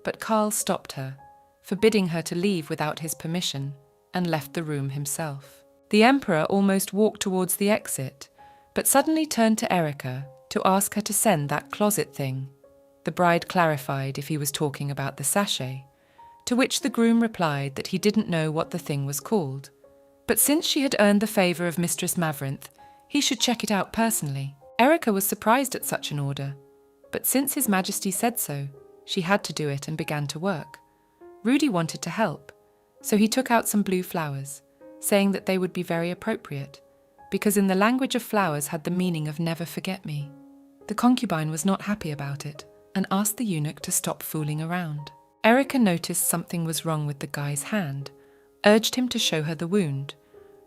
but Carl stopped her, forbidding her to leave without his permission, and left the room himself. The Emperor almost walked towards the exit, but suddenly turned to Erica to ask her to send that closet thing. The bride clarified if he was talking about the sachet, to which the groom replied that he didn't know what the thing was called, but since she had earned the favour of Mistress Mavrinth, he should check it out personally. Erica was surprised at such an order, but since His Majesty said so, she had to do it and began to work. Rudy wanted to help, so he took out some blue flowers, saying that they would be very appropriate, because in the language of flowers had the meaning of never forget me. The concubine was not happy about it, and asked the eunuch to stop fooling around. Erica noticed something was wrong with the guy's hand, urged him to show her the wound.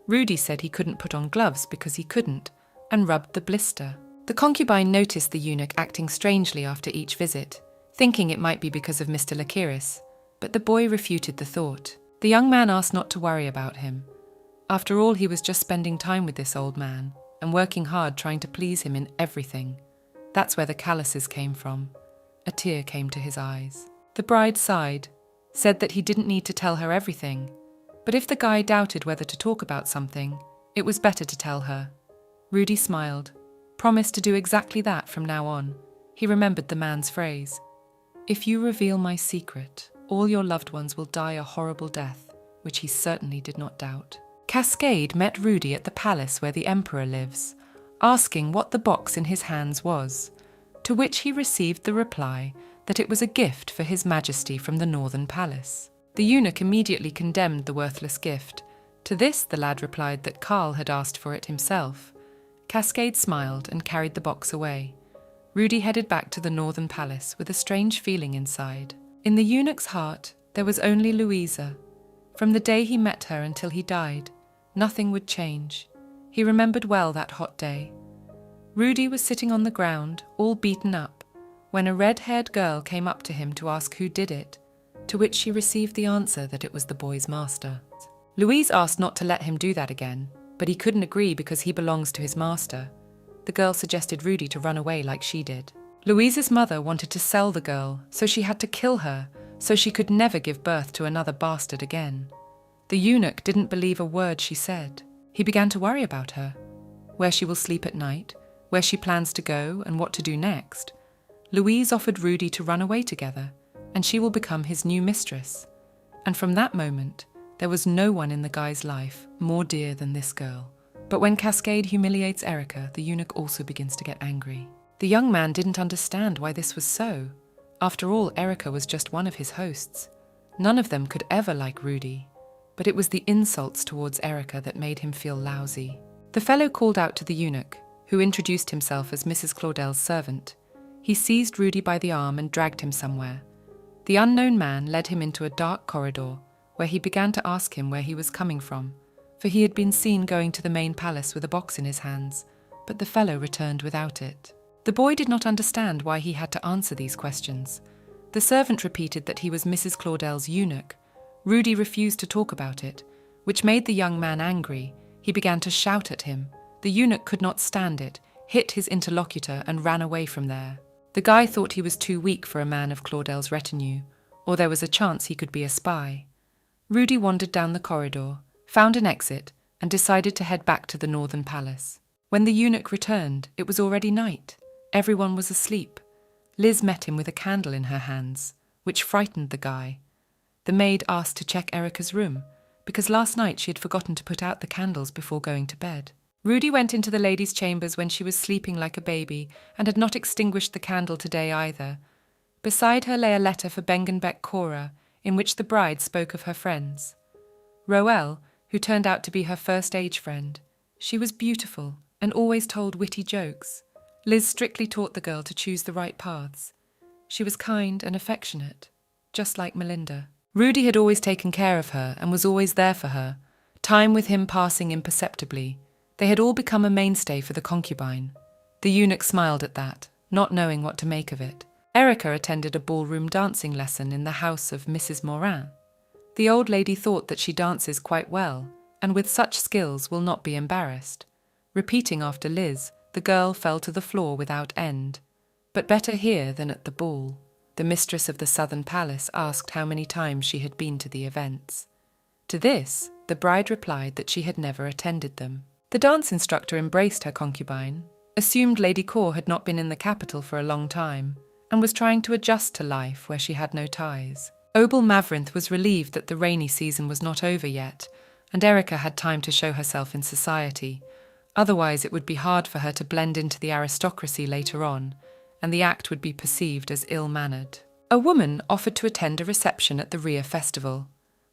Rudy said he couldn't put on gloves because he couldn't, and rubbed the blister. The concubine noticed the eunuch acting strangely after each visit, thinking it might be because of Mr. Lakiris, but the boy refuted the thought. The young man asked not to worry about him. After all, he was just spending time with this old man, and working hard trying to please him in everything. That's where the calluses came from. A tear came to his eyes. The bride sighed, said that he didn't need to tell her everything, but if the guy doubted whether to talk about something, it was better to tell her. Rudy smiled, promised to do exactly that from now on. He remembered the man's phrase, "If you reveal my secret, all your loved ones will die a horrible death," which he certainly did not doubt. Cascade met Rudy at the palace where the emperor lives, asking what the box in his hands was, to which he received the reply that it was a gift for his majesty from the northern palace. The eunuch immediately condemned the worthless gift. To this the lad replied that Karl had asked for it himself. Cascade smiled and carried the box away. Rudy headed back to the northern palace with a strange feeling inside. In the eunuch's heart, there was only Louisa. From the day he met her until he died, nothing would change. He remembered well that hot day. Rudy was sitting on the ground, all beaten up, when a red-haired girl came up to him to ask who did it, to which she received the answer that it was the boy's master. Louise asked not to let him do that again, but he couldn't agree because he belongs to his master. The girl suggested Rudy to run away like she did. Louise's mother wanted to sell the girl, so she had to kill her, so she could never give birth to another bastard again. The eunuch didn't believe a word she said. He began to worry about her, where she will sleep at night, where she plans to go, and what to do next. Louise offered Rudy to run away together, and she will become his new mistress. And from that moment, there was no one in the guy's life more dear than this girl. But when Cascade humiliates Erica, the eunuch also begins to get angry. The young man didn't understand why this was so. After all, Erica was just one of his hosts. None of them could ever like Rudy. But it was the insults towards Erica that made him feel lousy. The fellow called out to the eunuch, who introduced himself as Mrs. Claudel's servant. He seized Rudy by the arm and dragged him somewhere. The unknown man led him into a dark corridor, where he began to ask him where he was coming from, for he had been seen going to the main palace with a box in his hands, but the fellow returned without it. The boy did not understand why he had to answer these questions. The servant repeated that he was Mrs. Claudel's eunuch. Rudy refused to talk about it, which made the young man angry. He began to shout at him. The eunuch could not stand it, hit his interlocutor and ran away from there. The guy thought he was too weak for a man of Claudel's retinue, or there was a chance he could be a spy. Rudy wandered down the corridor, found an exit, and decided to head back to the northern palace. When the eunuch returned, it was already night. Everyone was asleep. Liz met him with a candle in her hands, which frightened the guy. The maid asked to check Erica's room, because last night she had forgotten to put out the candles before going to bed. Rudy went into the lady's chambers when she was sleeping like a baby and had not extinguished the candle today either. Beside her lay a letter for Bengenbeck Cora, in which the bride spoke of her friends. Roelle, who turned out to be her first age friend. She was beautiful and always told witty jokes. Liz strictly taught the girl to choose the right paths. She was kind and affectionate, just like Melinda. Rudy had always taken care of her and was always there for her, time with him passing imperceptibly. They had all become a mainstay for the concubine. The eunuch smiled at that, not knowing what to make of it. Erica attended a ballroom dancing lesson in the house of Mrs. Morin. The old lady thought that she dances quite well, and with such skills will not be embarrassed. Repeating after Liz, the girl fell to the floor without end. But better here than at the ball. The mistress of the southern palace asked how many times she had been to the events. To this, the bride replied that she had never attended them. The dance instructor embraced her concubine, assumed Lady Cor had not been in the capital for a long time, and was trying to adjust to life where she had no ties. Obel Mavrinth was relieved that the rainy season was not over yet, and Erica had time to show herself in society. Otherwise it would be hard for her to blend into the aristocracy later on, and the act would be perceived as ill-mannered. A woman offered to attend a reception at the Ria festival,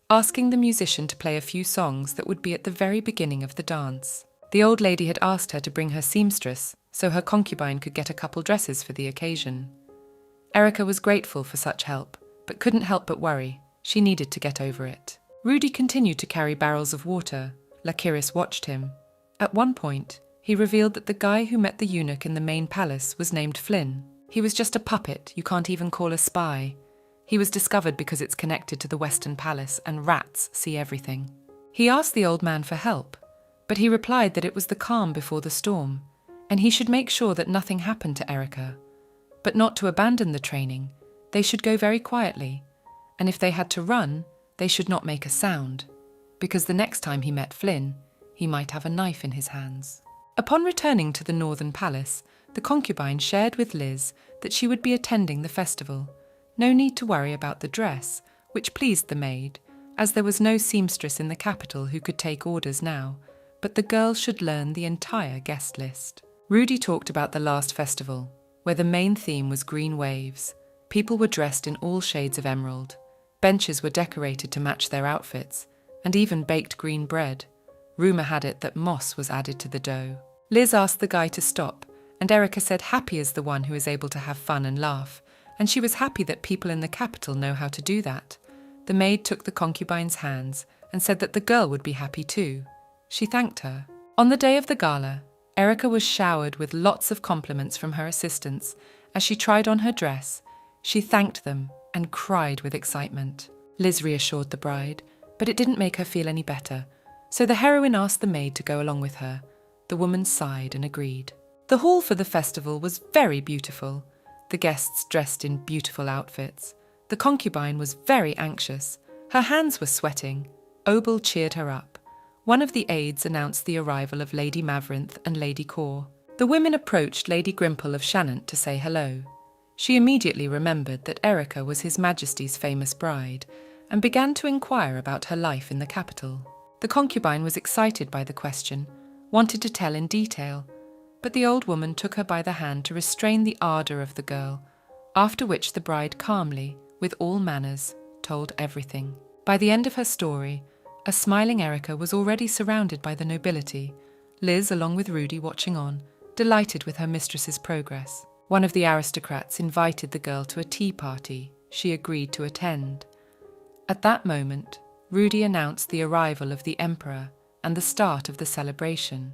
asking the musician to play a few songs that would be at the very beginning of the dance. The old lady had asked her to bring her seamstress, so her concubine could get a couple dresses for the occasion. Erica was grateful for such help, but couldn't help but worry. She needed to get over it. Rudy continued to carry barrels of water. Lakiris watched him. At one point, he revealed that the guy who met the eunuch in the main palace was named Flynn. He was just a puppet you can't even call a spy. He was discovered because it's connected to the Western Palace and rats see everything. He asked the old man for help, but he replied that it was the calm before the storm, and he should make sure that nothing happened to Erica. but not to abandon the training. They should go very quietly, and if they had to run, they should not make a sound, because the next time he met Flynn, he might have a knife in his hands. Upon returning to the Northern Palace, the concubine shared with Liz that she would be attending the festival. No need to worry about the dress, which pleased the maid, as there was no seamstress in the capital who could take orders now, but the girls should learn the entire guest list. Rudy talked about the last festival, where the main theme was green waves. People were dressed in all shades of emerald. Benches were decorated to match their outfits, and even baked green bread. Rumour had it that moss was added to the dough. Liz asked the guy to stop, and Erica said happy is the one who is able to have fun and laugh, and she was happy that people in the capital know how to do that. The maid took the concubine's hands and said that the girl would be happy too. She thanked her. On the day of the gala, Erica was showered with lots of compliments from her assistants. As she tried on her dress, she thanked them and cried with excitement. Liz reassured the bride, but it didn't make her feel any better, so the heroine asked the maid to go along with her. The woman sighed and agreed. The hall for the festival was very beautiful. The guests dressed in beautiful outfits. The concubine was very anxious. Her hands were sweating. Obel cheered her up. One of the aides announced the arrival of Lady Maverinth and Lady Core. The women approached Lady Grimple of Shanant to say hello. She immediately remembered that Erica was His Majesty's famous bride and began to inquire about her life in the capital. The concubine was excited by the question, wanted to tell in detail, but the old woman took her by the hand to restrain the ardour of the girl, after which the bride calmly, with all manners, told everything. By the end of her story, a smiling Erica was already surrounded by the nobility, Liz, along with Rudy, watching on, delighted with her mistress's progress. One of the aristocrats invited the girl to a tea party. She agreed to attend. At that moment, Rudy announced the arrival of the emperor and the start of the celebration.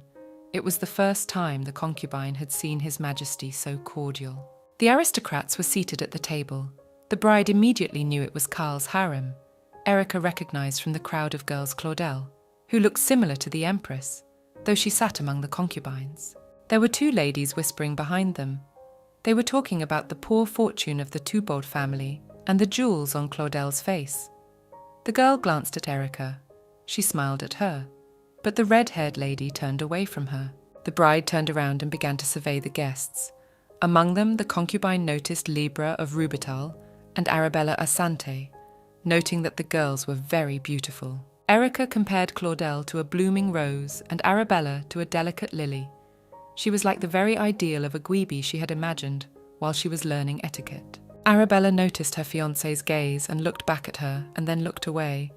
It was the first time the concubine had seen His Majesty so cordial. The aristocrats were seated at the table. The bride immediately knew it was Karl's harem. Erica recognized from the crowd of girls Claudel, who looked similar to the empress, though she sat among the concubines. There were two ladies whispering behind them. They were talking about the poor fortune of the Tubald family and the jewels on Claudel's face. The girl glanced at Erica. She smiled at her, but the red-haired lady turned away from her. The bride turned around and began to survey the guests. Among them, the concubine noticed Libra of Rubital and Arabella Asante, noting that the girls were very beautiful. Erica compared Claudel to a blooming rose and Arabella to a delicate lily. She was like the very ideal of a Gweeby she had imagined while she was learning etiquette. Arabella noticed her fiancé's gaze and looked back at her and then looked away.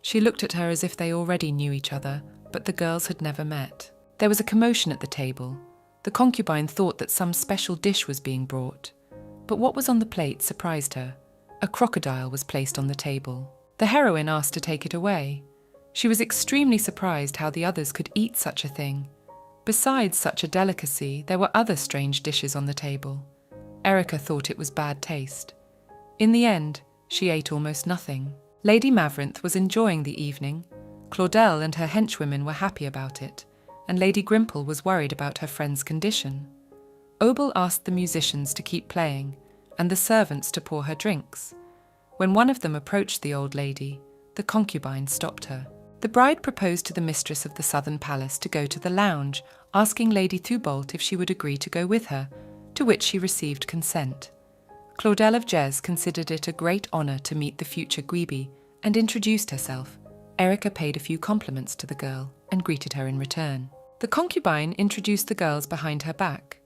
She looked at her as if they already knew each other, but the girls had never met. There was a commotion at the table. The concubine thought that some special dish was being brought, but what was on the plate surprised her. A crocodile was placed on the table. The heroine asked to take it away. She was extremely surprised how the others could eat such a thing. Besides such a delicacy, there were other strange dishes on the table. Erica thought it was bad taste. In the end, she ate almost nothing. Lady Maverinth was enjoying the evening. Claudel and her henchwomen were happy about it, and Lady Grimple was worried about her friend's condition. Obel asked the musicians to keep playing, and the servants to pour her drinks. When one of them approached the old lady, the concubine stopped her. The bride proposed to the mistress of the southern palace to go to the lounge, asking Lady Thubolt if she would agree to go with her, to which she received consent. Claudel of Jez considered it a great honour to meet the future Gweeby and introduced herself. Erica paid a few compliments to the girl and greeted her in return. The concubine introduced the girls behind her back,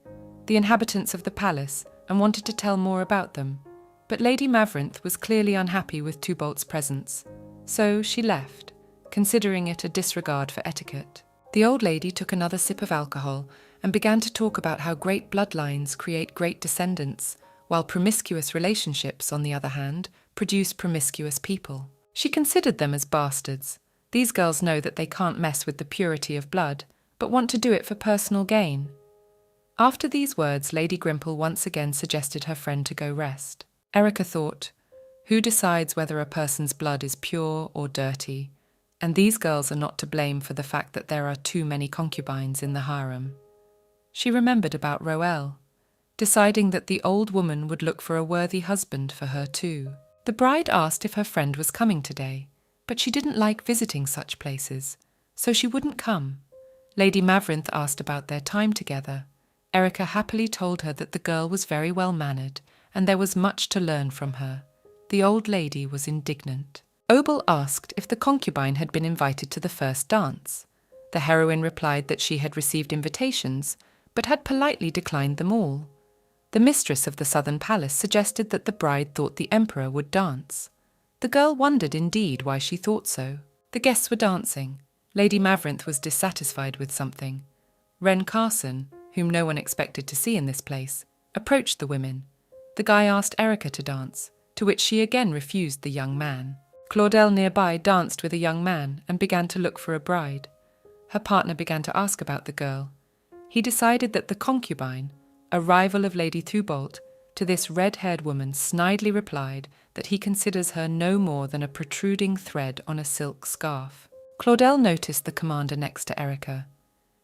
the inhabitants of the palace, and wanted to tell more about them. But Lady Maverinth was clearly unhappy with Tubolt's presence, so she left, considering it a disregard for etiquette. The old lady took another sip of alcohol and began to talk about how great bloodlines create great descendants, while promiscuous relationships, on the other hand, produce promiscuous people. She considered them as bastards. These girls know that they can't mess with the purity of blood, but want to do it for personal gain. After these words, Lady Grimple once again suggested her friend to go rest. Erica thought, who decides whether a person's blood is pure or dirty? And these girls are not to blame for the fact that there are too many concubines in the harem. She remembered about Roel. deciding that the old woman would look for a worthy husband for her too. The bride asked if her friend was coming today, but she didn't like visiting such places, so she wouldn't come. Lady Maverinth asked about their time together. Erica happily told her that the girl was very well mannered, and there was much to learn from her. The old lady was indignant. Obel asked if the concubine had been invited to the first dance. The heroine replied that she had received invitations, but had politely declined them all. The mistress of the southern palace suggested that the bride thought the emperor would dance. The girl wondered indeed why she thought so. The guests were dancing. Lady Maverinth was dissatisfied with something. Wren Carson, whom no one expected to see in this place, approached the women. The guy asked Erica to dance, to which she again refused the young man. Claudel nearby danced with a young man and began to look for a bride. Her partner began to ask about the girl. He decided that the concubine, a rival of Lady Thubault, to this red-haired woman snidely replied that he considers her no more than a protruding thread on a silk scarf. Claudel noticed the commander next to Erica.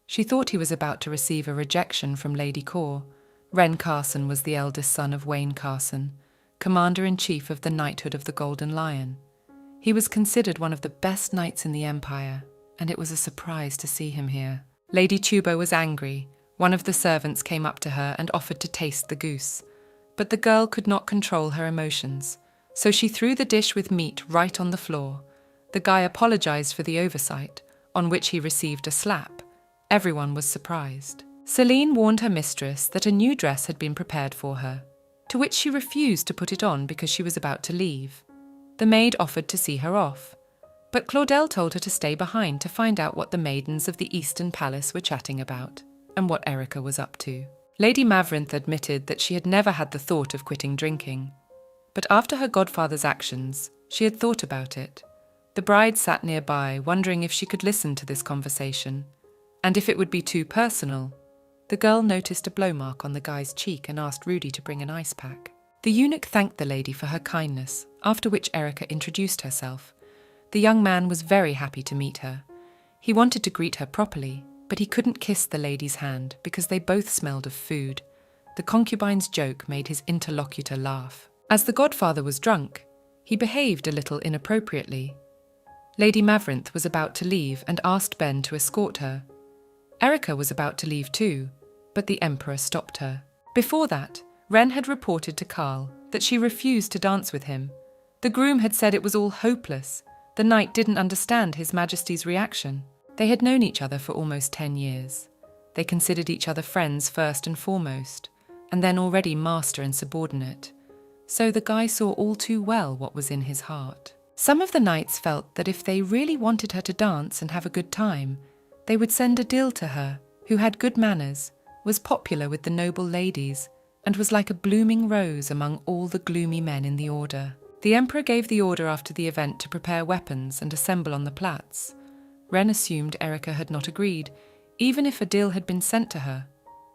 She thought he was about to receive a rejection from Lady Cor. Wren Carson was the eldest son of Wayne Carson, commander-in-chief of the Knighthood of the Golden Lion. He was considered one of the best knights in the Empire, and it was a surprise to see him here. Lady Tubo was angry. One of the servants came up to her and offered to taste the goose. But the girl could not control her emotions, so she threw the dish with meat right on the floor. The guy apologized for the oversight, on which he received a slap. Everyone was surprised. Celine warned her mistress that a new dress had been prepared for her, to which she refused to put it on because she was about to leave. The maid offered to see her off, but Claudel told her to stay behind to find out what the maidens of the Eastern Palace were chatting about, and what Erica was up to. Lady Maverinth admitted that she had never had the thought of quitting drinking, but after her godfather's actions, she had thought about it. The bride sat nearby, wondering if she could listen to this conversation, and if it would be too personal. The girl noticed a blow mark on the guy's cheek and asked Rudy to bring an ice pack. The eunuch thanked the lady for her kindness, after which Erica introduced herself. The young man was very happy to meet her. He wanted to greet her properly, but he couldn't kiss the lady's hand because they both smelled of food. The concubine's joke made his interlocutor laugh. As the godfather was drunk, he behaved a little inappropriately. Lady Maverinth was about to leave and asked Ben to escort her. Erica was about to leave too, but the emperor stopped her. Before that, Wren had reported to Karl that she refused to dance with him. The groom had said it was all hopeless. The knight didn't understand His Majesty's reaction. They had known each other for almost 10 years. They considered each other friends first and foremost, and then already master and subordinate. So the guy saw all too well what was in his heart. Some of the knights felt that if they really wanted her to dance and have a good time, they would send Adil to her, who had good manners, was popular with the noble ladies, and was like a blooming rose among all the gloomy men in the order. The emperor gave the order after the event to prepare weapons and assemble on the Platz. Wren assumed Erica had not agreed, even if Adil had been sent to her.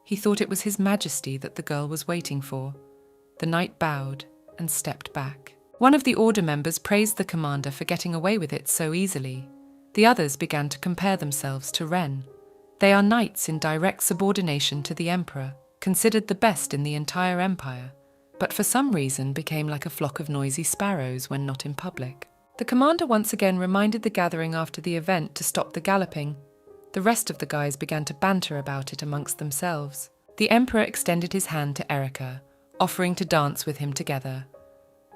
He thought it was His Majesty that the girl was waiting for. The knight bowed and stepped back. One of the order members praised the commander for getting away with it so easily. The others began to compare themselves to Wren. They are knights in direct subordination to the emperor, considered the best in the entire empire, but for some reason became like a flock of noisy sparrows when not in public. The commander once again reminded the gathering after the event to stop the galloping. The rest of the guys began to banter about it amongst themselves. The emperor extended his hand to Erica, offering to dance with him together.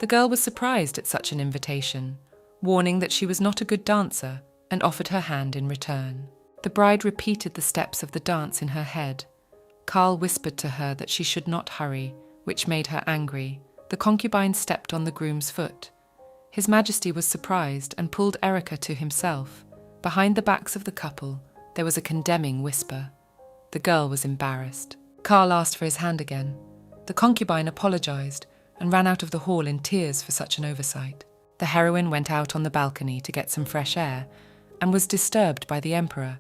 The girl was surprised at such an invitation, warning that she was not a good dancer, and offered her hand in return. The bride repeated the steps of the dance in her head. Karl whispered to her that she should not hurry, which made her angry. The concubine stepped on the groom's foot. His Majesty was surprised and pulled Erica to himself. Behind the backs of the couple, there was a condemning whisper. The girl was embarrassed. Karl asked for his hand again. The concubine apologized and ran out of the hall in tears for such an oversight. The heroine went out on the balcony to get some fresh air and was disturbed by the emperor,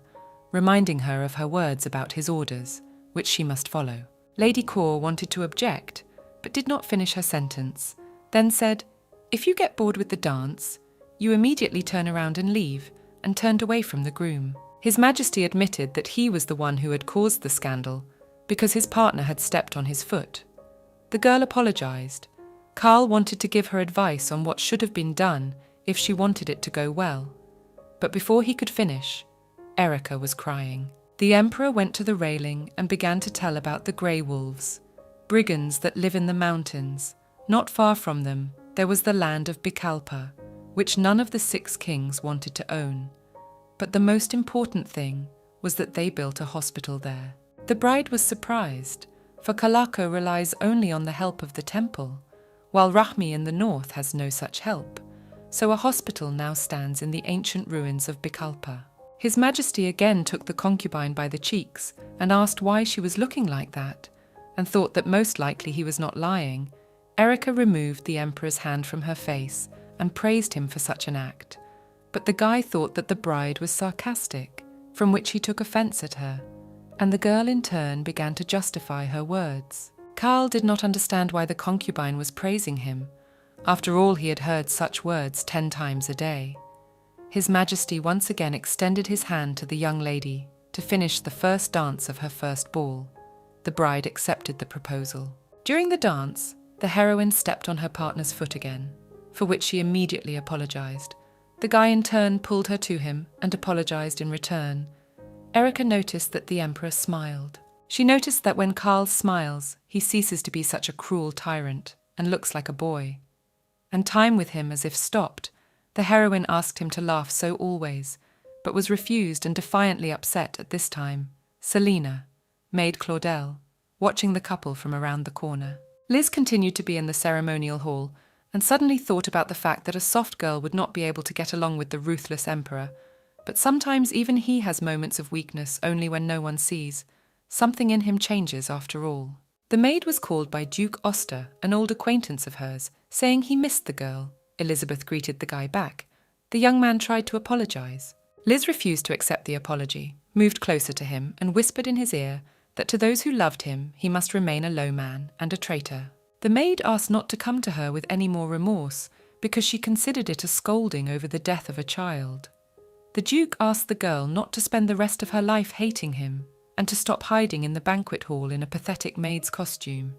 reminding her of her words about his orders, which she must follow. Lady Cor wanted to object, but did not finish her sentence, then said, "If you get bored with the dance, you immediately turn around and leave," and turned away from the groom. His Majesty admitted that he was the one who had caused the scandal, because his partner had stepped on his foot. The girl apologized. Karl wanted to give her advice on what should have been done if she wanted it to go well. But before he could finish, Erika was crying. The emperor went to the railing and began to tell about the grey wolves, brigands that live in the mountains. Not far from them, there was the land of Bikalpa, which none of the 6 kings wanted to own. But the most important thing was that they built a hospital there. The bride was surprised, for Kalako relies only on the help of the temple, while Rahmi in the north has no such help. So a hospital now stands in the ancient ruins of Bikalpa. His Majesty again took the concubine by the cheeks and asked why she was looking like that, and thought that most likely he was not lying. Erika removed the emperor's hand from her face and praised him for such an act. But the guy thought that the bride was sarcastic, from which he took offense at her, and the girl in turn began to justify her words. Karl did not understand why the concubine was praising him. After all, he had heard such words 10 times a day. His Majesty once again extended his hand to the young lady to finish the first dance of her first ball. The bride accepted the proposal. During the dance, the heroine stepped on her partner's foot again, for which she immediately apologized. The guy in turn pulled her to him and apologized in return. Erika noticed that the emperor smiled. She noticed that when Karl smiles, he ceases to be such a cruel tyrant and looks like a boy. And time with him as if stopped. The heroine asked him to laugh so always, but was refused and defiantly upset at this time. Selina, maid Claudel, watching the couple from around the corner. Liz continued to be in the ceremonial hall and suddenly thought about the fact that a soft girl would not be able to get along with the ruthless emperor. But sometimes even he has moments of weakness only when no one sees. Something in him changes after all. The maid was called by Duke Oster, an old acquaintance of hers, saying he missed the girl. Elizabeth greeted the guy back. The young man tried to apologize. Liz refused to accept the apology, moved closer to him and whispered in his ear that to those who loved him, he must remain a low man and a traitor. The maid asked not to come to her with any more remorse because she considered it a scolding over the death of a child. The Duke asked the girl not to spend the rest of her life hating him and to stop hiding in the banquet hall in a pathetic maid's costume.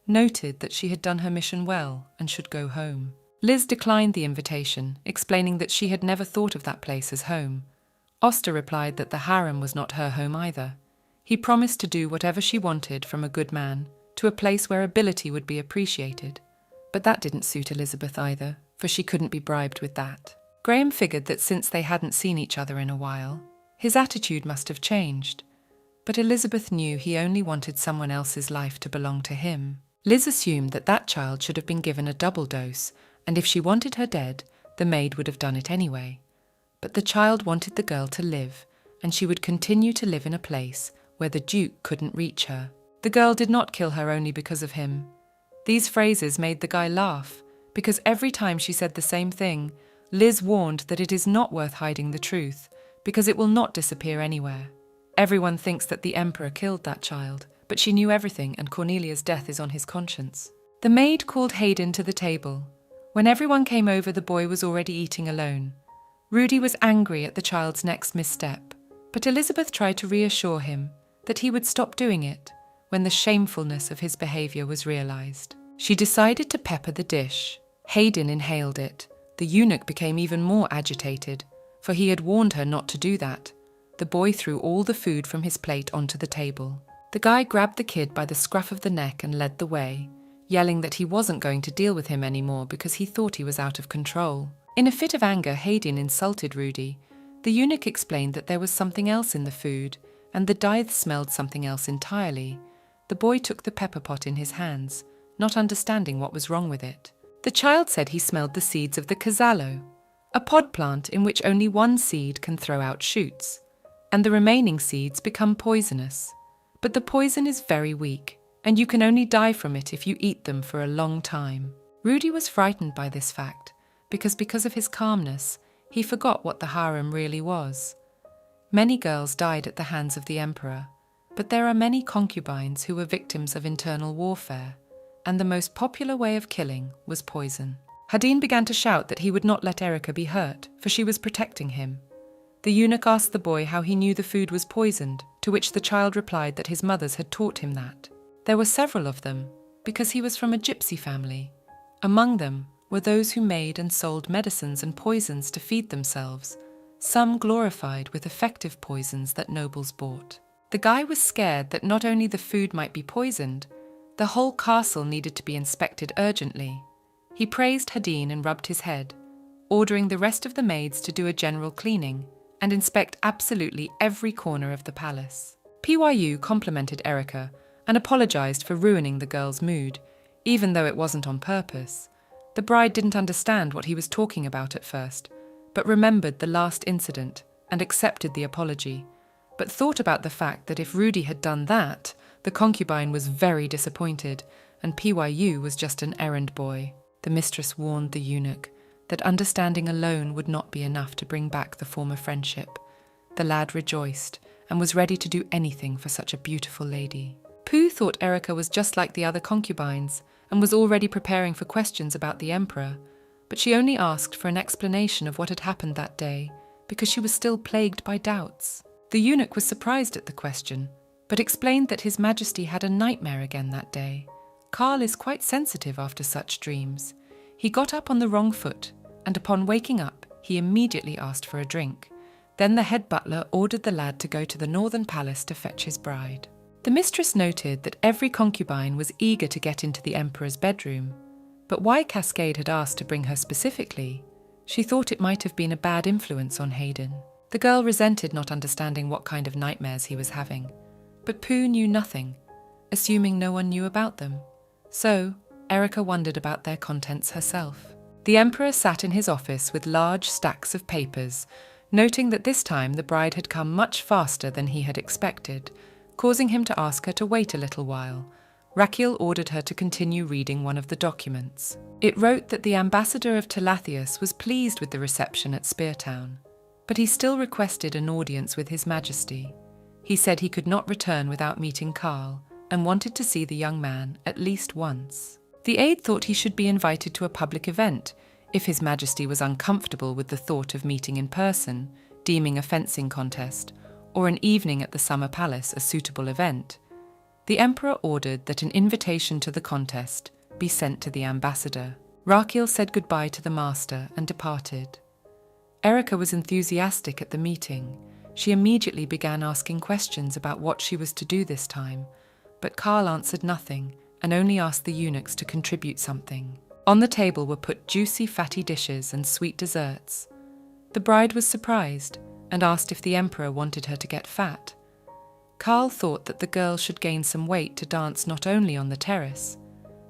Noted that she had done her mission well and should go home. Liz declined the invitation, explaining that she had never thought of that place as home. Oster replied that the harem was not her home either. He promised to do whatever she wanted from a good man, to a place where ability would be appreciated. But that didn't suit Elizabeth either, for she couldn't be bribed with that. Graham figured that since they hadn't seen each other in a while, his attitude must have changed. But Elizabeth knew he only wanted someone else's life to belong to him. Liz assumed that that child should have been given a double dose, and if she wanted her dead, the maid would have done it anyway. But the child wanted the girl to live, and she would continue to live in a place where the Duke couldn't reach her. The girl did not kill her only because of him. These phrases made the guy laugh, because every time she said the same thing, Liz warned that it is not worth hiding the truth, because it will not disappear anywhere. Everyone thinks that the emperor killed that child, but she knew everything and Cornelia's death is on his conscience. The maid called Hayden to the table. When everyone came over, the boy was already eating alone. Rudy was angry at the child's next misstep, but Elizabeth tried to reassure him that he would stop doing it when the shamefulness of his behavior was realized. She decided to pepper the dish. Hayden inhaled it. The eunuch became even more agitated, for he had warned her not to do that. The boy threw all the food from his plate onto the table. The guy grabbed the kid by the scruff of the neck and led the way, yelling that he wasn't going to deal with him anymore because he thought he was out of control. In a fit of anger, Hayden insulted Rudy. The eunuch explained that there was something else in the food, and the Dythe smelled something else entirely. The boy took the pepper pot in his hands, not understanding what was wrong with it. The child said he smelled the seeds of the casallo, a pod plant in which only one seed can throw out shoots, and the remaining seeds become poisonous. But the poison is very weak, and you can only die from it if you eat them for a long time. Rudy was frightened by this fact, because of his calmness, he forgot what the harem really was. Many girls died at the hands of the emperor, but there are many concubines who were victims of internal warfare, and the most popular way of killing was poison. Hadin began to shout that he would not let Erika be hurt, for she was protecting him. The eunuch asked the boy how he knew the food was poisoned, to which the child replied that his mothers had taught him that. There were several of them, because he was from a gypsy family. Among them were those who made and sold medicines and poisons to feed themselves, some glorified with effective poisons that nobles bought. The guy was scared that not only the food might be poisoned, the whole castle needed to be inspected urgently. He praised Hadine and rubbed his head, ordering the rest of the maids to do a general cleaning and inspect absolutely every corner of the palace. Pyu complimented Erica and apologized for ruining the girl's mood, even though it wasn't on purpose. The bride didn't understand what he was talking about at first, but remembered the last incident and accepted the apology, but thought about the fact that if Rudy had done that, the concubine was very disappointed, and Pyu was just an errand boy. The mistress warned the eunuch that understanding alone would not be enough to bring back the former friendship. The lad rejoiced and was ready to do anything for such a beautiful lady. Pooh thought Erica was just like the other concubines and was already preparing for questions about the emperor, but she only asked for an explanation of what had happened that day because she was still plagued by doubts. The eunuch was surprised at the question, but explained that His Majesty had a nightmare again that day. Karl is quite sensitive after such dreams. He got up on the wrong foot, and upon waking up, he immediately asked for a drink. Then the head butler ordered the lad to go to the northern palace to fetch his bride. The mistress noted that every concubine was eager to get into the emperor's bedroom, but why Cascade had asked to bring her specifically, she thought it might have been a bad influence on Hayden. The girl resented not understanding what kind of nightmares he was having, but Pooh knew nothing, assuming no one knew about them. So, Erica wondered about their contents herself. The emperor sat in his office with large stacks of papers, noting that this time the bride had come much faster than he had expected, causing him to ask her to wait a little while. Rachiel ordered her to continue reading one of the documents. It wrote that the ambassador of Telathius was pleased with the reception at Speartown, but he still requested an audience with His Majesty. He said he could not return without meeting Karl and wanted to see the young man at least once. The aide thought he should be invited to a public event if His Majesty was uncomfortable with the thought of meeting in person, deeming a fencing contest, or an evening at the Summer Palace a suitable event. The emperor ordered that an invitation to the contest be sent to the ambassador. Rachiel said goodbye to the master and departed. Erica was enthusiastic at the meeting. She immediately began asking questions about what she was to do this time, but Karl answered nothing and only asked the eunuchs to contribute something. On the table were put juicy, fatty dishes and sweet desserts. The bride was surprised and asked if the emperor wanted her to get fat. Karl thought that the girl should gain some weight to dance not only on the terrace,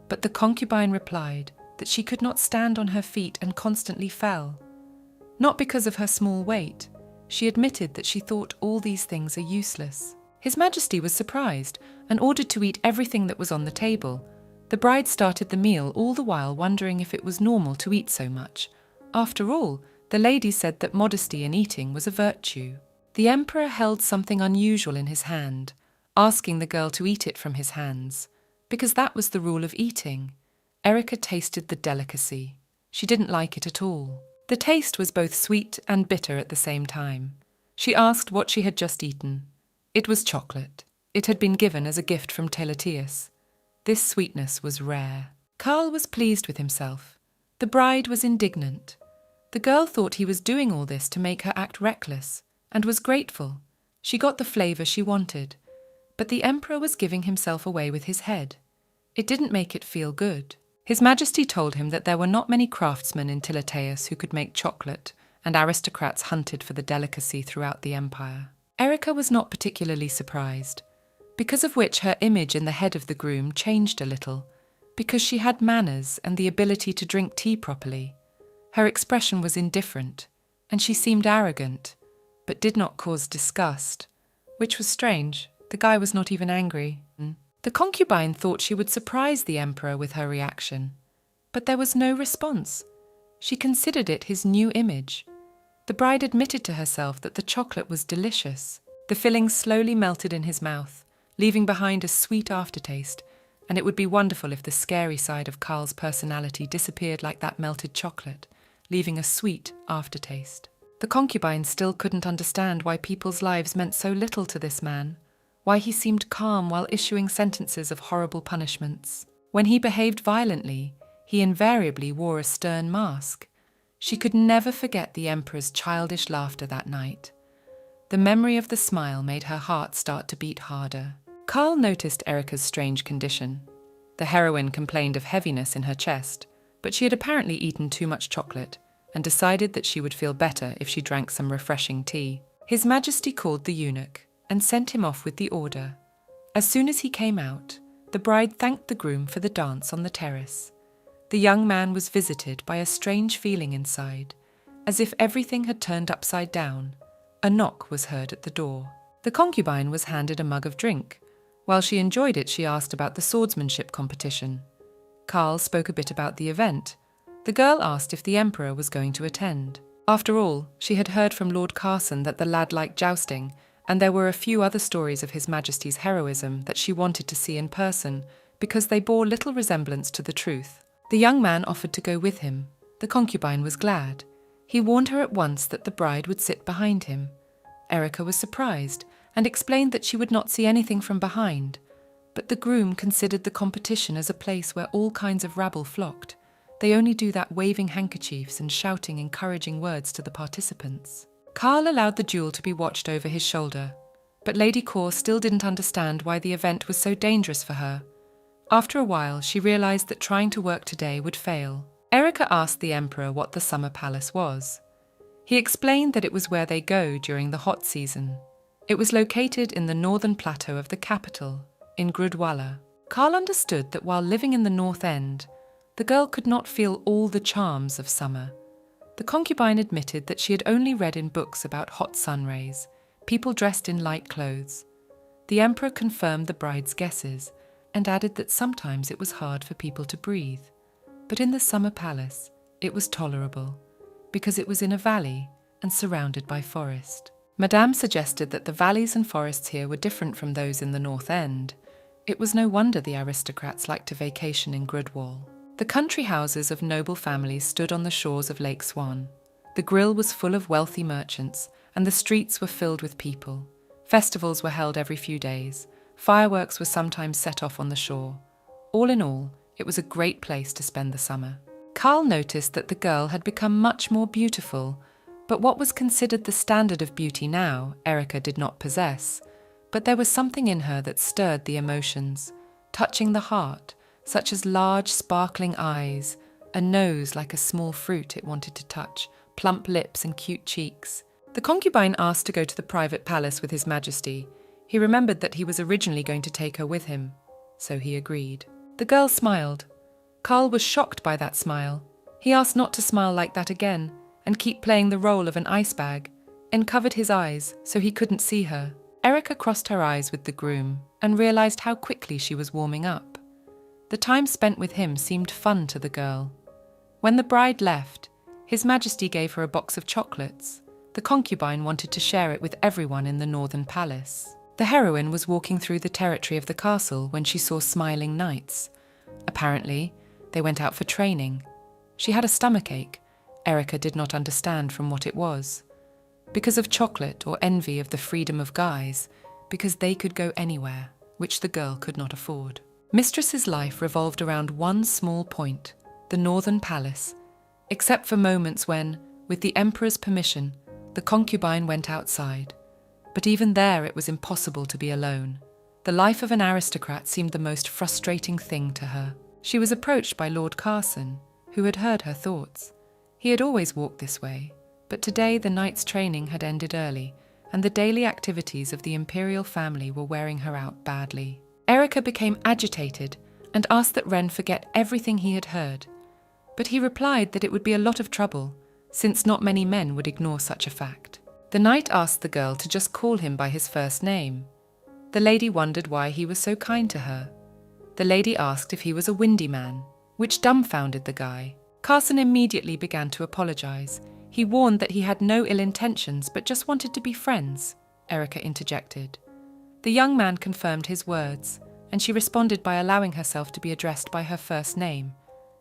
but the concubine replied that she could not stand on her feet and constantly fell. Not because of her small weight, she admitted that she thought all these things are useless. His Majesty was surprised and ordered to eat everything that was on the table. The bride started the meal, all the while wondering if it was normal to eat so much. After all, the lady said that modesty in eating was a virtue. The emperor held something unusual in his hand, asking the girl to eat it from his hands, because that was the rule of eating. Erica tasted the delicacy. She didn't like it at all. The taste was both sweet and bitter at the same time. She asked what she had just eaten. It was chocolate. It had been given as a gift from Telathius. This sweetness was rare. Karl was pleased with himself. The bride was indignant. The girl thought he was doing all this to make her act reckless, and was grateful. She got the flavour she wanted, but the emperor was giving himself away with his head. It didn't make it feel good. His Majesty told him that there were not many craftsmen in Telathius who could make chocolate, and aristocrats hunted for the delicacy throughout the empire. Erica was not particularly surprised, because of which her image in the head of the groom changed a little, because she had manners and the ability to drink tea properly. Her expression was indifferent, and she seemed arrogant, but did not cause disgust, which was strange. The guy was not even angry. The concubine thought she would surprise the emperor with her reaction, but there was no response. She considered it his new image. The bride admitted to herself that the chocolate was delicious. The filling slowly melted in his mouth, leaving behind a sweet aftertaste, and it would be wonderful if the scary side of Karl's personality disappeared like that melted chocolate, leaving a sweet aftertaste. The concubine still couldn't understand why people's lives meant so little to this man. why he seemed calm while issuing sentences of horrible punishments. When he behaved violently, he invariably wore a stern mask. She could never forget the Emperor's childish laughter that night. The memory of the smile made her heart start to beat harder. Carl noticed Erika's strange condition. The heroine complained of heaviness in her chest, but she had apparently eaten too much chocolate and decided that she would feel better if she drank some refreshing tea. His Majesty called the eunuch and sent him off with the order. As soon as he came out, the bride thanked the groom for the dance on the terrace. The young man was visited by a strange feeling inside, as if everything had turned upside down. A knock was heard at the door. The concubine was handed a mug of drink. While she enjoyed it, she asked about the swordsmanship competition. Carl spoke a bit about the event. The girl asked if the Emperor was going to attend. After all, she had heard from Lord Carson that the lad liked jousting, and there were a few other stories of His Majesty's heroism that she wanted to see in person, because they bore little resemblance to the truth. The young man offered to go with him. The concubine was glad. He warned her at once that the bride would sit behind him. Erika was surprised and explained that she would not see anything from behind, but the groom considered the competition as a place where all kinds of rabble flocked. They only do that waving handkerchiefs and shouting encouraging words to the participants. Carl allowed the duel to be watched over his shoulder, but Lady Kaur still didn't understand why the event was so dangerous for her. After a while, she realized that trying to work today would fail. Erika asked the Emperor what the summer palace was. He explained that it was where they go during the hot season. It was located in the northern plateau of the capital, in Gurdwala. Carl understood that while living in the North End, the girl could not feel all the charms of summer. The concubine admitted that she had only read in books about hot sun rays, people dressed in light clothes. The Emperor confirmed the bride's guesses and added that sometimes it was hard for people to breathe. But in the summer palace, it was tolerable, because it was in a valley and surrounded by forest. Madame suggested that the valleys and forests here were different from those in the North End. It was no wonder the aristocrats liked to vacation in Grudwall. The country houses of noble families stood on the shores of Lake Swan. The grill was full of wealthy merchants, and the streets were filled with people. Festivals were held every few days. Fireworks were sometimes set off on the shore. All in all, it was a great place to spend the summer. Carl noticed that the girl had become much more beautiful, but what was considered the standard of beauty now, Erika did not possess. But there was something in her that stirred the emotions, touching the heart, such as large, sparkling eyes, a nose like a small fruit it wanted to touch, plump lips and cute cheeks. The concubine asked to go to the private palace with His Majesty. He remembered that he was originally going to take her with him, so he agreed. The girl smiled. Carl was shocked by that smile. He asked not to smile like that again and keep playing the role of an ice bag, and covered his eyes so he couldn't see her. Erika crossed her eyes with the groom and realized how quickly she was warming up. The time spent with him seemed fun to the girl. When the bride left, His Majesty gave her a box of chocolates. The concubine wanted to share it with everyone in the northern palace. The heroine was walking through the territory of the castle when she saw smiling knights. Apparently, they went out for training. She had a stomachache. Erika did not understand from what it was. Because of chocolate or envy of the freedom of guys, because they could go anywhere, which the girl could not afford. Mistress's life revolved around one small point, the northern palace, except for moments when, with the Emperor's permission, the concubine went outside. But even there it was impossible to be alone. The life of an aristocrat seemed the most frustrating thing to her. She was approached by Lord Carson, who had heard her thoughts. He had always walked this way, but today the night's training had ended early, and the daily activities of the imperial family were wearing her out badly. Erika became agitated and asked that Ren forget everything he had heard. But he replied that it would be a lot of trouble, since not many men would ignore such a fact. The knight asked the girl to just call him by his first name. The lady wondered why he was so kind to her. The lady asked if he was a windy man, which dumbfounded the guy. Carson immediately began to apologize. He warned that he had no ill intentions but just wanted to be friends, Erika interjected. The young man confirmed his words, and she responded by allowing herself to be addressed by her first name.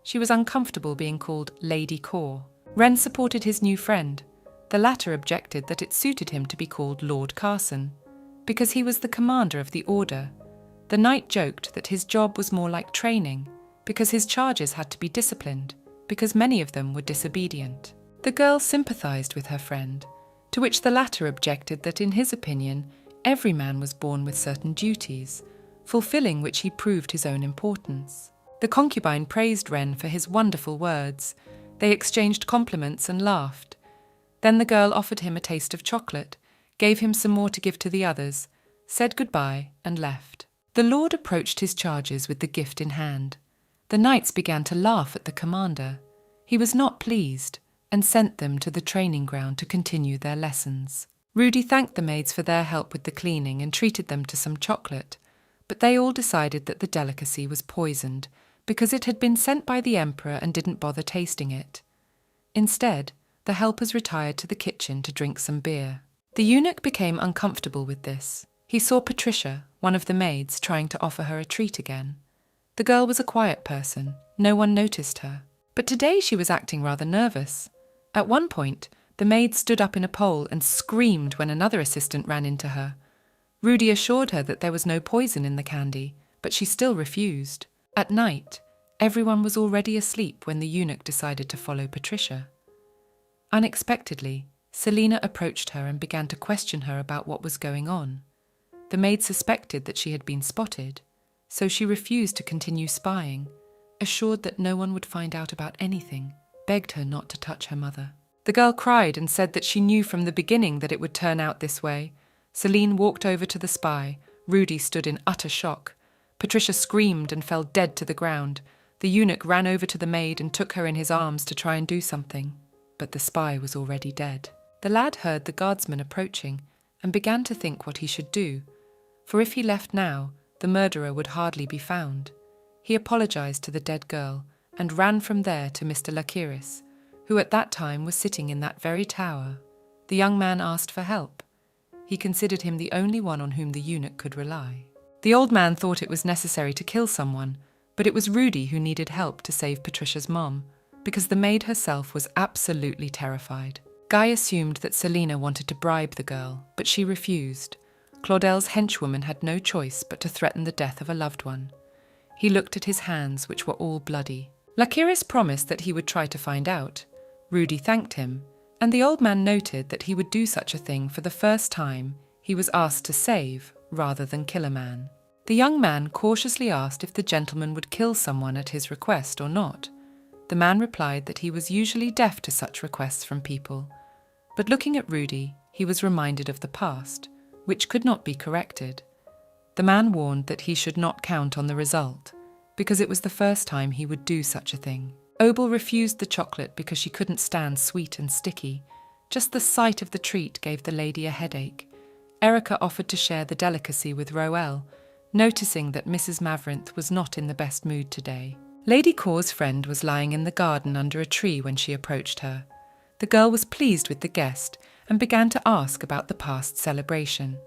She was uncomfortable being called Lady Kaur. Ren supported his new friend. The latter objected that it suited him to be called Lord Carson. because he was the commander of the order. The knight joked that his job was more like training, because his charges had to be disciplined, because many of them were disobedient. The girl sympathized with her friend, to which the latter objected that in his opinion, every man was born with certain duties, fulfilling which he proved his own importance. The concubine praised Ren for his wonderful words. They exchanged compliments and laughed. Then the girl offered him a taste of chocolate, gave him some more to give to the others, said goodbye and left. The lord approached his charges with the gift in hand. The knights began to laugh at the commander. He was not pleased and sent them to the training ground to continue their lessons. Rudy thanked the maids for their help with the cleaning and treated them to some chocolate, but they all decided that the delicacy was poisoned because it had been sent by the emperor and didn't bother tasting it. Instead, the helpers retired to the kitchen to drink some beer. The eunuch became uncomfortable with this. He saw Patricia, one of the maids, trying to offer her a treat again. The girl was a quiet person. No one noticed her. But today she was acting rather nervous. At one point, the maid stood up in a pole and screamed when another assistant ran into her. Rudy assured her that there was no poison in the candy, but she still refused. At night, everyone was already asleep when the eunuch decided to follow Patricia. Unexpectedly, Selina approached her and began to question her about what was going on. The maid suspected that she had been spotted, so she refused to continue spying, assured that no one would find out about anything, begged her not to touch her mother. The girl cried and said that she knew from the beginning that it would turn out this way. Celine walked over to the spy. Rudy stood in utter shock. Patricia screamed and fell dead to the ground. The eunuch ran over to the maid and took her in his arms to try and do something, but the spy was already dead. The lad heard the guardsman approaching and began to think what he should do, for if he left now, the murderer would hardly be found. He apologized to the dead girl and ran from there to Mr. Lakiris, who at that time was sitting in that very tower. The young man asked for help. He considered him the only one on whom the eunuch could rely. The old man thought it was necessary to kill someone, but it was Rudy who needed help to save Patricia's mom, because the maid herself was absolutely terrified. Guy assumed that Selina wanted to bribe the girl, but she refused. Claudel's henchwoman had no choice but to threaten the death of a loved one. He looked at his hands, which were all bloody. Lakiris promised that he would try to find out. Rudy thanked him, and the old man noted that he would do such a thing for the first time he was asked to save rather than kill a man. The young man cautiously asked if the gentleman would kill someone at his request or not. The man replied that he was usually deaf to such requests from people. But looking at Rudy, he was reminded of the past, which could not be corrected. The man warned that he should not count on the result, because it was the first time he would do such a thing. Obel refused the chocolate because she couldn't stand sweet and sticky. Just the sight of the treat gave the lady a headache. Erica offered to share the delicacy with Roel, noticing that Mrs. Maverinth was not in the best mood today. Lady Cor's friend was lying in the garden under a tree when she approached her. The girl was pleased with the guest and began to ask about the past celebration.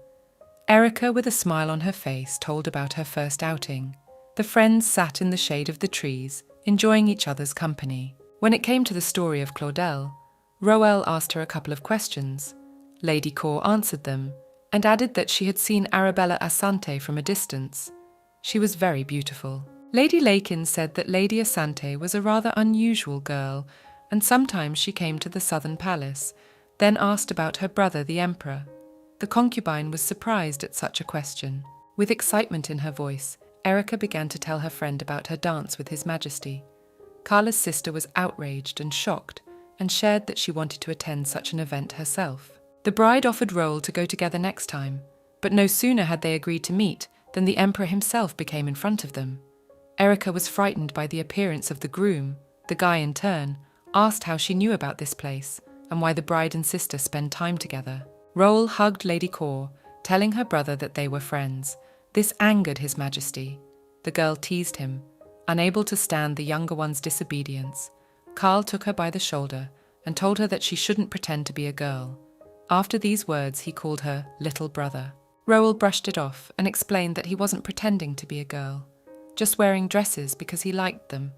Erica, with a smile on her face, told about her first outing. The friends sat in the shade of the trees, enjoying each other's company. When it came to the story of Claudel, Roel asked her a couple of questions. Lady Cor answered them, and added that she had seen Arabella Asante from a distance. She was very beautiful. Lady Lakin said that Lady Asante was a rather unusual girl, and sometimes she came to the southern palace, then asked about her brother the emperor. The concubine was surprised at such a question. With excitement in her voice, Erica began to tell her friend about her dance with His Majesty. Carla's sister was outraged and shocked, and shared that she wanted to attend such an event herself. The bride offered Roel to go together next time, but no sooner had they agreed to meet than the emperor himself became in front of them. Erica was frightened by the appearance of the groom. The guy, in turn, asked how she knew about this place and why the bride and sister spend time together. Roel hugged Lady Cor, telling her brother that they were friends. This angered His Majesty. The girl teased him. Unable to stand the younger one's disobedience, Carl took her by the shoulder and told her that she shouldn't pretend to be a girl. After these words, he called her little brother. Roel brushed it off and explained that he wasn't pretending to be a girl, just wearing dresses because he liked them,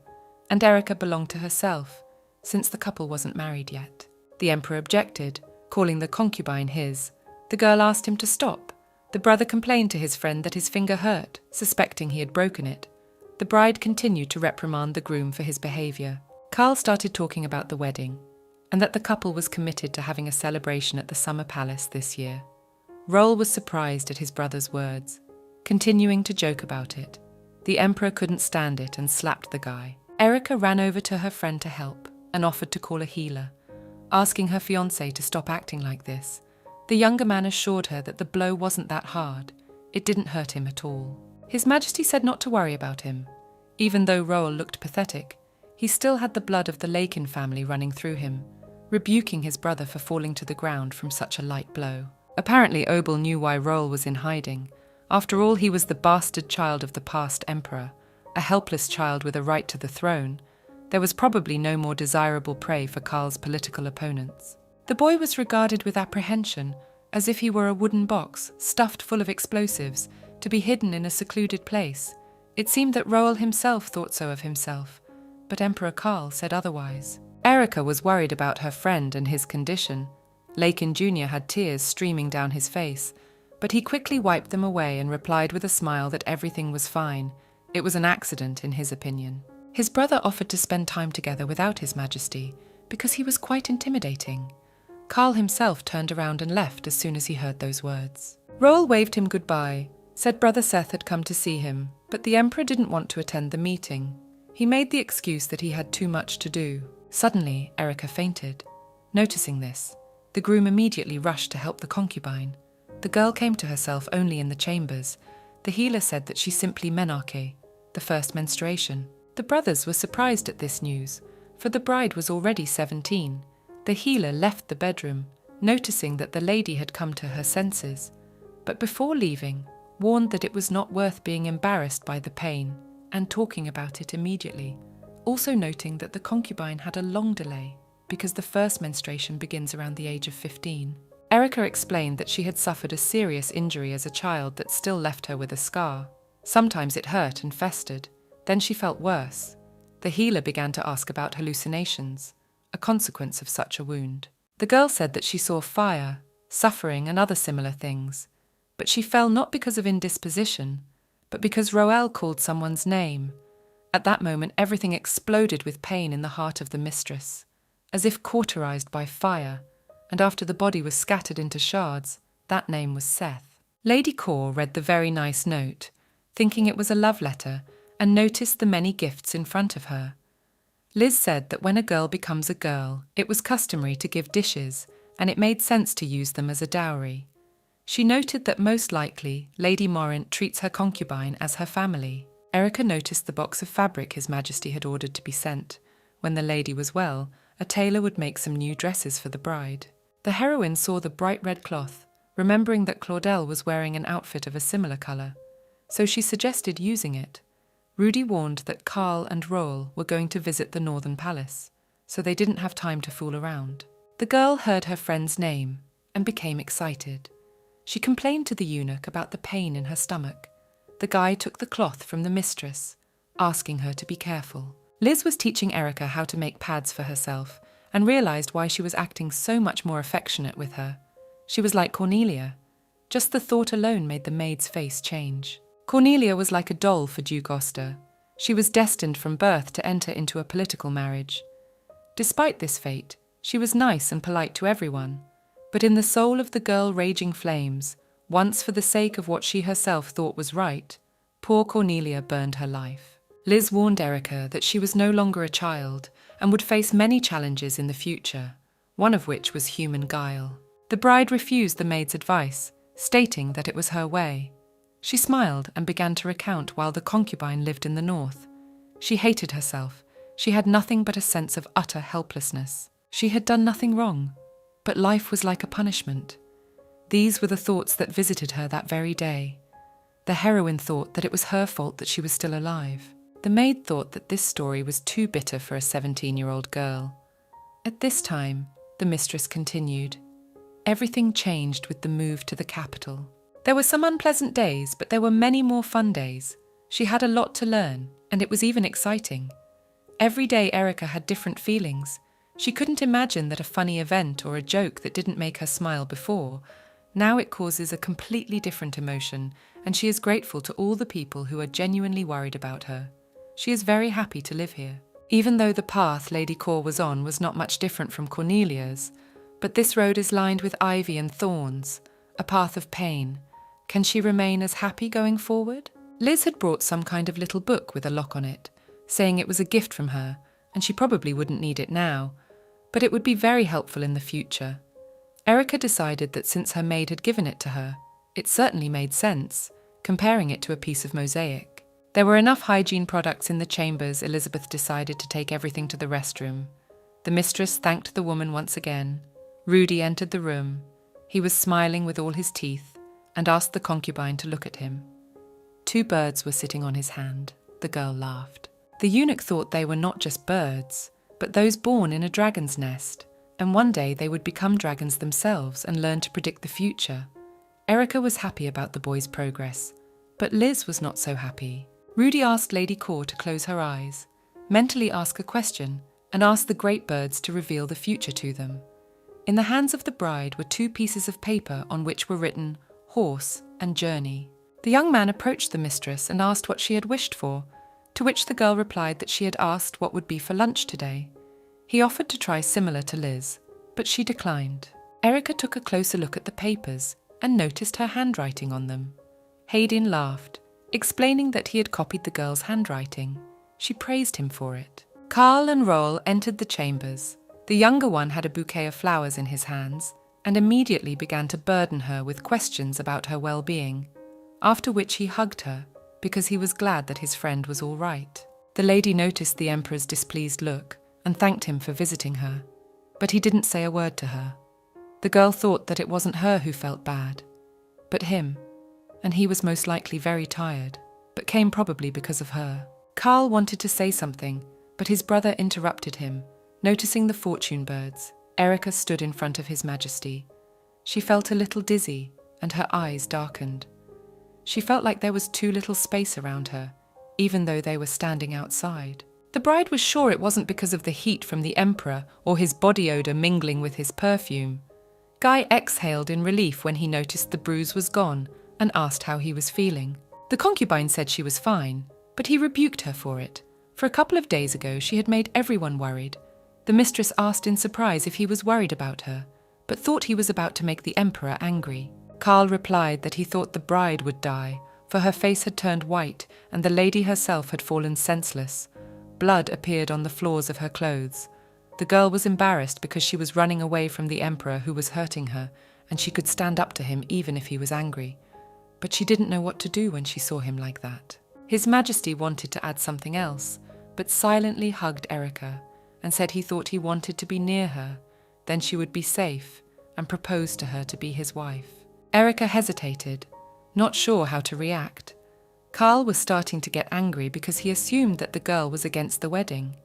and Erica belonged to herself, since the couple wasn't married yet. The emperor objected, calling the concubine his. The girl asked him to stop. The brother complained to his friend that his finger hurt, suspecting he had broken it. The bride continued to reprimand the groom for his behavior. Karl started talking about the wedding, and that the couple was committed to having a celebration at the Summer Palace this year. Roll was surprised at his brother's words, continuing to joke about it. The emperor couldn't stand it and slapped the guy. Erika ran over to her friend to help and offered to call a healer, asking her fiancé to stop acting like this. The younger man assured her that the blow wasn't that hard. It didn't hurt him at all. His Majesty said not to worry about him. Even though Roll looked pathetic, he still had the blood of the Lakin family running through him, rebuking his brother for falling to the ground from such a light blow. Apparently Obel knew why Roll was in hiding. After all, he was the bastard child of the past emperor, a helpless child with a right to the throne. There was probably no more desirable prey for Karl's political opponents. The boy was regarded with apprehension, as if he were a wooden box, stuffed full of explosives, to be hidden in a secluded place. It seemed that Roll himself thought so of himself, but Emperor Karl said otherwise. Erika was worried about her friend and his condition. Lakin Jr. had tears streaming down his face, but he quickly wiped them away and replied with a smile that everything was fine. It was an accident, in his opinion. His brother offered to spend time together without His Majesty, because he was quite intimidating. Karl himself turned around and left as soon as he heard those words. Roll waved him goodbye, said Brother Seth had come to see him, but the Emperor didn't want to attend the meeting. He made the excuse that he had too much to do. Suddenly, Erika fainted. Noticing this, the groom immediately rushed to help the concubine. The girl came to herself only in the chambers. The healer said that she simply menarche, the first menstruation. The brothers were surprised at this news, for the bride was already 17. The healer left the bedroom, noticing that the lady had come to her senses, but before leaving, warned that it was not worth being embarrassed by the pain and talking about it immediately, also noting that the concubine had a long delay because the first menstruation begins around the age of 15. Erika explained that she had suffered a serious injury as a child that still left her with a scar. Sometimes it hurt and festered. Then she felt worse. The healer began to ask about hallucinations, a consequence of such a wound. The girl said that she saw fire, suffering, and other similar things, but she fell not because of indisposition, but because Roel called someone's name. At that moment, everything exploded with pain in the heart of the mistress, as if cauterized by fire, and after the body was scattered into shards, that name was Seth. Lady Kaur read the very nice note, thinking it was a love letter, and noticed the many gifts in front of her. Liz said that when a girl becomes a girl, it was customary to give dishes, and it made sense to use them as a dowry. She noted that most likely Lady Morant treats her concubine as her family. Erika noticed the box of fabric His Majesty had ordered to be sent. When the lady was well, a tailor would make some new dresses for the bride. The heroine saw the bright red cloth, remembering that Claudel was wearing an outfit of a similar colour, so she suggested using it. Rudy warned that Karl and Roll were going to visit the Northern Palace, so they didn't have time to fool around. The girl heard her friend's name and became excited. She complained to the eunuch about the pain in her stomach. The guy took the cloth from the mistress, asking her to be careful. Liz was teaching Erika how to make pads for herself and realized why she was acting so much more affectionate with her. She was like Cornelia. Just the thought alone made the maid's face change. Cornelia was like a doll for Duke Oster. She was destined from birth to enter into a political marriage. Despite this fate, she was nice and polite to everyone. But in the soul of the girl raging flames, once for the sake of what she herself thought was right, poor Cornelia burned her life. Liz warned Erika that she was no longer a child and would face many challenges in the future, one of which was human guile. The bride refused the maid's advice, stating that it was her way. She smiled and began to recount while the concubine lived in the north. She hated herself. She had nothing but a sense of utter helplessness. She had done nothing wrong, but life was like a punishment. These were the thoughts that visited her that very day. The heroine thought that it was her fault that she was still alive. The maid thought that this story was too bitter for a 17-year-old girl. At this time, the mistress continued, everything changed with the move to the capital. There were some unpleasant days, but there were many more fun days. She had a lot to learn, and it was even exciting. Every day Erika had different feelings. She couldn't imagine that a funny event or a joke that didn't make her smile before Now it causes a completely different emotion, and she is grateful to all the people who are genuinely worried about her. She is very happy to live here. Even though the path Lady Cor was on was not much different from Cornelia's, but this road is lined with ivy and thorns, a path of pain. Can she remain as happy going forward? Liz had brought some kind of little book with a lock on it, saying it was a gift from her, and she probably wouldn't need it now, but it would be very helpful in the future. Erica decided that since her maid had given it to her, it certainly made sense, comparing it to a piece of mosaic. There were enough hygiene products in the chambers. Elizabeth decided to take everything to the restroom. The mistress thanked the woman once again. Rudy entered the room. He was smiling with all his teeth and asked the concubine to look at him. 2 birds were sitting on his hand. The girl laughed. The eunuch thought they were not just birds, but those born in a dragon's nest, and one day they would become dragons themselves and learn to predict the future. Erica was happy about the boy's progress, but Liz was not so happy. Rudy asked Lady Cor to close her eyes, mentally ask a question, and ask the great birds to reveal the future to them. In the hands of the bride were 2 pieces of paper on which were written horse and journey. The young man approached the mistress and asked what she had wished for, to which the girl replied that she had asked what would be for lunch today. He offered to try similar to Liz, but she declined. Erica took a closer look at the papers and noticed her handwriting on them. Hayden laughed, explaining that he had copied the girl's handwriting. She praised him for it. Carl and Roel entered the chambers. The younger one had a bouquet of flowers in his hands and immediately began to burden her with questions about her well-being, after which he hugged her because he was glad that his friend was all right. The lady noticed the Emperor's displeased look and thanked him for visiting her, but he didn't say a word to her. The girl thought that it wasn't her who felt bad, but him, and he was most likely very tired, but came probably because of her. Carl wanted to say something, but his brother interrupted him, noticing the fortune birds. Erica stood in front of His Majesty. She felt a little dizzy, and her eyes darkened. She felt like there was too little space around her, even though they were standing outside. The bride was sure it wasn't because of the heat from the Emperor or his body odor mingling with his perfume. Guy exhaled in relief when he noticed the bruise was gone and asked how he was feeling. The concubine said she was fine, but he rebuked her for it. For a couple of days ago, she had made everyone worried. The mistress asked in surprise if he was worried about her, but thought he was about to make the Emperor angry. Carl replied that he thought the bride would die, for her face had turned white and the lady herself had fallen senseless. Blood appeared on the floors of her clothes. The girl was embarrassed because she was running away from the Emperor who was hurting her, and she could stand up to him even if he was angry. But she didn't know what to do when she saw him like that. His Majesty wanted to add something else, but silently hugged Erica and said he thought he wanted to be near her, then she would be safe, and proposed to her to be his wife. Erica hesitated, not sure how to react. Carl was starting to get angry because he assumed that the girl was against the wedding.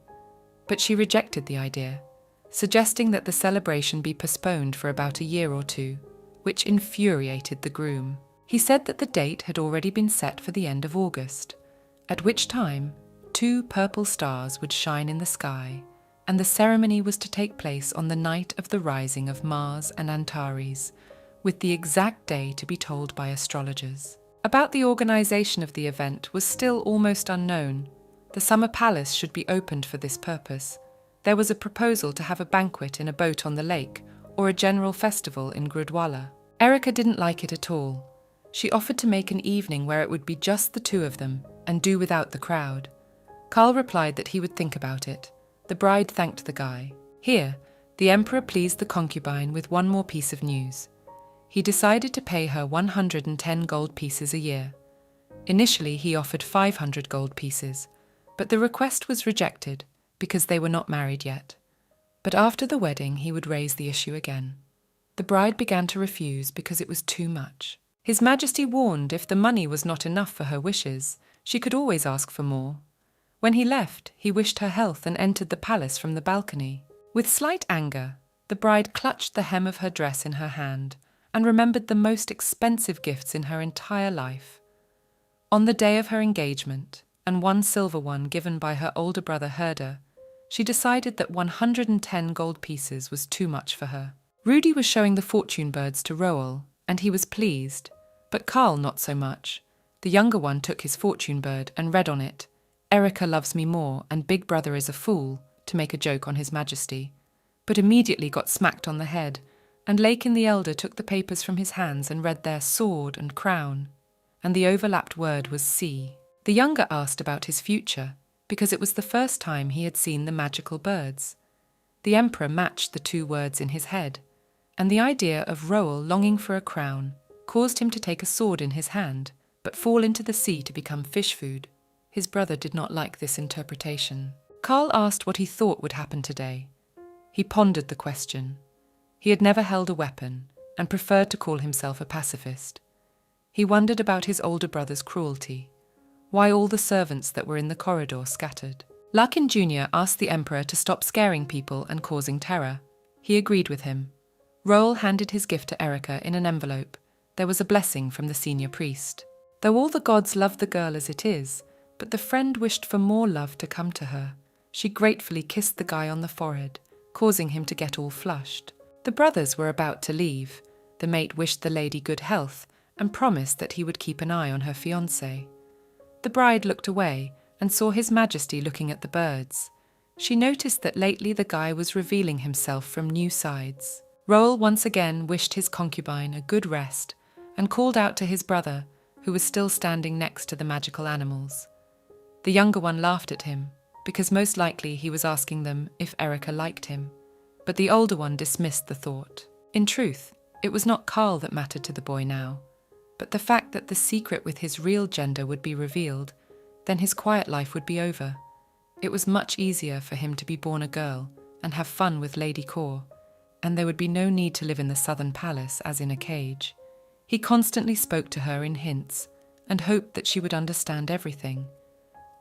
But she rejected the idea, suggesting that the celebration be postponed for about a year or 2, which infuriated the groom. He said that the date had already been set for the end of August, at which time 2 purple stars would shine in the sky, and the ceremony was to take place on the night of the rising of Mars and Antares, with the exact day to be told by astrologers. About the organization of the event was still almost unknown. The summer palace should be opened for this purpose. There was a proposal to have a banquet in a boat on the lake, or a general festival in Gurdwala. Erica didn't like it at all. She offered to make an evening where it would be just the 2 of them, and do without the crowd. Carl replied that he would think about it. The bride thanked the guy. Here, the Emperor pleased the concubine with one more piece of news. He decided to pay her 110 gold pieces a year. Initially, he offered 500 gold pieces, but the request was rejected because they were not married yet. But after the wedding, he would raise the issue again. The bride began to refuse because it was too much. His Majesty warned if the money was not enough for her wishes, she could always ask for more. When he left, he wished her health and entered the palace from the balcony. With slight anger, the bride clutched the hem of her dress in her hand and remembered the most expensive gifts in her entire life. On the day of her engagement, and one silver one given by her older brother Herder, she decided that 110 gold pieces was too much for her. Rudy was showing the fortune birds to Roel, and he was pleased, but Karl not so much. The younger one took his fortune bird and read on it, "Erica loves me more and Big Brother is a fool," to make a joke on His Majesty, but immediately got smacked on the head, and Lakin the elder took the papers from his hands and read their sword and crown, and the overlapped word was sea. The younger asked about his future, because it was the first time he had seen the magical birds. The emperor matched the two words in his head, and the idea of Roel longing for a crown caused him to take a sword in his hand, but fall into the sea to become fish food. His brother did not like this interpretation. Karl asked what he thought would happen today. He pondered the question. He had never held a weapon and preferred to call himself a pacifist. He wondered about his older brother's cruelty, why all the servants that were in the corridor scattered. Larkin Jr. asked the emperor to stop scaring people and causing terror. He agreed with him. Roel handed his gift to Erica in an envelope. There was a blessing from the senior priest. Though all the gods love the girl as it is, but the friend wished for more love to come to her. She gratefully kissed the guy on the forehead, causing him to get all flushed. The brothers were about to leave. The mate wished the lady good health and promised that he would keep an eye on her fiancé. The bride looked away and saw His Majesty looking at the birds. She noticed that lately the guy was revealing himself from new sides. Roel once again wished his concubine a good rest and called out to his brother, who was still standing next to the magical animals. The younger one laughed at him, because most likely he was asking them if Erica liked him, but the older one dismissed the thought. In truth, it was not Karl that mattered to the boy now, but the fact that the secret with his real gender would be revealed, then his quiet life would be over. It was much easier for him to be born a girl and have fun with Lady Kor, and there would be no need to live in the southern palace as in a cage. He constantly spoke to her in hints and hoped that she would understand everything.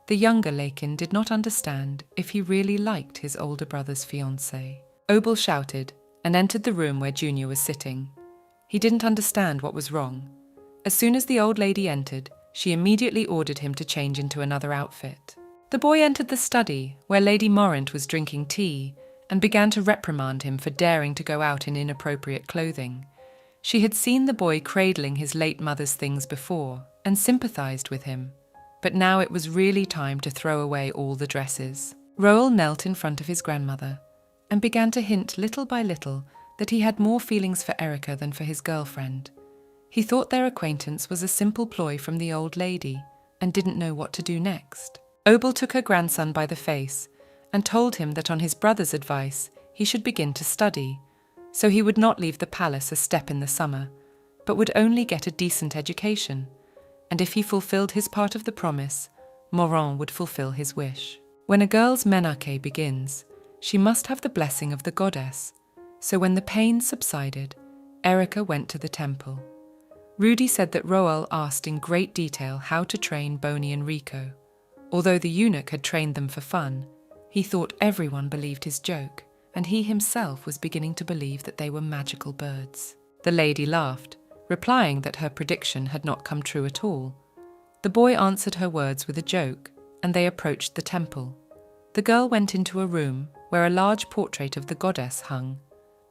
The younger Lakin did not understand if he really liked his older brother's fiancée. Obel shouted and entered the room where Junior was sitting. He didn't understand what was wrong. As soon as the old lady entered, she immediately ordered him to change into another outfit. The boy entered the study, where Lady Morant was drinking tea, and began to reprimand him for daring to go out in inappropriate clothing. She had seen the boy cradling his late mother's things before, and sympathized with him. But now it was really time to throw away all the dresses. Roel knelt in front of his grandmother, and began to hint little by little that he had more feelings for Erica than for his girlfriend. He thought their acquaintance was a simple ploy from the old lady, and didn't know what to do next. Obel took her grandson by the face, and told him that on his brother's advice he should begin to study, so he would not leave the palace a step in the summer, but would only get a decent education, and if he fulfilled his part of the promise, Morant would fulfill his wish. When a girl's menarche begins, she must have the blessing of the goddess, so when the pain subsided, Erica went to the temple. Rudy said that Roel asked in great detail how to train Boney and Rico. Although the eunuch had trained them for fun, he thought everyone believed his joke, and he himself was beginning to believe that they were magical birds. The lady laughed, replying that her prediction had not come true at all. The boy answered her words with a joke, and they approached the temple. The girl went into a room where a large portrait of the goddess hung.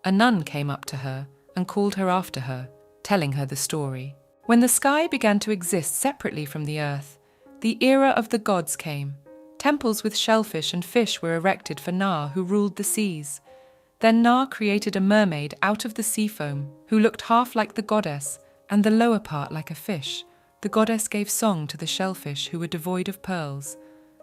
A nun came up to her and called her after her, telling her the story. When the sky began to exist separately from the earth, the era of the gods came. Temples with shellfish and fish were erected for Na, who ruled the seas. Then Na created a mermaid out of the sea foam, who looked half like the goddess, and the lower part like a fish. The goddess gave song to the shellfish, who were devoid of pearls.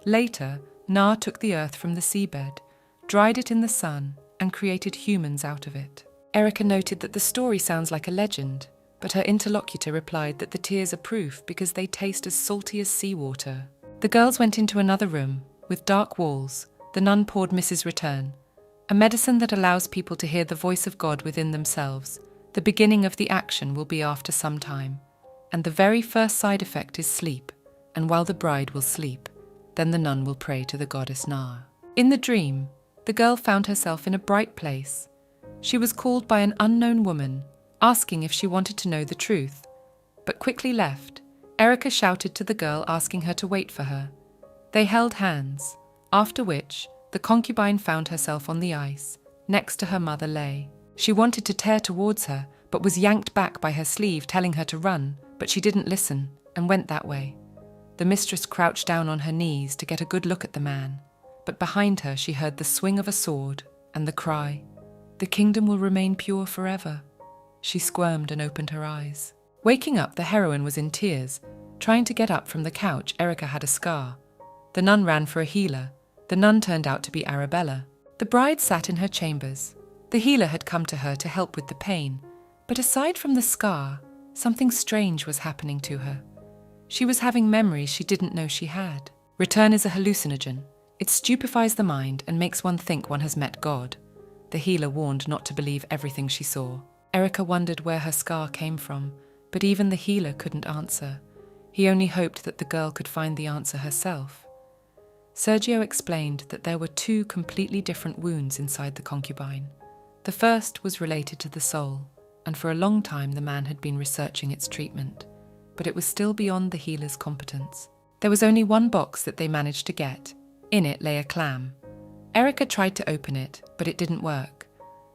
Later, Na took the earth from the seabed, dried it in the sun, and created humans out of it. Erica noted that the story sounds like a legend, but her interlocutor replied that the tears are proof because they taste as salty as seawater. The girls went into another room, with dark walls. The nun poured Mrs. Return, a medicine that allows people to hear the voice of God within themselves. The beginning of the action will be after some time, and the very first side effect is sleep, and while the bride will sleep, then the nun will pray to the goddess Na. In the dream, the girl found herself in a bright place. She was called by an unknown woman, asking if she wanted to know the truth, but quickly left. Erica shouted to the girl, asking her to wait for her. They held hands, after which the concubine found herself on the ice, next to her mother lay. She wanted to tear towards her, but was yanked back by her sleeve, telling her to run, but she didn't listen and went that way. The mistress crouched down on her knees to get a good look at the man, but behind her she heard the swing of a sword and the cry, "The kingdom will remain pure forever." She squirmed and opened her eyes. Waking up, the heroine was in tears. Trying to get up from the couch, Erica had a scar. The nun ran for a healer. The nun turned out to be Arabella. The bride sat in her chambers. The healer had come to her to help with the pain, but aside from the scar, something strange was happening to her. She was having memories she didn't know she had. Return is a hallucinogen. It stupefies the mind and makes one think one has met God. The healer warned not to believe everything she saw. Erica wondered where her scar came from, but even the healer couldn't answer. He only hoped that the girl could find the answer herself. Sergio explained that there were two completely different wounds inside the concubine. The first was related to the soul, and for a long time the man had been researching its treatment, but it was still beyond the healer's competence. There was only one box that they managed to get. In it lay a clam. Erica tried to open it, but it didn't work.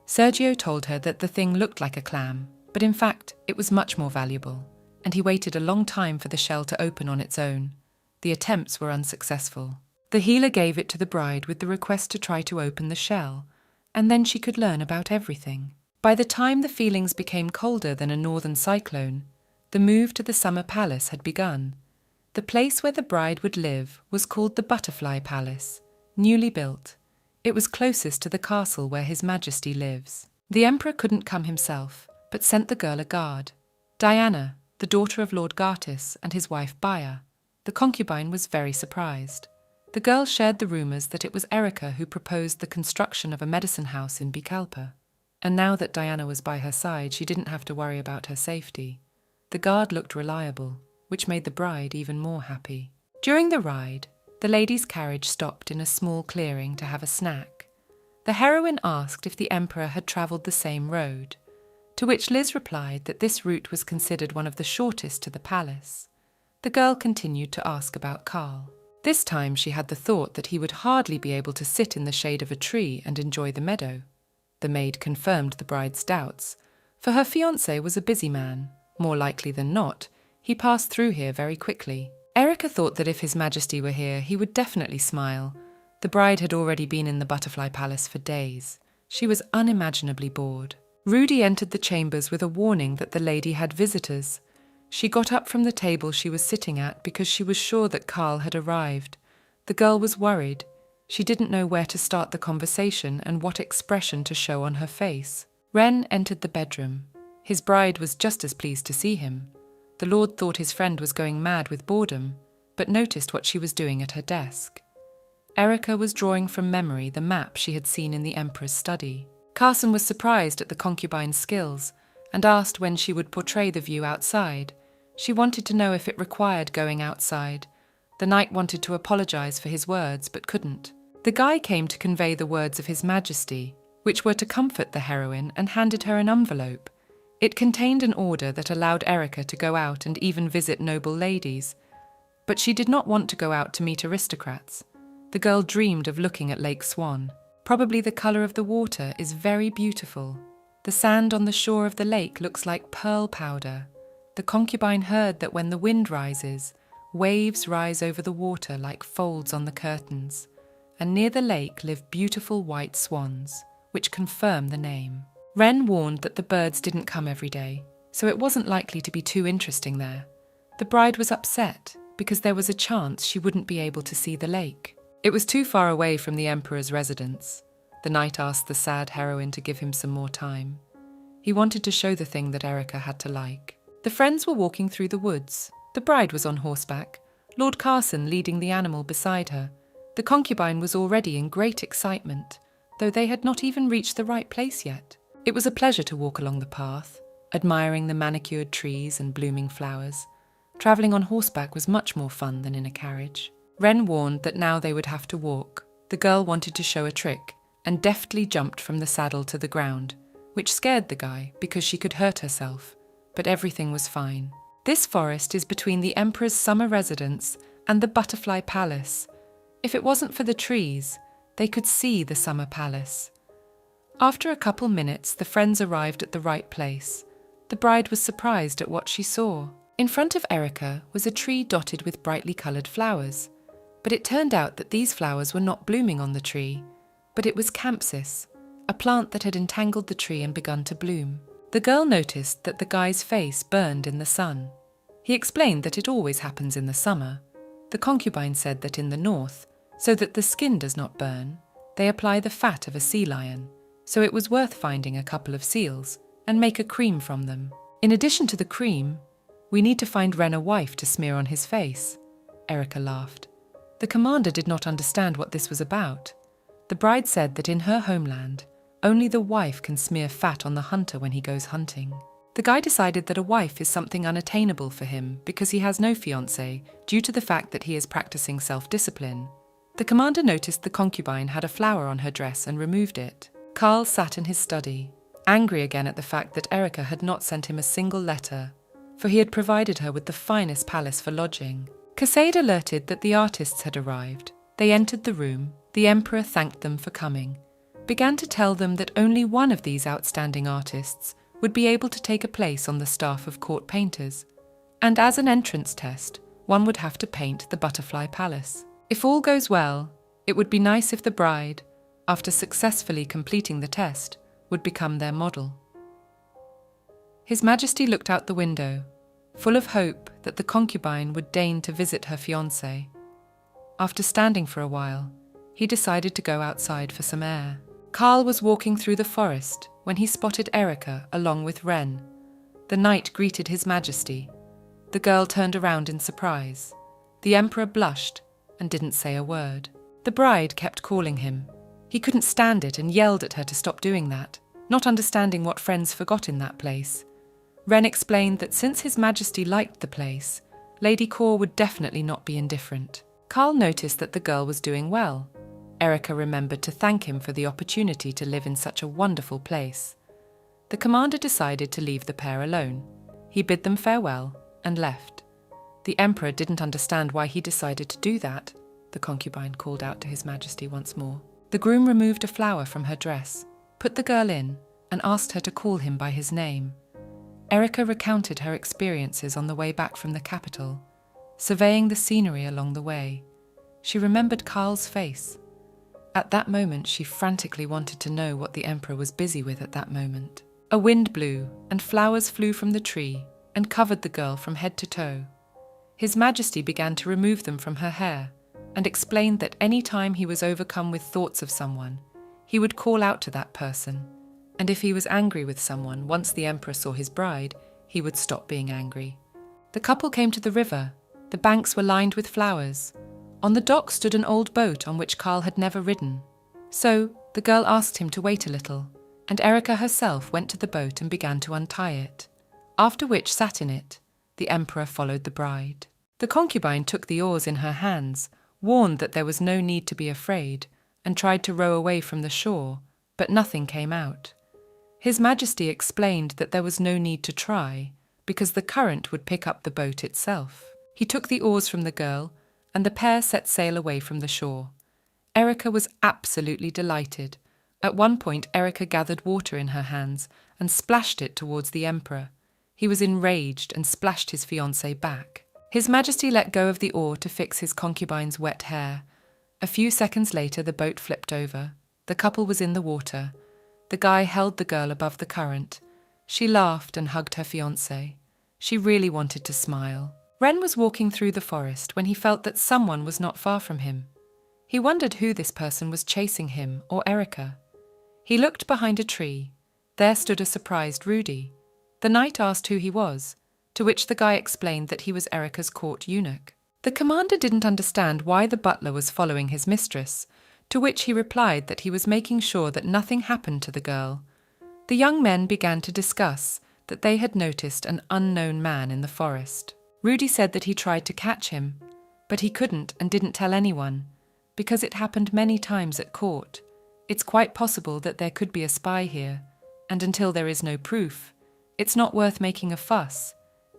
Sergio told her that the thing looked like a clam, but in fact it was much more valuable, and he waited a long time for the shell to open on its own. The attempts were unsuccessful. The healer gave it to the bride with the request to try to open the shell, and then she could learn about everything. By the time the feelings became colder than a northern cyclone, the move to the summer palace had begun. The place where the bride would live was called the Butterfly Palace, newly built. It was closest to the castle where His Majesty lives. The emperor couldn't come himself, but sent the girl a guard. Diana, the daughter of Lord Gartis, and his wife Baya. The concubine was very surprised. The girl shared the rumours that it was Erica who proposed the construction of a medicine house in Bicalpa. And now that Diana was by her side, she didn't have to worry about her safety. The guard looked reliable, which made the bride even more happy. During the ride, the lady's carriage stopped in a small clearing to have a snack. The heroine asked if the emperor had travelled the same road, to which Liz replied that this route was considered one of the shortest to the palace. The girl continued to ask about Karl. This time she had the thought that he would hardly be able to sit in the shade of a tree and enjoy the meadow. The maid confirmed the bride's doubts, for her fiancé was a busy man. More likely than not, he passed through here very quickly. Erica thought that if His Majesty were here, he would definitely smile. The bride had already been in the Butterfly Palace for days. She was unimaginably bored. Rudy entered the chambers with a warning that the lady had visitors. She got up from the table she was sitting at because she was sure that Karl had arrived. The girl was worried. She didn't know where to start the conversation and what expression to show on her face. Ren entered the bedroom. His bride was just as pleased to see him. The lord thought his friend was going mad with boredom, but noticed what she was doing at her desk. Erica was drawing from memory the map she had seen in the emperor's study. Carson was surprised at the concubine's skills and asked when she would portray the view outside. She wanted to know if it required going outside. The knight wanted to apologize for his words, but couldn't. The guy came to convey the words of His Majesty, which were to comfort the heroine, and handed her an envelope. It contained an order that allowed Erica to go out and even visit noble ladies. But she did not want to go out to meet aristocrats. The girl dreamed of looking at Lake Swan. Probably the colour of the water is very beautiful. The sand on the shore of the lake looks like pearl powder. The concubine heard that when the wind rises, waves rise over the water like folds on the curtains, and near the lake live beautiful white swans, which confirm the name. Ren warned that the birds didn't come every day, so it wasn't likely to be too interesting there. The bride was upset because there was a chance she wouldn't be able to see the lake. It was too far away from the emperor's residence. The knight asked the sad heroine to give him some more time. He wanted to show the thing that Erica had to like. The friends were walking through the woods. The bride was on horseback, Lord Carson leading the animal beside her. The concubine was already in great excitement, though they had not even reached the right place yet. It was a pleasure to walk along the path, admiring the manicured trees and blooming flowers. Travelling on horseback was much more fun than in a carriage. Ren warned that now they would have to walk. The girl wanted to show a trick, and deftly jumped from the saddle to the ground, which scared the guy because she could hurt herself. But everything was fine. This forest is between the Emperor's summer residence and the Butterfly Palace. If it wasn't for the trees, they could see the summer palace. After a couple minutes, the friends arrived at the right place. The bride was surprised at what she saw. In front of Erica was a tree dotted with brightly coloured flowers, but it turned out that these flowers were not blooming on the tree, but it was campsis, a plant that had entangled the tree and begun to bloom. The girl noticed that the guy's face burned in the sun. He explained that it always happens in the summer. The concubine said that in the north, so that the skin does not burn, they apply the fat of a sea lion, so it was worth finding a couple of seals and make a cream from them. In addition to the cream, we need to find Ren a wife to smear on his face. Erica laughed. The commander did not understand what this was about. The bride said that in her homeland, only the wife can smear fat on the hunter when he goes hunting. The guy decided that a wife is something unattainable for him because he has no fiancé due to the fact that he is practicing self-discipline. The commander noticed the concubine had a flower on her dress and removed it. Carl sat in his study, angry again at the fact that Erica had not sent him a single letter, for he had provided her with the finest palace for lodging. Casade alerted that the artists had arrived. They entered the room. The emperor thanked them for coming, began to tell them that only one of these outstanding artists would be able to take a place on the staff of court painters, and as an entrance test, one would have to paint the butterfly palace. If all goes well, it would be nice if the bride, after successfully completing the test, would become their model. His Majesty looked out the window, full of hope that the concubine would deign to visit her fiancé. After standing for a while, he decided to go outside for some air. Carl was walking through the forest when he spotted Erica along with Ren. The knight greeted His Majesty. The girl turned around in surprise. The emperor blushed and didn't say a word. The bride kept calling him. He couldn't stand it and yelled at her to stop doing that, not understanding what friends forgot in that place. Ren explained that since His Majesty liked the place, Lady Kor would definitely not be indifferent. Carl noticed that the girl was doing well. Erica remembered to thank him for the opportunity to live in such a wonderful place. The commander decided to leave the pair alone. He bid them farewell and left. The emperor didn't understand why he decided to do that, the concubine called out to His Majesty once more. The groom removed a flower from her dress, put the girl in, and asked her to call him by his name. Erica recounted her experiences on the way back from the capital, surveying the scenery along the way. She remembered Carl's face. At that moment, she frantically wanted to know what the emperor was busy with at that moment. A wind blew, and flowers flew from the tree and covered the girl from head to toe. His Majesty began to remove them from her hair and explained that any time he was overcome with thoughts of someone, he would call out to that person, and if he was angry with someone, once the emperor saw his bride, he would stop being angry. The couple came to the river. The banks were lined with flowers. On the dock stood an old boat on which Carl had never ridden. So the girl asked him to wait a little, and Erica herself went to the boat and began to untie it, after which sat in it. The emperor followed the bride. The concubine took the oars in her hands, warned that there was no need to be afraid, and tried to row away from the shore, but nothing came out. His Majesty explained that there was no need to try, because the current would pick up the boat itself. He took the oars from the girl, and the pair set sail away from the shore. Erica was absolutely delighted. At one point, Erica gathered water in her hands and splashed it towards the emperor. He was enraged and splashed his fiancée back. His Majesty let go of the oar to fix his concubine's wet hair. A few seconds later, the boat flipped over. The couple was in the water. The guy held the girl above the current. She laughed and hugged her fiancé. She really wanted to smile. Ren was walking through the forest when he felt that someone was not far from him. He wondered who this person was chasing him or Erica. He looked behind a tree. There stood a surprised Rudy. The knight asked who he was, to which the guy explained that he was Erica's court eunuch. The commander didn't understand why the butler was following his mistress, to which he replied that he was making sure that nothing happened to the girl. The young men began to discuss that they had noticed an unknown man in the forest. Rudy said that he tried to catch him, but he couldn't and didn't tell anyone, because it happened many times at court. It's quite possible that there could be a spy here, and until there is no proof, it's not worth making a fuss.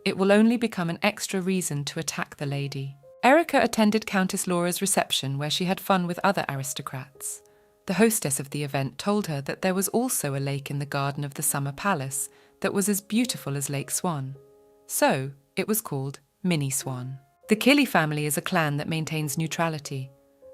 It will only become an extra reason to attack the lady. Erica attended Countess Laura's reception where she had fun with other aristocrats. The hostess of the event told her that there was also a lake in the garden of the summer palace that was as beautiful as Lake Swan. So, it was called Mini Swan. The Killy family is a clan that maintains neutrality.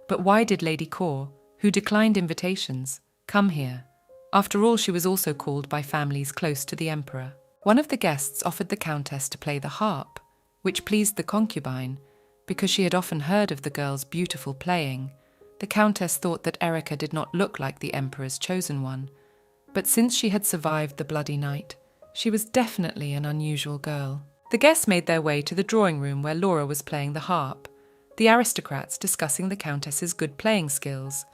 But why did Lady Kaur, who declined invitations, come here? After all, she was also called by families close to the emperor. One of the guests offered the countess to play the harp, which pleased the concubine, because she had often heard of the girl's beautiful playing. The countess thought that Erica did not look like the emperor's chosen one, but since she had survived the bloody night, she was definitely an unusual girl. The guests made their way to the drawing room where Laura was playing the harp, the aristocrats discussing the countess's good playing skills,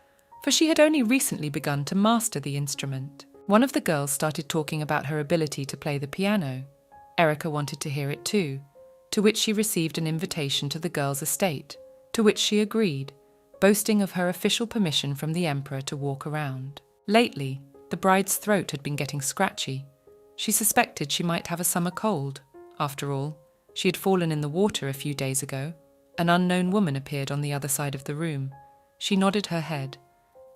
for she had only recently begun to master the instrument. One of the girls started talking about her ability to play the piano. Erica wanted to hear it too, to which she received an invitation to the girl's estate, to which she agreed, boasting of her official permission from the emperor to walk around. Lately, the bride's throat had been getting scratchy. She suspected she might have a summer cold. After all, she had fallen in the water a few days ago. An unknown woman appeared on the other side of the room. She nodded her head.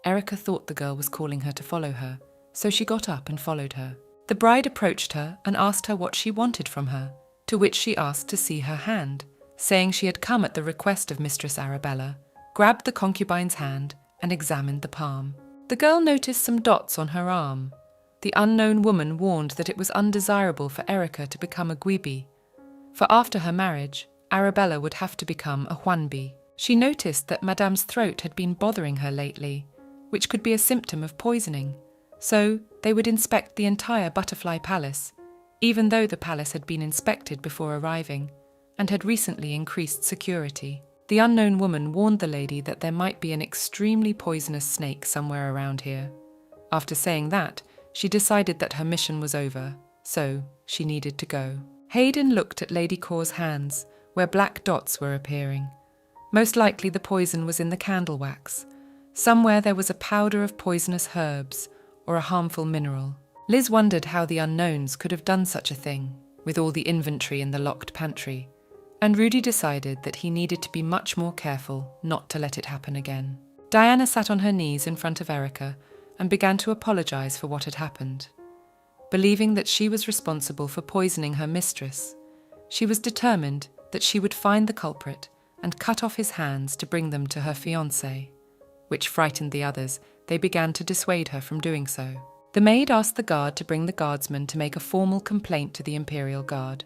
Erica thought the girl was calling her to follow her, so she got up and followed her. The bride approached her and asked her what she wanted from her, to which she asked to see her hand, saying she had come at the request of Mistress Arabella, grabbed the concubine's hand and examined the palm. The girl noticed some dots on her arm. The unknown woman warned that it was undesirable for Erica to become a Gwibi, for after her marriage, Arabella would have to become a Huanbi. She noticed that Madame's throat had been bothering her lately, which could be a symptom of poisoning, so they would inspect the entire butterfly palace, even though the palace had been inspected before arriving and had recently increased security. The unknown woman warned the lady that there might be an extremely poisonous snake somewhere around here. After saying that, she decided that her mission was over, so she needed to go. Hayden looked at Lady Kaur's hands, where black dots were appearing. Most likely the poison was in the candle wax. Somewhere there was a powder of poisonous herbs or a harmful mineral. Liz wondered how the unknowns could have done such a thing, with all the inventory in the locked pantry, and Rudy decided that he needed to be much more careful not to let it happen again. Diana sat on her knees in front of Erica and began to apologize for what had happened. Believing that she was responsible for poisoning her mistress, she was determined that she would find the culprit and cut off his hands to bring them to her fiancé, which frightened the others. They began to dissuade her from doing so. The maid asked the guard to bring the guardsman to make a formal complaint to the Imperial Guard.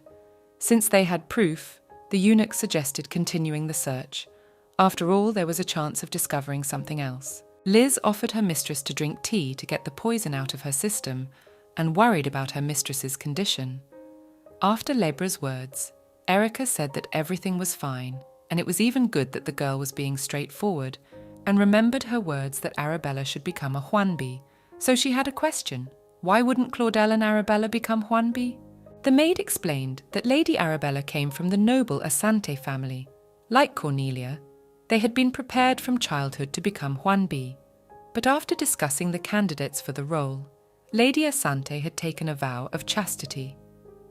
Since they had proof, the eunuch suggested continuing the search. After all, there was a chance of discovering something else. Liz offered her mistress to drink tea to get the poison out of her system and worried about her mistress's condition. After Lebra's words, Erica said that everything was fine, and it was even good that the girl was being straightforward, and remembered her words that Arabella should become a Huanbi. So she had a question. Why wouldn't Claudel and Arabella become Huanbi? The maid explained that Lady Arabella came from the noble Asante family. Like Cornelia, they had been prepared from childhood to become Huanbi. But after discussing the candidates for the role, Lady Asante had taken a vow of chastity,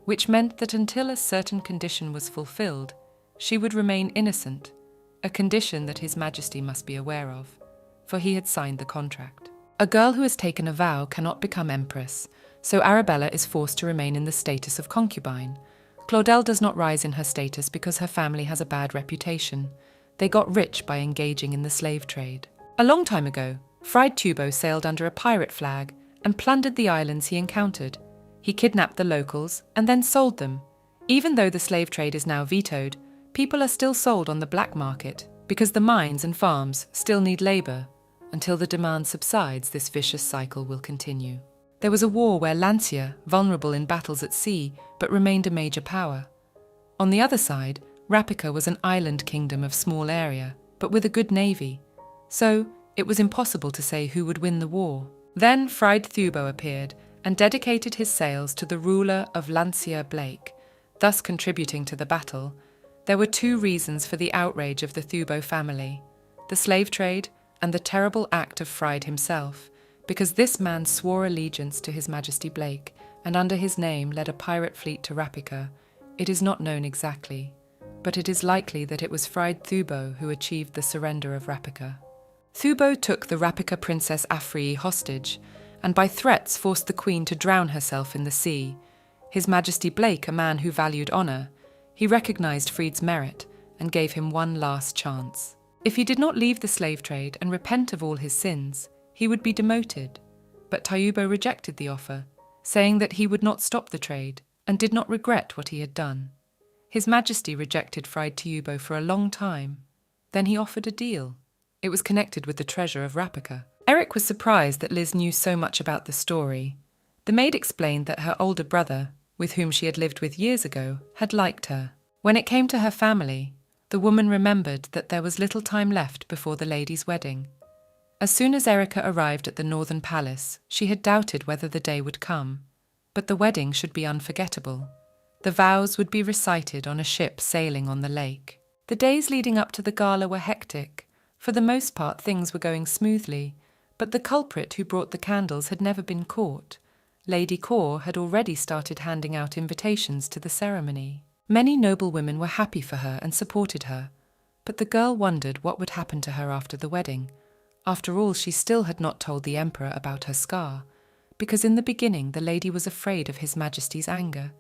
which meant that until a certain condition was fulfilled, she would remain innocent, a condition that His Majesty must be aware of, for he had signed the contract. A girl who has taken a vow cannot become empress, so Arabella is forced to remain in the status of concubine. Claudel does not rise in her status because her family has a bad reputation. They got rich by engaging in the slave trade. A long time ago, Fried Tubo sailed under a pirate flag and plundered the islands he encountered. He kidnapped the locals and then sold them. Even though the slave trade is now vetoed, people are still sold on the black market because the mines and farms still need labour. Until the demand subsides, this vicious cycle will continue. There was a war where Lancia, vulnerable in battles at sea, but remained a major power. On the other side, Rapica was an island kingdom of small area, but with a good navy. So, it was impossible to say who would win the war. Then Fried Thubo appeared and dedicated his sails to the ruler of Lancia Blake, thus contributing to the battle. There were two reasons for the outrage of the Thubo family: the slave trade and the terrible act of Fried himself, because this man swore allegiance to His Majesty Blake and under his name led a pirate fleet to Rapica. It is not known exactly, but it is likely that it was Fried Thubo who achieved the surrender of Rapica. Thubo took the Rapica princess Afrii hostage, and by threats forced the queen to drown herself in the sea. His Majesty Blake, a man who valued honour, he recognised Freed's merit and gave him one last chance. If he did not leave the slave trade and repent of all his sins, he would be demoted. But Tayubo rejected the offer, saying that he would not stop the trade and did not regret what he had done. His Majesty rejected Fried Tayubo for a long time. Then he offered a deal. It was connected with the treasure of Rapaka. Eric was surprised that Liz knew so much about the story. The maid explained that her older brother, with whom she had lived with years ago, had liked her. When it came to her family, the woman remembered that there was little time left before the lady's wedding. As soon as Erica arrived at the Northern Palace, she had doubted whether the day would come. But the wedding should be unforgettable. The vows would be recited on a ship sailing on the lake. The days leading up to the gala were hectic. For the most part, things were going smoothly, but the culprit who brought the candles had never been caught. Lady Kaur had already started handing out invitations to the ceremony. Many noble women were happy for her and supported her, but the girl wondered what would happen to her after the wedding. After all, she still had not told the Emperor about her scar, because in the beginning the lady was afraid of His Majesty's anger.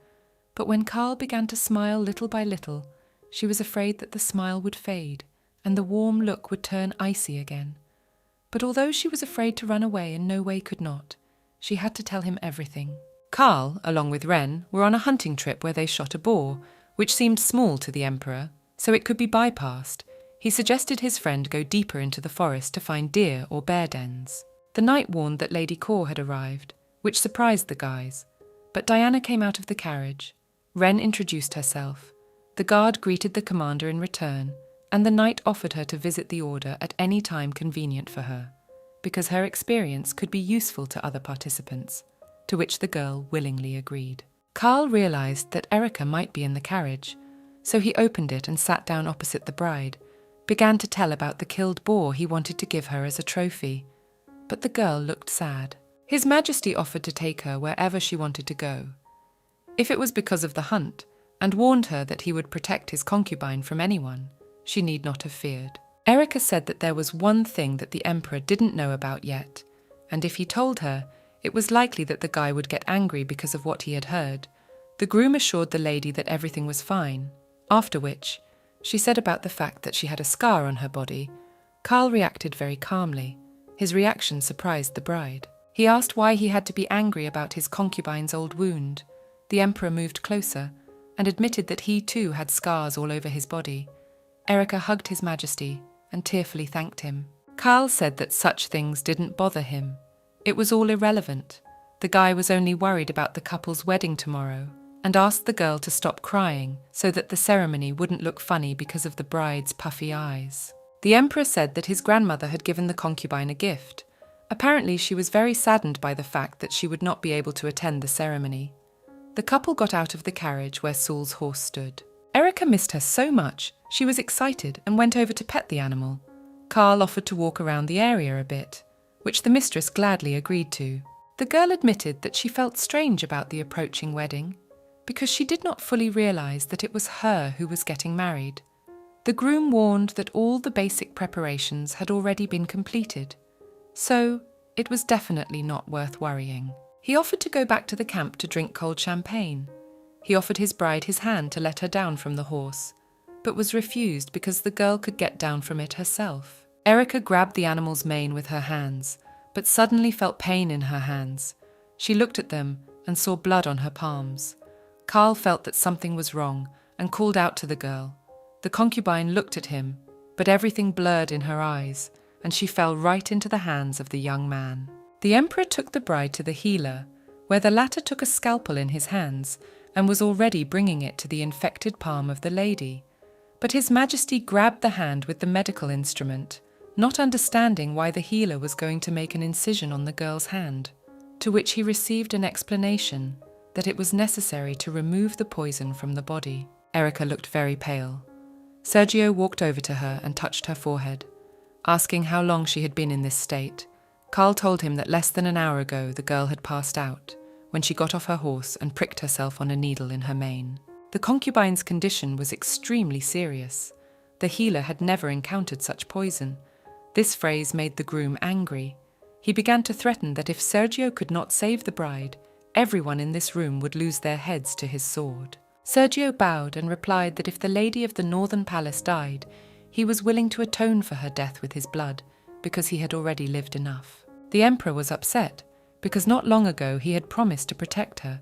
But when Karl began to smile little by little, she was afraid that the smile would fade, and the warm look would turn icy again. But although she was afraid to run away and no way could not, she had to tell him everything. Karl, along with Ren, were on a hunting trip where they shot a boar, which seemed small to the Emperor, so it could be bypassed. He suggested his friend go deeper into the forest to find deer or bear dens. The knight warned that Lady Kaur had arrived, which surprised the guys. But Diana came out of the carriage. Ren introduced herself. The guard greeted the commander in return, and the knight offered her to visit the order at any time convenient for her, because her experience could be useful to other participants, to which the girl willingly agreed. Karl realised that Erica might be in the carriage, so he opened it and sat down opposite the bride, began to tell about the killed boar he wanted to give her as a trophy. But the girl looked sad. His Majesty offered to take her wherever she wanted to go. If it was because of the hunt, and warned her that he would protect his concubine from anyone, she need not have feared. Erica said that there was one thing that the Emperor didn't know about yet, and if he told her, it was likely that the guy would get angry because of what he had heard. The groom assured the lady that everything was fine, after which, she said about the fact that she had a scar on her body. Karl reacted very calmly. His reaction surprised the bride. He asked why he had to be angry about his concubine's old wound. The Emperor moved closer and admitted that he too had scars all over his body. Erica hugged His Majesty and tearfully thanked him. Karl said that such things didn't bother him. It was all irrelevant. The guy was only worried about the couple's wedding tomorrow and asked the girl to stop crying so that the ceremony wouldn't look funny because of the bride's puffy eyes. The Emperor said that his grandmother had given the concubine a gift. Apparently she was very saddened by the fact that she would not be able to attend the ceremony. The couple got out of the carriage where Saul's horse stood. Erica missed her so much, she was excited and went over to pet the animal. Karl offered to walk around the area a bit, which the mistress gladly agreed to. The girl admitted that she felt strange about the approaching wedding, because she did not fully realise that it was her who was getting married. The groom warned that all the basic preparations had already been completed, so it was definitely not worth worrying. He offered to go back to the camp to drink cold champagne. He offered his bride his hand to let her down from the horse, but was refused because the girl could get down from it herself. Erica grabbed the animal's mane with her hands, but suddenly felt pain in her hands. She looked at them and saw blood on her palms. Karl felt that something was wrong and called out to the girl. The concubine looked at him, but everything blurred in her eyes, and she fell right into the hands of the young man. The Emperor took the bride to the healer, where the latter took a scalpel in his hands and was already bringing it to the infected palm of the lady. But His Majesty grabbed the hand with the medical instrument, not understanding why the healer was going to make an incision on the girl's hand, to which he received an explanation that it was necessary to remove the poison from the body. Erica looked very pale. Sergio walked over to her and touched her forehead, asking how long she had been in this state. Karl told him that less than an hour ago the girl had passed out, when she got off her horse and pricked herself on a needle in her mane. The concubine's condition was extremely serious. The healer had never encountered such poison. This phrase made the groom angry. He began to threaten that if Sergio could not save the bride, Everyone in this room would lose their heads to his sword. Sergio bowed and replied that if the lady of the Northern Palace died, he was willing to atone for her death with his blood, because he had already lived enough. The emperor was upset, because not long ago he had promised to protect her.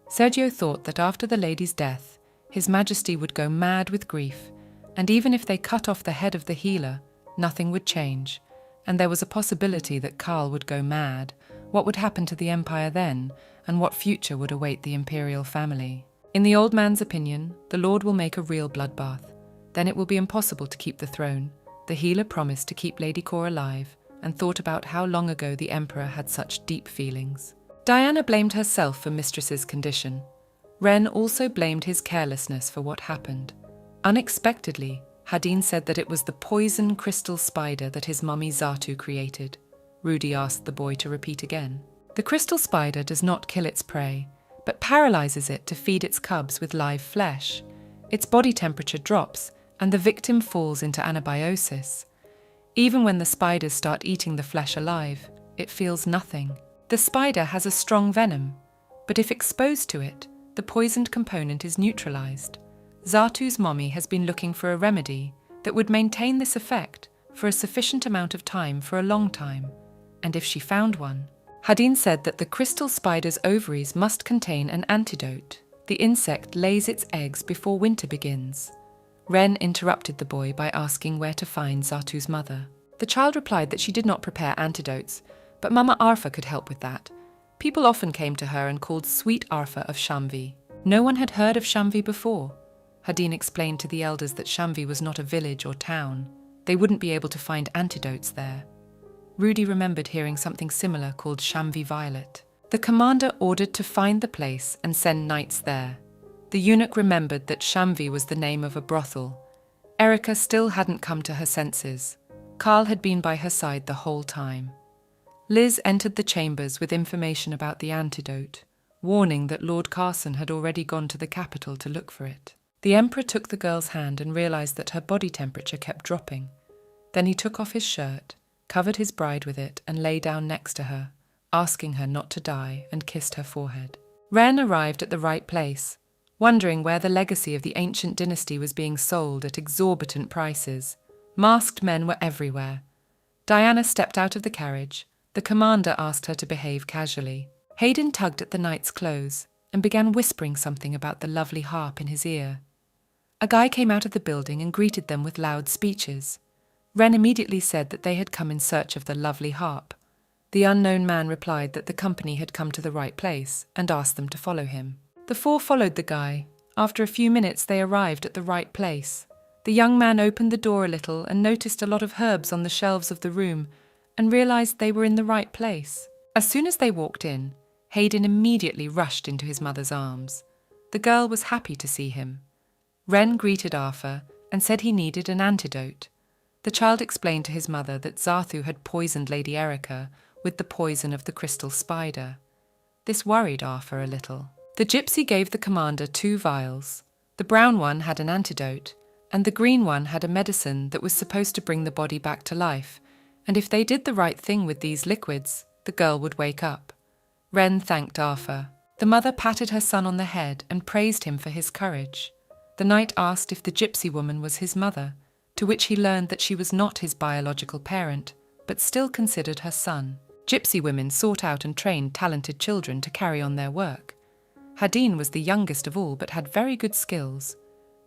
Sergio thought that after the lady's death, His Majesty would go mad with grief, and even if they cut off the head of the healer, nothing would change, and there was a possibility that Karl would go mad. What would happen to the empire then, and what future would await the imperial family? In the old man's opinion, the Lord will make a real bloodbath. Then it will be impossible to keep the throne. The healer promised to keep Lady Kor alive, and thought about how long ago the emperor had such deep feelings. Diana blamed herself for Mistress's condition. Ren also blamed his carelessness for what happened. Unexpectedly, Hadin said that it was the poison crystal spider that his mummy Zatu created. Rudy asked the boy to repeat again. The crystal spider does not kill its prey, but paralyzes it to feed its cubs with live flesh. Its body temperature drops, and the victim falls into anabiosis. Even when the spiders start eating the flesh alive, it feels nothing. The spider has a strong venom, but if exposed to it, the poisoned component is neutralized. Zatu's mommy has been looking for a remedy that would maintain this effect for a sufficient amount of time for a long time, and if she found one. Hadin said that the crystal spider's ovaries must contain an antidote. The insect lays its eggs before winter begins. Ren interrupted the boy by asking where to find Zatu's mother. The child replied that she did not prepare antidotes, but Mama Arfa could help with that. People often came to her and called Sweet Arfa of Shamvi. No one had heard of Shamvi before. Hadin explained to the elders that Shamvi was not a village or town. They wouldn't be able to find antidotes there. Rudy remembered hearing something similar called Shamvi Violet. The commander ordered to find the place and send knights there. The eunuch remembered that Shamvi was the name of a brothel. Erica still hadn't come to her senses. Karl had been by her side the whole time. Liz entered the chambers with information about the antidote, warning that Lord Carson had already gone to the capital to look for it. The Emperor took the girl's hand and realized that her body temperature kept dropping. Then he took off his shirt, covered his bride with it, and lay down next to her, asking her not to die, and kissed her forehead. Ren arrived at the right place, wondering where the legacy of the ancient dynasty was being sold at exorbitant prices. Masked men were everywhere. Diana stepped out of the carriage. The commander asked her to behave casually. Hayden tugged at the knight's clothes and began whispering something about the lovely harp in his ear. A guy came out of the building and greeted them with loud speeches. Ren immediately said that they had come in search of the lovely harp. The unknown man replied that the company had come to the right place and asked them to follow him. The four followed the guy. After a few minutes they arrived at the right place. The young man opened the door a little and noticed a lot of herbs on the shelves of the room and realized they were in the right place. As soon as they walked in, Hayden immediately rushed into his mother's arms. The girl was happy to see him. Ren greeted Arthur and said he needed an antidote. The child explained to his mother that Zarthu had poisoned Lady Erica with the poison of the crystal spider. This worried Arthur a little. The gypsy gave the commander 2 vials. The brown one had an antidote, and the green one had a medicine that was supposed to bring the body back to life, and if they did the right thing with these liquids, the girl would wake up. Ren thanked Arthur. The mother patted her son on the head and praised him for his courage. The knight asked if the gypsy woman was his mother, to which he learned that she was not his biological parent, but still considered her son. Gypsy women sought out and trained talented children to carry on their work. Hadin was the youngest of all but had very good skills.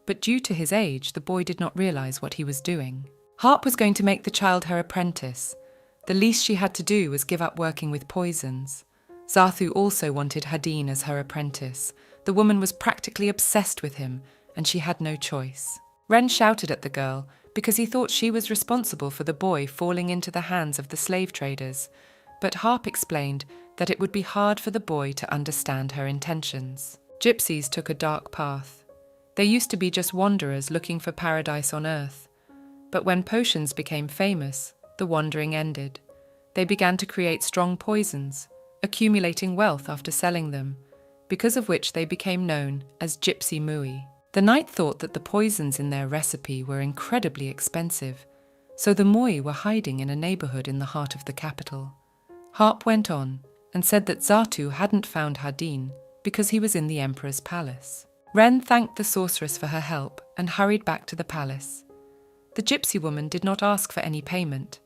But due to his age, the boy did not realize what he was doing. Harp was going to make the child her apprentice. The least she had to do was give up working with poisons. Zarthu also wanted Hadin as her apprentice. The woman was practically obsessed with him, and she had no choice. Ren shouted at the girl because he thought she was responsible for the boy falling into the hands of the slave traders, but Harp explained that it would be hard for the boy to understand her intentions. Gypsies took a dark path. They used to be just wanderers looking for paradise on earth. But when potions became famous, the wandering ended. They began to create strong poisons, accumulating wealth after selling them, because of which they became known as Gypsy Mui. The knight thought that the poisons in their recipe were incredibly expensive, so the Mui were hiding in a neighborhood in the heart of the capital. Harp went on, and said that Zatu hadn't found Hardin because he was in the emperor's palace. Ren thanked the sorceress for her help and hurried back to the palace. The gypsy woman did not ask for any payment.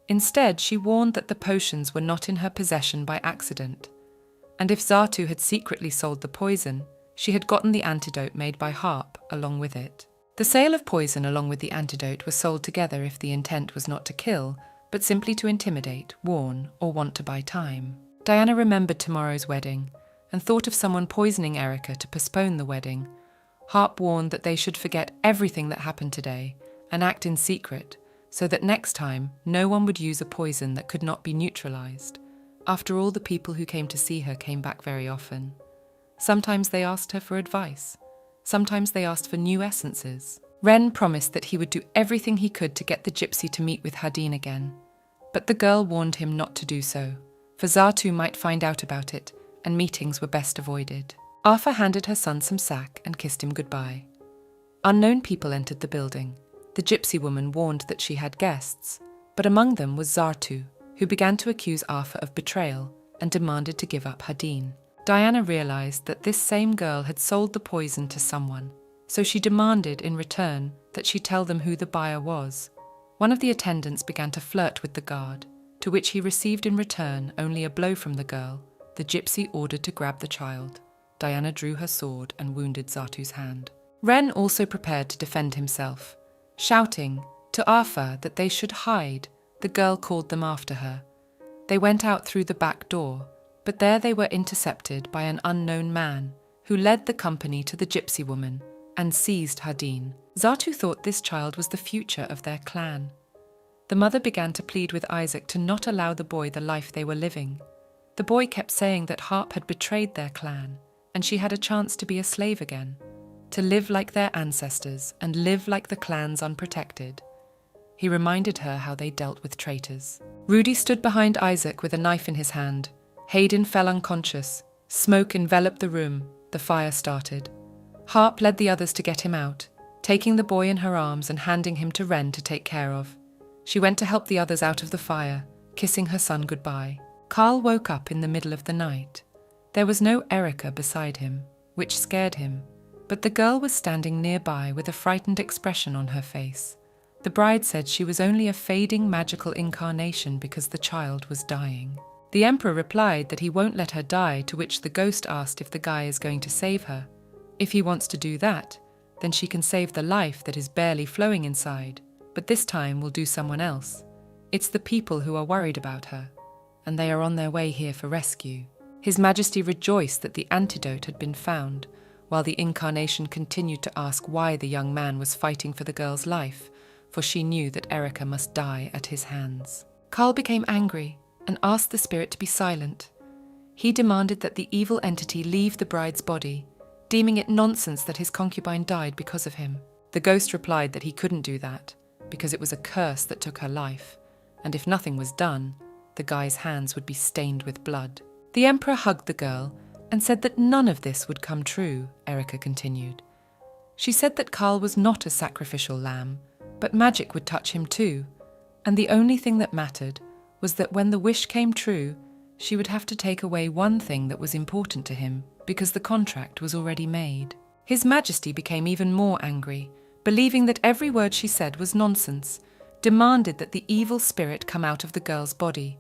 Instead, she warned that the potions were not in her possession by accident, and if Zatu had secretly sold the poison, she had gotten the antidote made by Harp along with it. The sale of poison along with the antidote was sold together if the intent was not to kill, but simply to intimidate, warn, or want to buy time. Diana remembered tomorrow's wedding and thought of someone poisoning Erica to postpone the wedding. Harp warned that they should forget everything that happened today and act in secret, so that next time no one would use a poison that could not be neutralized. After all, the people who came to see her came back very often. Sometimes they asked her for advice. Sometimes they asked for new essences. Ren promised that he would do everything he could to get the gypsy to meet with Hardin again. But the girl warned him not to do so, for Zatu might find out about it, and meetings were best avoided. Arthur handed her son some sack and kissed him goodbye. Unknown people entered the building. The gypsy woman warned that she had guests, but among them was Zartu, who began to accuse Arthur of betrayal and demanded to give up Hardin. Diana realized that this same girl had sold the poison to someone, so she demanded in return that she tell them who the buyer was. One of the attendants began to flirt with the guard, to which he received in return only a blow from the girl. The gypsy ordered to grab the child. Diana drew her sword and wounded Zartu's hand. Ren also prepared to defend himself. Shouting to Arthur that they should hide, the girl called them after her. They went out through the back door, but there they were intercepted by an unknown man, who led the company to the gypsy woman and seized Hardin. Zatu thought this child was the future of their clan. The mother began to plead with Isaac to not allow the boy the life they were living. The boy kept saying that Harp had betrayed their clan, and she had a chance to be a slave again, to live like their ancestors and live like the clans unprotected. He reminded her how they dealt with traitors. Rudy stood behind Isaac with a knife in his hand. Hayden fell unconscious. Smoke enveloped the room. The fire started. Harp led the others to get him out, taking the boy in her arms and handing him to Ren to take care of. She went to help the others out of the fire, kissing her son goodbye. Carl woke up in the middle of the night. There was no Erica beside him, which scared him, but the girl was standing nearby with a frightened expression on her face. The bride said she was only a fading magical incarnation because the child was dying. The emperor replied that he won't let her die, to which the ghost asked if the guy is going to save her. If he wants to do that, then she can save the life that is barely flowing inside, but this time will do someone else. It's the people who are worried about her, and they are on their way here for rescue. His Majesty rejoiced that the antidote had been found, while the incarnation continued to ask why the young man was fighting for the girl's life, for she knew that Erica must die at his hands. Carl became angry and asked the spirit to be silent. He demanded that the evil entity leave the bride's body, deeming it nonsense that his concubine died because of him. The ghost replied that he couldn't do that, because it was a curse that took her life, and if nothing was done, the guy's hands would be stained with blood. The emperor hugged the girl and said that none of this would come true, Erica continued. She said that Carl was not a sacrificial lamb, but magic would touch him too, and the only thing that mattered was that when the wish came true, she would have to take away one thing that was important to him, because the contract was already made. His Majesty became even more angry, believing that every word she said was nonsense, demanded that the evil spirit come out of the girl's body.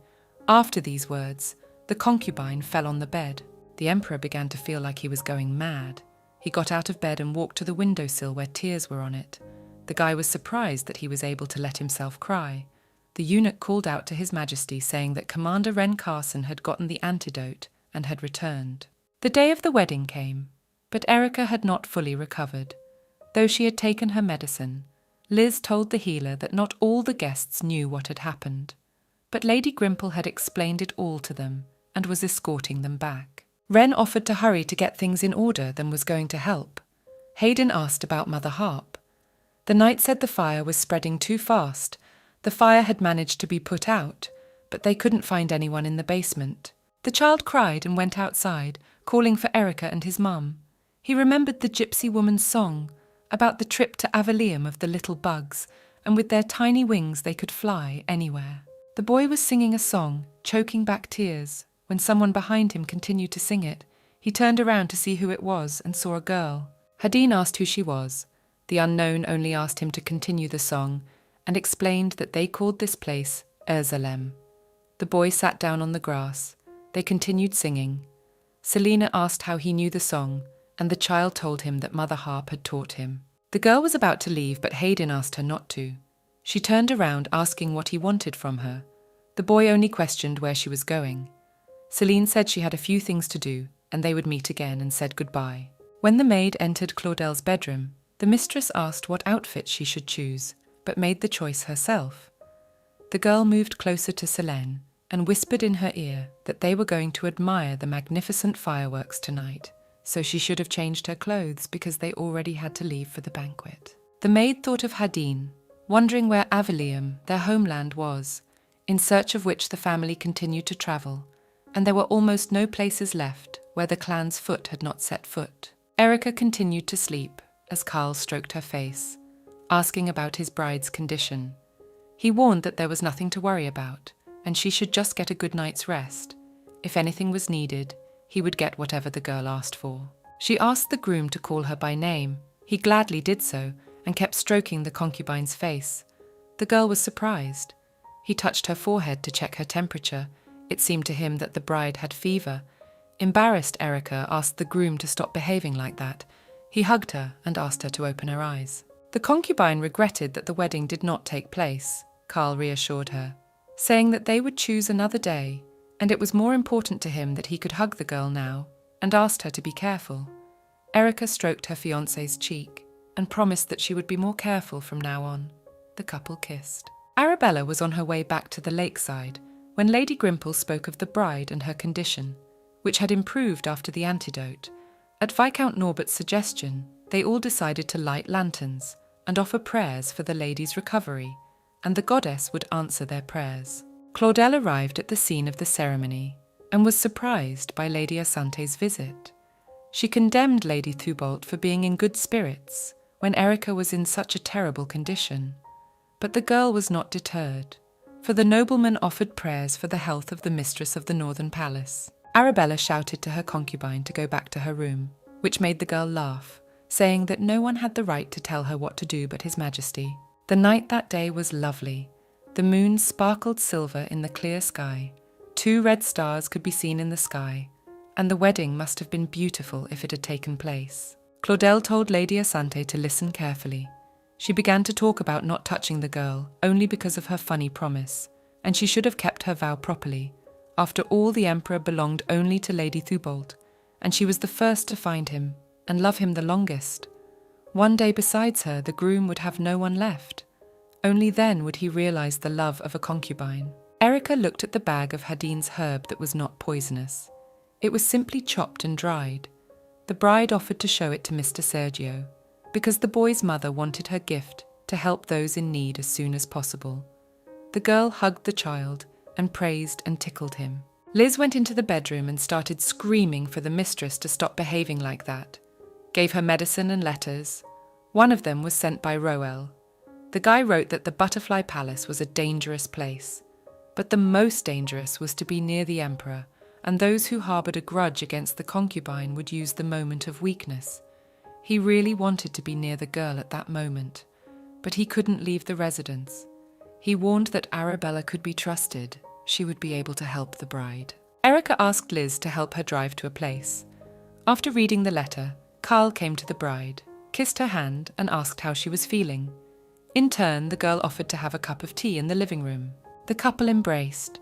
After these words, the concubine fell on the bed. The emperor began to feel like he was going mad. He got out of bed and walked to the windowsill where tears were on it. The guy was surprised that he was able to let himself cry. The eunuch called out to His Majesty, saying that Commander Ren Carson had gotten the antidote and had returned. The day of the wedding came, but Erica had not fully recovered. Though she had taken her medicine, Liz told the healer that not all the guests knew what had happened. But Lady Grimple had explained it all to them and was escorting them back. Ren offered to hurry to get things in order, then was going to help. Hayden asked about Mother Harp. The knight said the fire was spreading too fast. The fire had managed to be put out, but they couldn't find anyone in the basement. The child cried and went outside, calling for Erica and his mum. He remembered the gypsy woman's song about the trip to Avalium of the little bugs, and with their tiny wings they could fly anywhere. The boy was singing a song, choking back tears, When someone behind him continued to sing it, he turned around to see who it was and saw a girl. Hadin asked who she was. The unknown only asked him to continue the song and explained that they called this place Erzalem. The boy sat down on the grass. They continued singing. Selina asked how he knew the song, and the child told him that Mother Harp had taught him. The girl was about to leave, but Hadin asked her not to. She turned around asking what he wanted from her. The boy only questioned where she was going. Celine said she had a few things to do, and they would meet again, and said goodbye. When the maid entered Claudel's bedroom, the mistress asked what outfit she should choose, but made the choice herself. The girl moved closer to Selene and whispered in her ear that they were going to admire the magnificent fireworks tonight, so she should have changed her clothes because they already had to leave for the banquet. The maid thought of Hadin, wondering where Avilium, their homeland, was, in search of which the family continued to travel, and there were almost no places left where the clan's foot had not set foot. Erica continued to sleep as Carl stroked her face, asking about his bride's condition. He warned that there was nothing to worry about, and she should just get a good night's rest. If anything was needed, he would get whatever the girl asked for. She asked the groom to call her by name. He gladly did so, and kept stroking the concubine's face. The girl was surprised. He touched her forehead to check her temperature. It seemed to him that the bride had fever. Embarrassed, Erica asked the groom to stop behaving like that. He hugged her and asked her to open her eyes. The concubine regretted that the wedding did not take place. Carl reassured her, saying that they would choose another day, and it was more important to him that he could hug the girl now, and asked her to be careful. Erica stroked her fiancé's cheek and promised that she would be more careful from now on. The couple kissed. Arabella was on her way back to the lakeside when Lady Grimple spoke of the bride and her condition, which had improved after the antidote. At Viscount Norbert's suggestion, they all decided to light lanterns and offer prayers for the lady's recovery, and the goddess would answer their prayers. Claudel arrived at the scene of the ceremony and was surprised by Lady Asante's visit. She condemned Lady Thubolt for being in good spirits when Erica was in such a terrible condition. But the girl was not deterred, for the nobleman offered prayers for the health of the mistress of the Northern Palace. Arabella shouted to her concubine to go back to her room, which made the girl laugh, saying that no one had the right to tell her what to do but His Majesty. The night that day was lovely. The moon sparkled silver in the clear sky. 2 red stars could be seen in the sky, and the wedding must have been beautiful if it had taken place. Claudel told Lady Asante to listen carefully. She began to talk about not touching the girl only because of her funny promise, and she should have kept her vow properly. After all, the Emperor belonged only to Lady Thubolt, and she was the first to find him and love him the longest. One day besides her, the groom would have no one left. Only then would he realize the love of a concubine. Erica looked at the bag of Hadin's herb that was not poisonous. It was simply chopped and dried. The bride offered to show it to Mr. Sergio, because the boy's mother wanted her gift to help those in need as soon as possible. The girl hugged the child and praised and tickled him. Liz went into the bedroom and started screaming for the mistress to stop behaving like that. Gave her medicine and letters. One of them was sent by Roel. The guy wrote that the Butterfly Palace was a dangerous place, but the most dangerous was to be near the Emperor, and those who harboured a grudge against the concubine would use the moment of weakness. He really wanted to be near the girl at that moment, but he couldn't leave the residence. He warned that Arabella could be trusted. She would be able to help the bride. Erica asked Liz to help her drive to a place. After reading the letter, Carl came to the bride, kissed her hand, and asked how she was feeling. In turn, the girl offered to have a cup of tea in the living room. The couple embraced.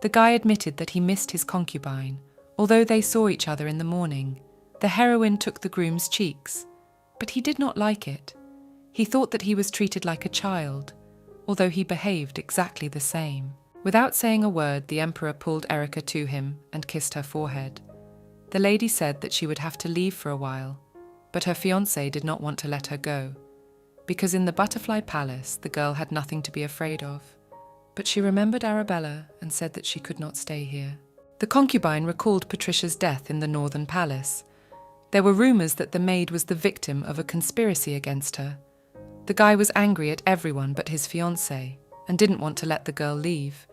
The guy admitted that he missed his concubine, although they saw each other in the morning. The heroine took the groom's cheeks, but he did not like it. He thought that he was treated like a child, although he behaved exactly the same. Without saying a word, the Emperor pulled Erica to him and kissed her forehead. The lady said that she would have to leave for a while, but her fiancé did not want to let her go, because in the Butterfly Palace the girl had nothing to be afraid of. But she remembered Arabella and said that she could not stay here. The concubine recalled Patricia's death in the Northern Palace. There were rumours that the maid was the victim of a conspiracy against her. The guy was angry at everyone but his fiancée and didn't want to let the girl leave.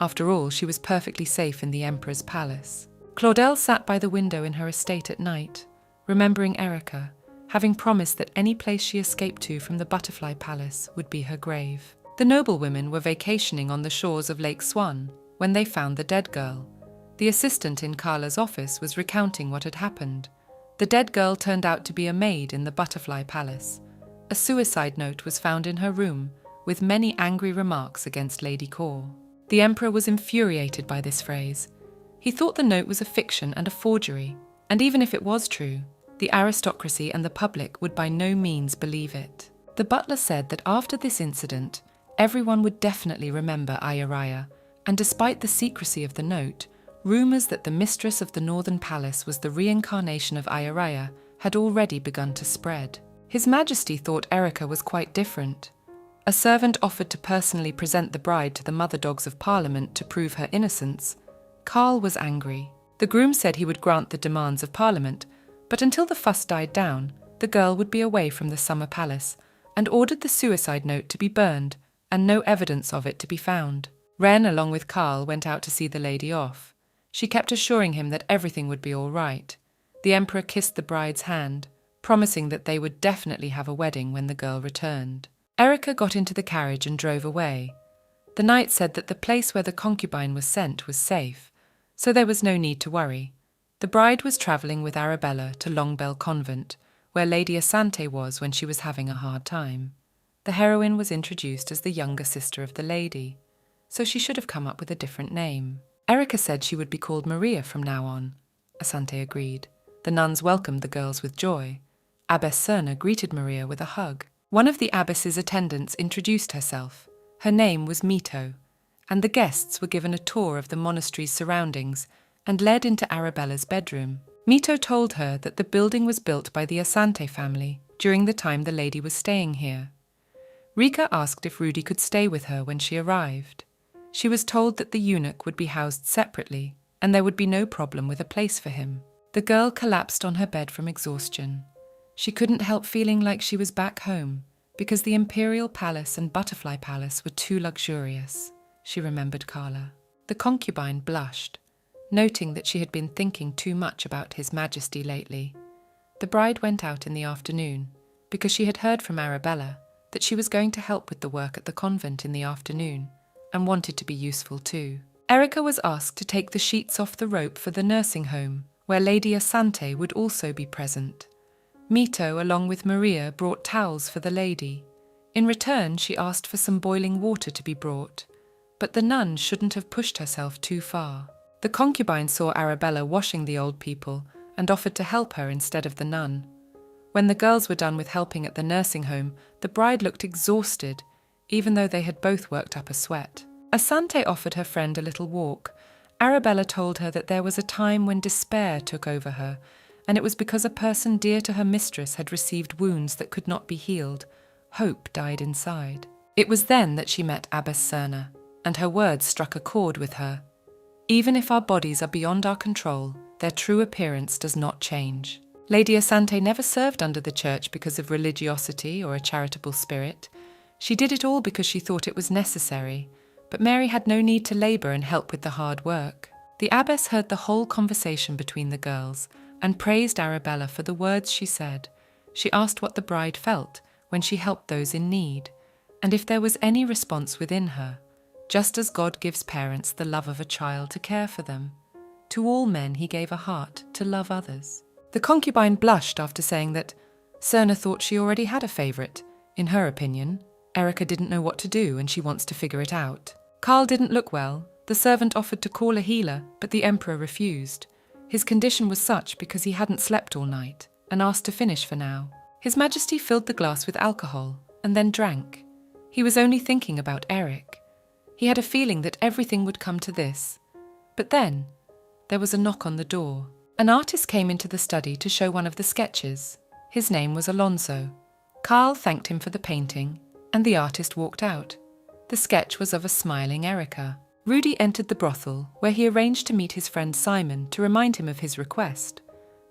After all, she was perfectly safe in the Emperor's palace. Claudel sat by the window in her estate at night, remembering Erica, having promised that any place she escaped to from the Butterfly Palace would be her grave. The noblewomen were vacationing on the shores of Lake Swan when they found the dead girl. The assistant in Carla's office was recounting what had happened. The dead girl turned out to be a maid in the Butterfly Palace. A suicide note was found in her room, with many angry remarks against Lady Kaur. The Emperor was infuriated by this phrase. He thought the note was a fiction and a forgery, and even if it was true, the aristocracy and the public would by no means believe it. The butler said that after this incident, everyone would definitely remember Ayaraya, and despite the secrecy of the note, rumours that the mistress of the Northern Palace was the reincarnation of Ayaraya had already begun to spread. His Majesty thought Erica was quite different. A servant offered to personally present the bride to the mother dogs of Parliament to prove her innocence. Karl was angry. The groom said he would grant the demands of Parliament, but until the fuss died down, the girl would be away from the summer palace, and ordered the suicide note to be burned and no evidence of it to be found. Wren, along with Karl, went out to see the lady off. She kept assuring him that everything would be all right. The Emperor kissed the bride's hand, promising that they would definitely have a wedding when the girl returned. Erica got into the carriage and drove away. The knight said that the place where the concubine was sent was safe, so there was no need to worry. The bride was travelling with Arabella to Longbell Convent, where Lady Asante was when she was having a hard time. The heroine was introduced as the younger sister of the lady, so she should have come up with a different name. Erica said she would be called Maria from now on. Asante agreed. The nuns welcomed the girls with joy. Abbess Cerna greeted Maria with a hug. One of the abbess's attendants introduced herself. Her name was Mito, and the guests were given a tour of the monastery's surroundings and led into Arabella's bedroom. Mito told her that the building was built by the Asante family during the time the lady was staying here. Rika asked if Rudy could stay with her when she arrived. She was told that the eunuch would be housed separately, and there would be no problem with a place for him. The girl collapsed on her bed from exhaustion. She couldn't help feeling like she was back home, because the Imperial Palace and Butterfly Palace were too luxurious. She remembered Carla. The concubine blushed, noting that she had been thinking too much about His Majesty lately. The bride went out in the afternoon, because she had heard from Arabella that she was going to help with the work at the convent in the afternoon, and wanted to be useful too. Erica was asked to take the sheets off the rope for the nursing home, where Lady Asante would also be present. Mito, along with Maria, brought towels for the lady. In return, she asked for some boiling water to be brought, but the nun shouldn't have pushed herself too far. The concubine saw Arabella washing the old people and offered to help her instead of the nun. When the girls were done with helping at the nursing home, the bride looked exhausted, even though they had both worked up a sweat. Asante offered her friend a little walk. Arabella told her that there was a time when despair took over her, and it was because a person dear to her mistress had received wounds that could not be healed. Hope died inside. It was then that she met Abbess Cerna, and her words struck a chord with her. Even if our bodies are beyond our control, their true appearance does not change. Lady Asante never served under the church because of religiosity or a charitable spirit. She did it all because she thought it was necessary, but Mary had no need to labour and help with the hard work. The abbess heard the whole conversation between the girls and praised Arabella for the words she said. She asked what the bride felt when she helped those in need, and if there was any response within her, just as God gives parents the love of a child to care for them. To all men he gave a heart to love others. The concubine blushed after saying that Cerna thought she already had a favourite. In her opinion, Erica didn't know what to do and she wants to figure it out. Karl didn't look well. The servant offered to call a healer, but the Emperor refused. His condition was such because he hadn't slept all night and asked to finish for now. His Majesty filled the glass with alcohol and then drank. He was only thinking about Eric. He had a feeling that everything would come to this. But then, there was a knock on the door. An artist came into the study to show one of the sketches. His name was Alonso. Karl thanked him for the painting, and the artist walked out. The sketch was of a smiling Erica. Rudy entered the brothel, where he arranged to meet his friend Simon to remind him of his request.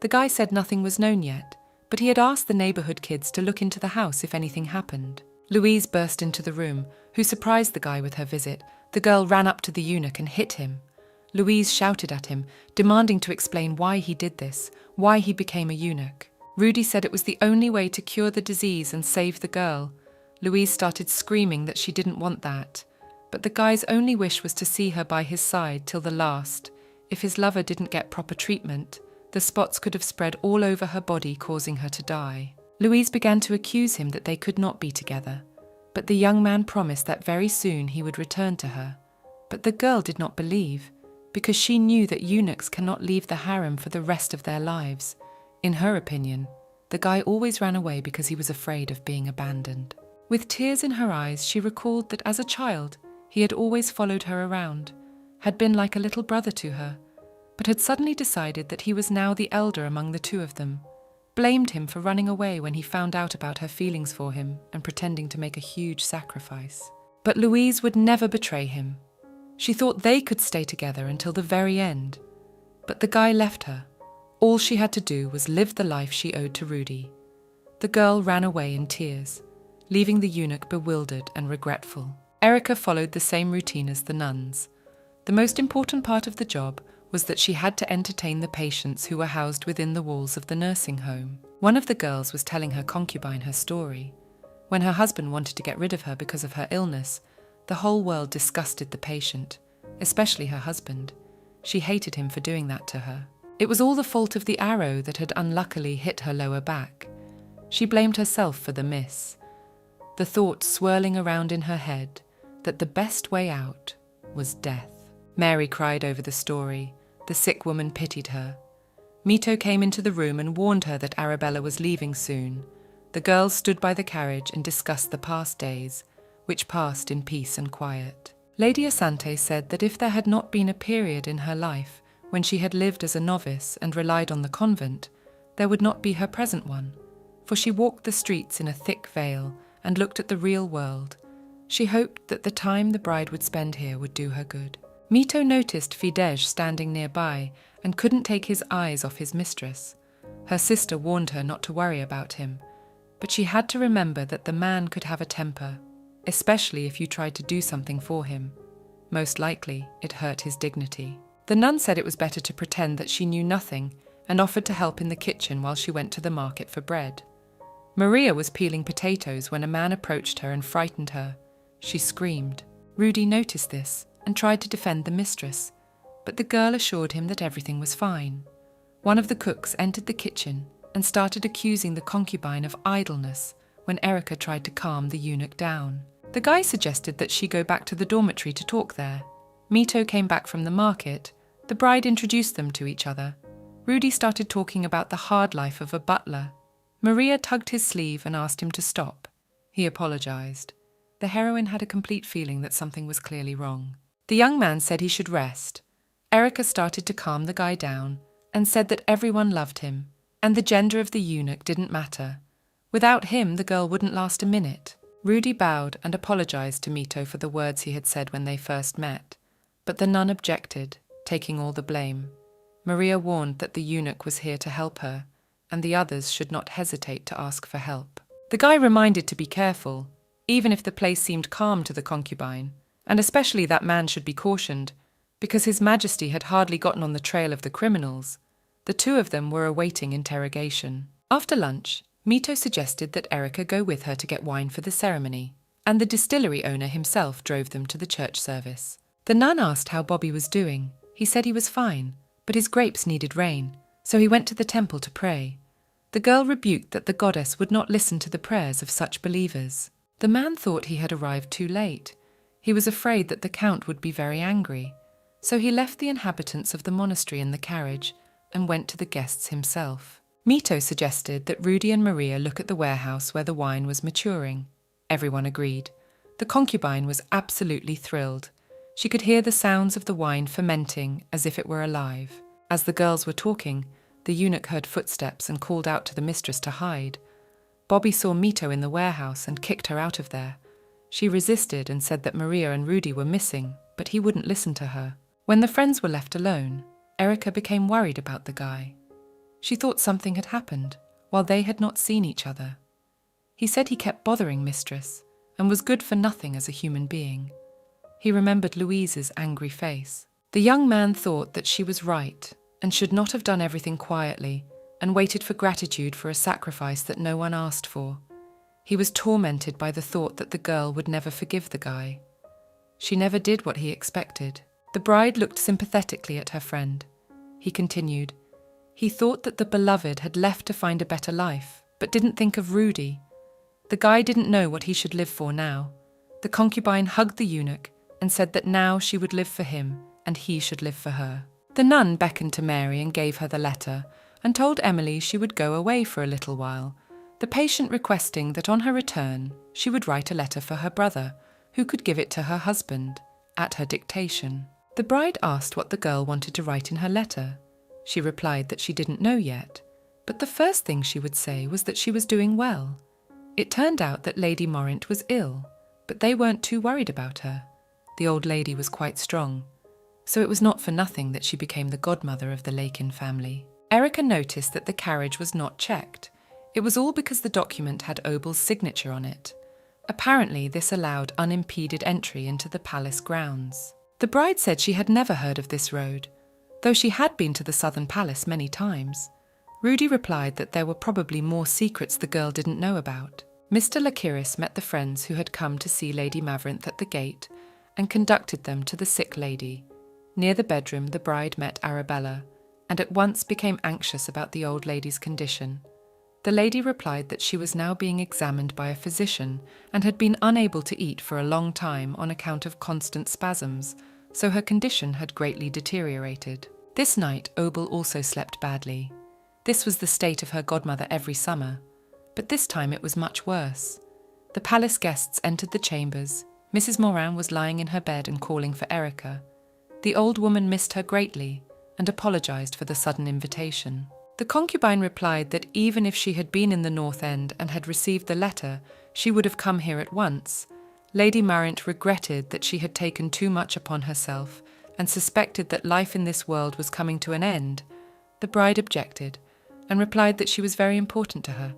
The guy said nothing was known yet, but he had asked the neighbourhood kids to look into the house if anything happened. Louise burst into the room, who surprised the guy with her visit, The girl ran up to the eunuch and hit him. Louise shouted at him, demanding to explain why he did this, why he became a eunuch. Rudy said it was the only way to cure the disease and save the girl. Louise started screaming that she didn't want that. But the guy's only wish was to see her by his side till the last. If his lover didn't get proper treatment, the spots could have spread all over her body, causing her to die. Louise began to accuse him that they could not be together. But the young man promised that very soon he would return to her. But the girl did not believe, because she knew that eunuchs cannot leave the harem for the rest of their lives. In her opinion, the guy always ran away because he was afraid of being abandoned. With tears in her eyes, she recalled that as a child, he had always followed her around, had been like a little brother to her, but had suddenly decided that he was now the elder among the two of them, blamed him for running away when he found out about her feelings for him and pretending to make a huge sacrifice. But Louise would never betray him. She thought they could stay together until the very end. But the guy left her. All she had to do was live the life she owed to Rudy. The girl ran away in tears, leaving the eunuch bewildered and regretful. Erica followed the same routine as the nuns. The most important part of the job was that she had to entertain the patients who were housed within the walls of the nursing home. One of the girls was telling her concubine her story. When her husband wanted to get rid of her because of her illness, the whole world disgusted the patient, especially her husband. She hated him for doing that to her. It was all the fault of the arrow that had unluckily hit her lower back. She blamed herself for the miss. The thought swirling around in her head that the best way out was death. Mary cried over the story. The sick woman pitied her. Mito came into the room and warned her that Arabella was leaving soon. The girls stood by the carriage and discussed the past days, which passed in peace and quiet. Lady Asante said that if there had not been a period in her life when she had lived as a novice and relied on the convent, there would not be her present one, for she walked the streets in a thick veil and looked at the real world. She hoped that the time the bride would spend here would do her good. Mito noticed Fidesz standing nearby and couldn't take his eyes off his mistress. Her sister warned her not to worry about him, but she had to remember that the man could have a temper, especially if you tried to do something for him. Most likely, it hurt his dignity. The nun said it was better to pretend that she knew nothing and offered to help in the kitchen while she went to the market for bread. Maria was peeling potatoes when a man approached her and frightened her. She screamed. Rudy noticed this and tried to defend the mistress, but the girl assured him that everything was fine. One of the cooks entered the kitchen and started accusing the concubine of idleness when Erica tried to calm the eunuch down. The guy suggested that she go back to the dormitory to talk there. Mito came back from the market. The bride introduced them to each other. Rudy started talking about the hard life of a butler. Maria tugged his sleeve and asked him to stop. He apologized. The heroine had a complete feeling that something was clearly wrong. The young man said he should rest. Erica started to calm the guy down and said that everyone loved him, and the gender of the eunuch didn't matter. Without him, the girl wouldn't last a minute. Rudy bowed and apologized to Mito for the words he had said when they first met. But the nun objected, taking all the blame. Maria warned that the eunuch was here to help her, and the others should not hesitate to ask for help. The guy reminded to be careful, even if the place seemed calm to the concubine, and especially that man should be cautioned, because His Majesty had hardly gotten on the trail of the criminals. The two of them were awaiting interrogation. After lunch, Mito suggested that Erica go with her to get wine for the ceremony, and the distillery owner himself drove them to the church service. The nun asked how Bobby was doing. He said he was fine, but his grapes needed rain, so he went to the temple to pray. The girl rebuked that the goddess would not listen to the prayers of such believers. The man thought he had arrived too late. He was afraid that the count would be very angry, so he left the inhabitants of the monastery in the carriage and went to the guests himself. Mito suggested that Rudy and Maria look at the warehouse where the wine was maturing. Everyone agreed. The concubine was absolutely thrilled. She could hear the sounds of the wine fermenting as if it were alive. As the girls were talking, the eunuch heard footsteps and called out to the mistress to hide. Bobby saw Mito in the warehouse and kicked her out of there. She resisted and said that Maria and Rudy were missing, but he wouldn't listen to her. When the friends were left alone, Erica became worried about the guy. She thought something had happened, while they had not seen each other. He said he kept bothering Mistress, and was good for nothing as a human being. He remembered Louise's angry face. The young man thought that she was right and should not have done everything quietly and waited for gratitude for a sacrifice that no one asked for. He was tormented by the thought that the girl would never forgive the guy. She never did what he expected. The bride looked sympathetically at her friend. He continued, he thought that the beloved had left to find a better life, but didn't think of Rudy. The guy didn't know what he should live for now. The concubine hugged the eunuch and said that now she would live for him and he should live for her. The nun beckoned to Mary and gave her the letter and told Emily she would go away for a little while, the patient requesting that on her return she would write a letter for her brother, who could give it to her husband, at her dictation. The bride asked what the girl wanted to write in her letter. She replied that she didn't know yet, but the first thing she would say was that she was doing well. It turned out that Lady Morrant was ill, but they weren't too worried about her. The old lady was quite strong, so it was not for nothing that she became the godmother of the Lakin family. Erica noticed that the carriage was not checked. It was all because the document had Obel's signature on it. Apparently, this allowed unimpeded entry into the palace grounds. The bride said she had never heard of this road, though she had been to the southern palace many times. Rudy replied that there were probably more secrets the girl didn't know about. Mr. Lakiris met the friends who had come to see Lady Maverinth at the gate and conducted them to the sick lady. Near the bedroom, the bride met Arabella and at once became anxious about the old lady's condition. The lady replied that she was now being examined by a physician and had been unable to eat for a long time on account of constant spasms, so her condition had greatly deteriorated. This night, Obel also slept badly. This was the state of her godmother every summer, but this time it was much worse. The palace guests entered the chambers. Mrs. Morin was lying in her bed and calling for Erica. The old woman missed her greatly and apologized for the sudden invitation. The concubine replied that even if she had been in the North End and had received the letter, she would have come here at once. Lady Maverinth regretted that she had taken too much upon herself and suspected that life in this world was coming to an end. The bride objected and replied that she was very important to her,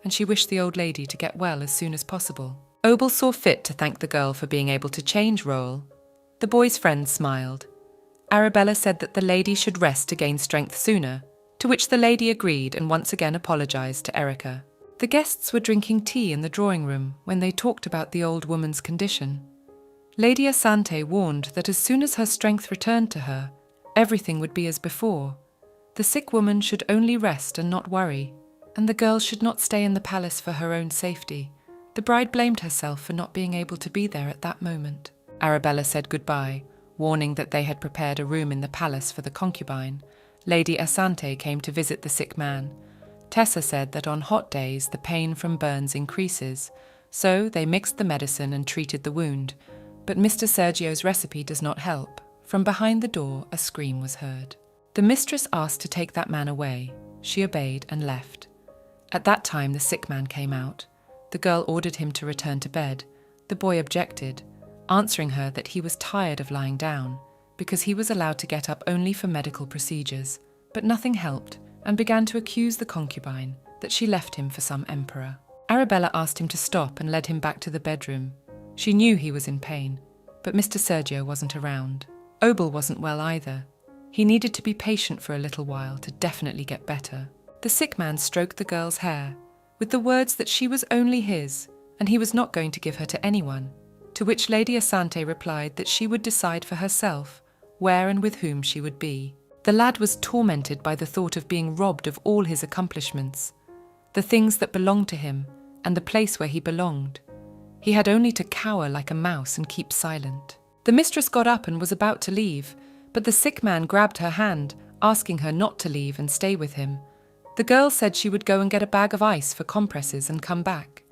and she wished the old lady to get well as soon as possible. Obel saw fit to thank the girl for being able to change role. The boy's friends smiled. Arabella said that the lady should rest to gain strength sooner, to which the lady agreed and once again apologized to Erica. The guests were drinking tea in the drawing room when they talked about the old woman's condition. Lady Asante warned that as soon as her strength returned to her, everything would be as before. The sick woman should only rest and not worry, and the girl should not stay in the palace for her own safety. The bride blamed herself for not being able to be there at that moment. Arabella said goodbye, warning that they had prepared a room in the palace for the concubine. Lady Asante came to visit the sick man. Tessa said that on hot days the pain from burns increases, so they mixed the medicine and treated the wound. But Mr. Sergio's recipe does not help. From behind the door, a scream was heard. The mistress asked to take that man away. She obeyed and left. At that time, the sick man came out. The girl ordered him to return to bed. The boy objected, answering her that he was tired of lying down, because he was allowed to get up only for medical procedures. But nothing helped, and began to accuse the concubine that she left him for some emperor. Arabella asked him to stop and led him back to the bedroom. She knew he was in pain, but Mr. Sergio wasn't around. Obel wasn't well either. He needed to be patient for a little while to definitely get better. The sick man stroked the girl's hair, with the words that she was only his, and he was not going to give her to anyone, to which Lady Asante replied that she would decide for herself where and with whom she would be. The lad was tormented by the thought of being robbed of all his accomplishments, the things that belonged to him, and the place where he belonged. He had only to cower like a mouse and keep silent. The mistress got up and was about to leave, but the sick man grabbed her hand, asking her not to leave and stay with him. The girl said she would go and get a bag of ice for compresses and come back.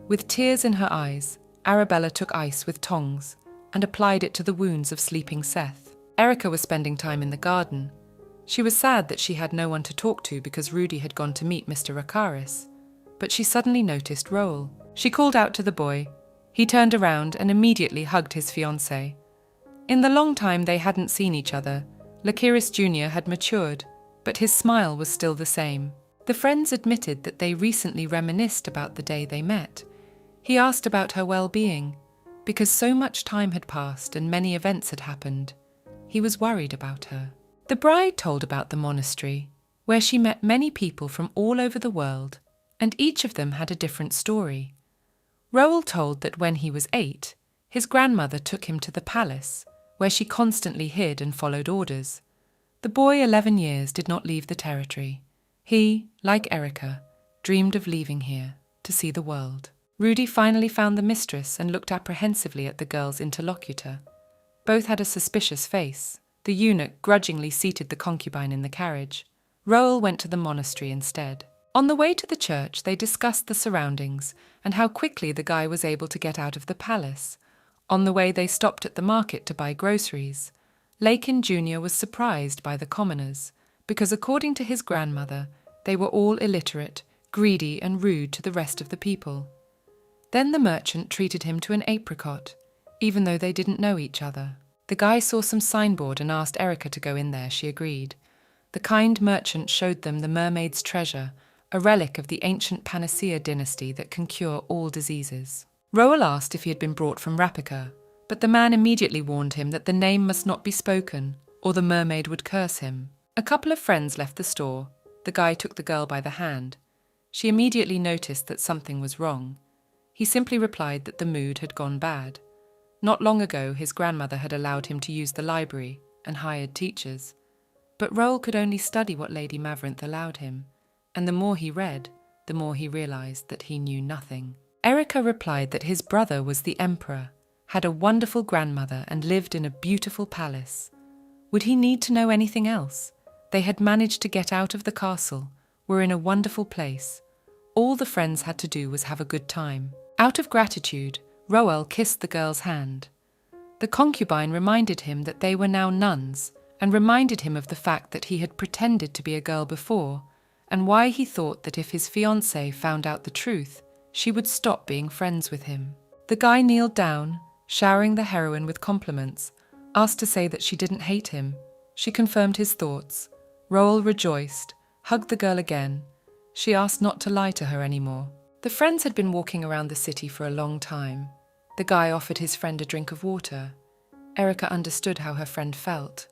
With tears in her eyes, Arabella took ice with tongs and applied it to the wounds of sleeping Seth. Erica was spending time in the garden. She was sad that she had no one to talk to because Rudy had gone to meet Mr. Rakaris, but she suddenly noticed Roel. She called out to the boy. He turned around and immediately hugged his fiancée. In the long time they hadn't seen each other, Lakiris Jr. had matured, but his smile was still the same. The friends admitted that they recently reminisced about the day they met. He asked about her well-being. because so much time had passed and many events had happened. He was worried about her. The bride told about the monastery, where she met many people from all over the world, and each of them had a different story. Roel told that when he was 8, his grandmother took him to the palace, where she constantly hid and followed orders. The boy, 11 years, did not leave the territory. He, like Erica, dreamed of leaving here to see the world. Rudy finally found the mistress and looked apprehensively at the girl's interlocutor. Both had a suspicious face. The eunuch grudgingly seated the concubine in the carriage. Roel went to the monastery instead. On the way to the church, they discussed the surroundings and how quickly the guy was able to get out of the palace. On the way, they stopped at the market to buy groceries. Lakin Jr. was surprised by the commoners, because according to his grandmother, they were all illiterate, greedy and rude to the rest of the people. Then the merchant treated him to an apricot, even though they didn't know each other. The guy saw some signboard and asked Erica to go in there. She agreed. The kind merchant showed them the mermaid's treasure, a relic of the ancient Panacea dynasty that can cure all diseases. Roel asked if he had been brought from Rapika, but the man immediately warned him that the name must not be spoken, or the mermaid would curse him. A couple of friends left the store. The guy took the girl by the hand. She immediately noticed that something was wrong. He simply replied that the mood had gone bad. Not long ago, his grandmother had allowed him to use the library and hired teachers. But Roel could only study what Lady Mavrinth allowed him, and the more he read, the more he realized that he knew nothing. Erica replied that his brother was the emperor, had a wonderful grandmother and lived in a beautiful palace. Would he need to know anything else? They had managed to get out of the castle, were in a wonderful place. All the friends had to do was have a good time. Out of gratitude, Roel kissed the girl's hand. The concubine reminded him that they were now nuns, and reminded him of the fact that he had pretended to be a girl before, and why he thought that if his fiancée found out the truth, she would stop being friends with him. The guy kneeled down, showering the heroine with compliments, asked to say that she didn't hate him. She confirmed his thoughts. Roel rejoiced, hugged the girl again. She asked not to lie to her anymore. The friends had been walking around the city for a long time. The guy offered his friend a drink of water. Erica understood how her friend felt.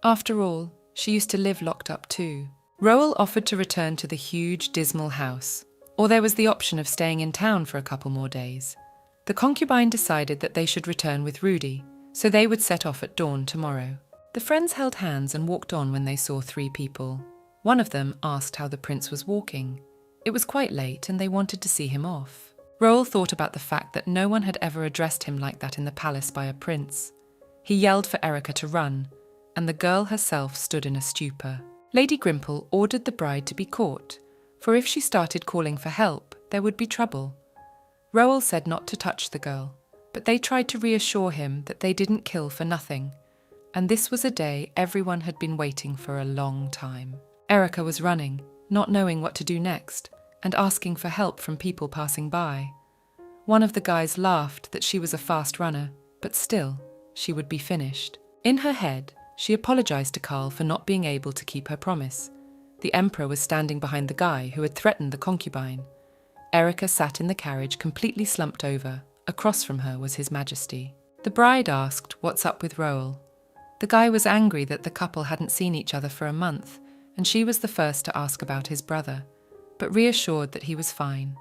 After all, she used to live locked up too. Roel offered to return to the huge, dismal house, or there was the option of staying in town for a couple more days. The concubine decided that they should return with Rudy, so they would set off at dawn tomorrow. The friends held hands and walked on when they saw 3 people. One of them asked how the prince was walking. It was quite late and they wanted to see him off. Roel thought about the fact that no one had ever addressed him like that in the palace by a prince. He yelled for Erica to run, and the girl herself stood in a stupor. Lady Grimple ordered the bride to be caught, for if she started calling for help, there would be trouble. Roel said not to touch the girl, but they tried to reassure him that they didn't kill for nothing, and this was a day everyone had been waiting for a long time. Erica was running, not knowing what to do next, and asking for help from people passing by. One of the guys laughed that she was a fast runner, but still, she would be finished. In her head, she apologized to Karl for not being able to keep her promise. The emperor was standing behind the guy who had threatened the concubine. Erica sat in the carriage completely slumped over. Across from her was His Majesty. The bride asked, "What's up with Roel?" The guy was angry that the couple hadn't seen each other for a month, and she was the first to ask about his brother, but reassured that he was fine.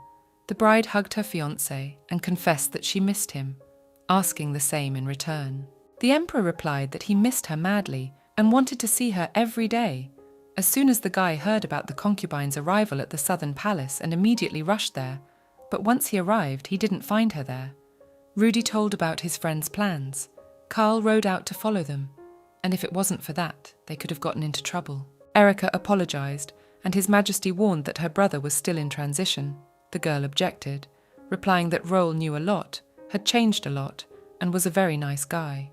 The bride hugged her fiancé and confessed that she missed him, asking the same in return. The emperor replied that he missed her madly and wanted to see her every day. As soon as the guy heard about the concubine's arrival at the southern palace and immediately rushed there, but once he arrived, he didn't find her there. Rudy told about his friend's plans. Karl rode out to follow them, and if it wasn't for that, they could have gotten into trouble. Erica apologized, and His Majesty warned that her brother was still in transition. The girl objected, replying that Roel knew a lot, had changed a lot, and was a very nice guy.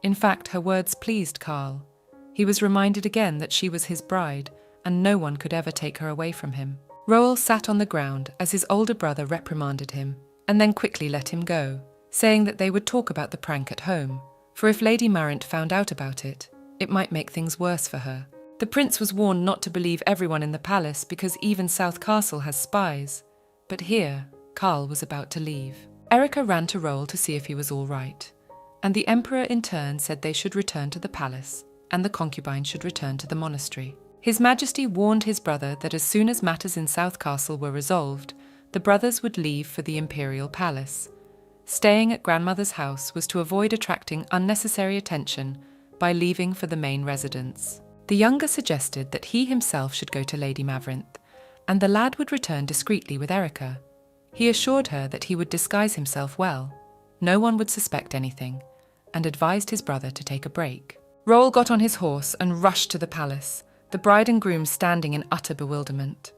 In fact, her words pleased Karl. He was reminded again that she was his bride, and no one could ever take her away from him. Roel sat on the ground as his older brother reprimanded him, and then quickly let him go, saying that they would talk about the prank at home, for if Lady Mavrinth found out about it, it might make things worse for her. The prince was warned not to believe everyone in the palace because even South Castle has spies. But here, Karl was about to leave. Erica ran to Roll to see if he was all right, and the Emperor in turn said they should return to the palace, and the concubine should return to the monastery. His Majesty warned his brother that as soon as matters in South Castle were resolved, the brothers would leave for the imperial palace. Staying at grandmother's house was to avoid attracting unnecessary attention by leaving for the main residence. The younger suggested that he himself should go to Lady Maverinth, and the lad would return discreetly with Erica. He assured her that he would disguise himself well, no one would suspect anything, and advised his brother to take a break. Roll got on his horse and rushed to the palace, the bride and groom standing in utter bewilderment.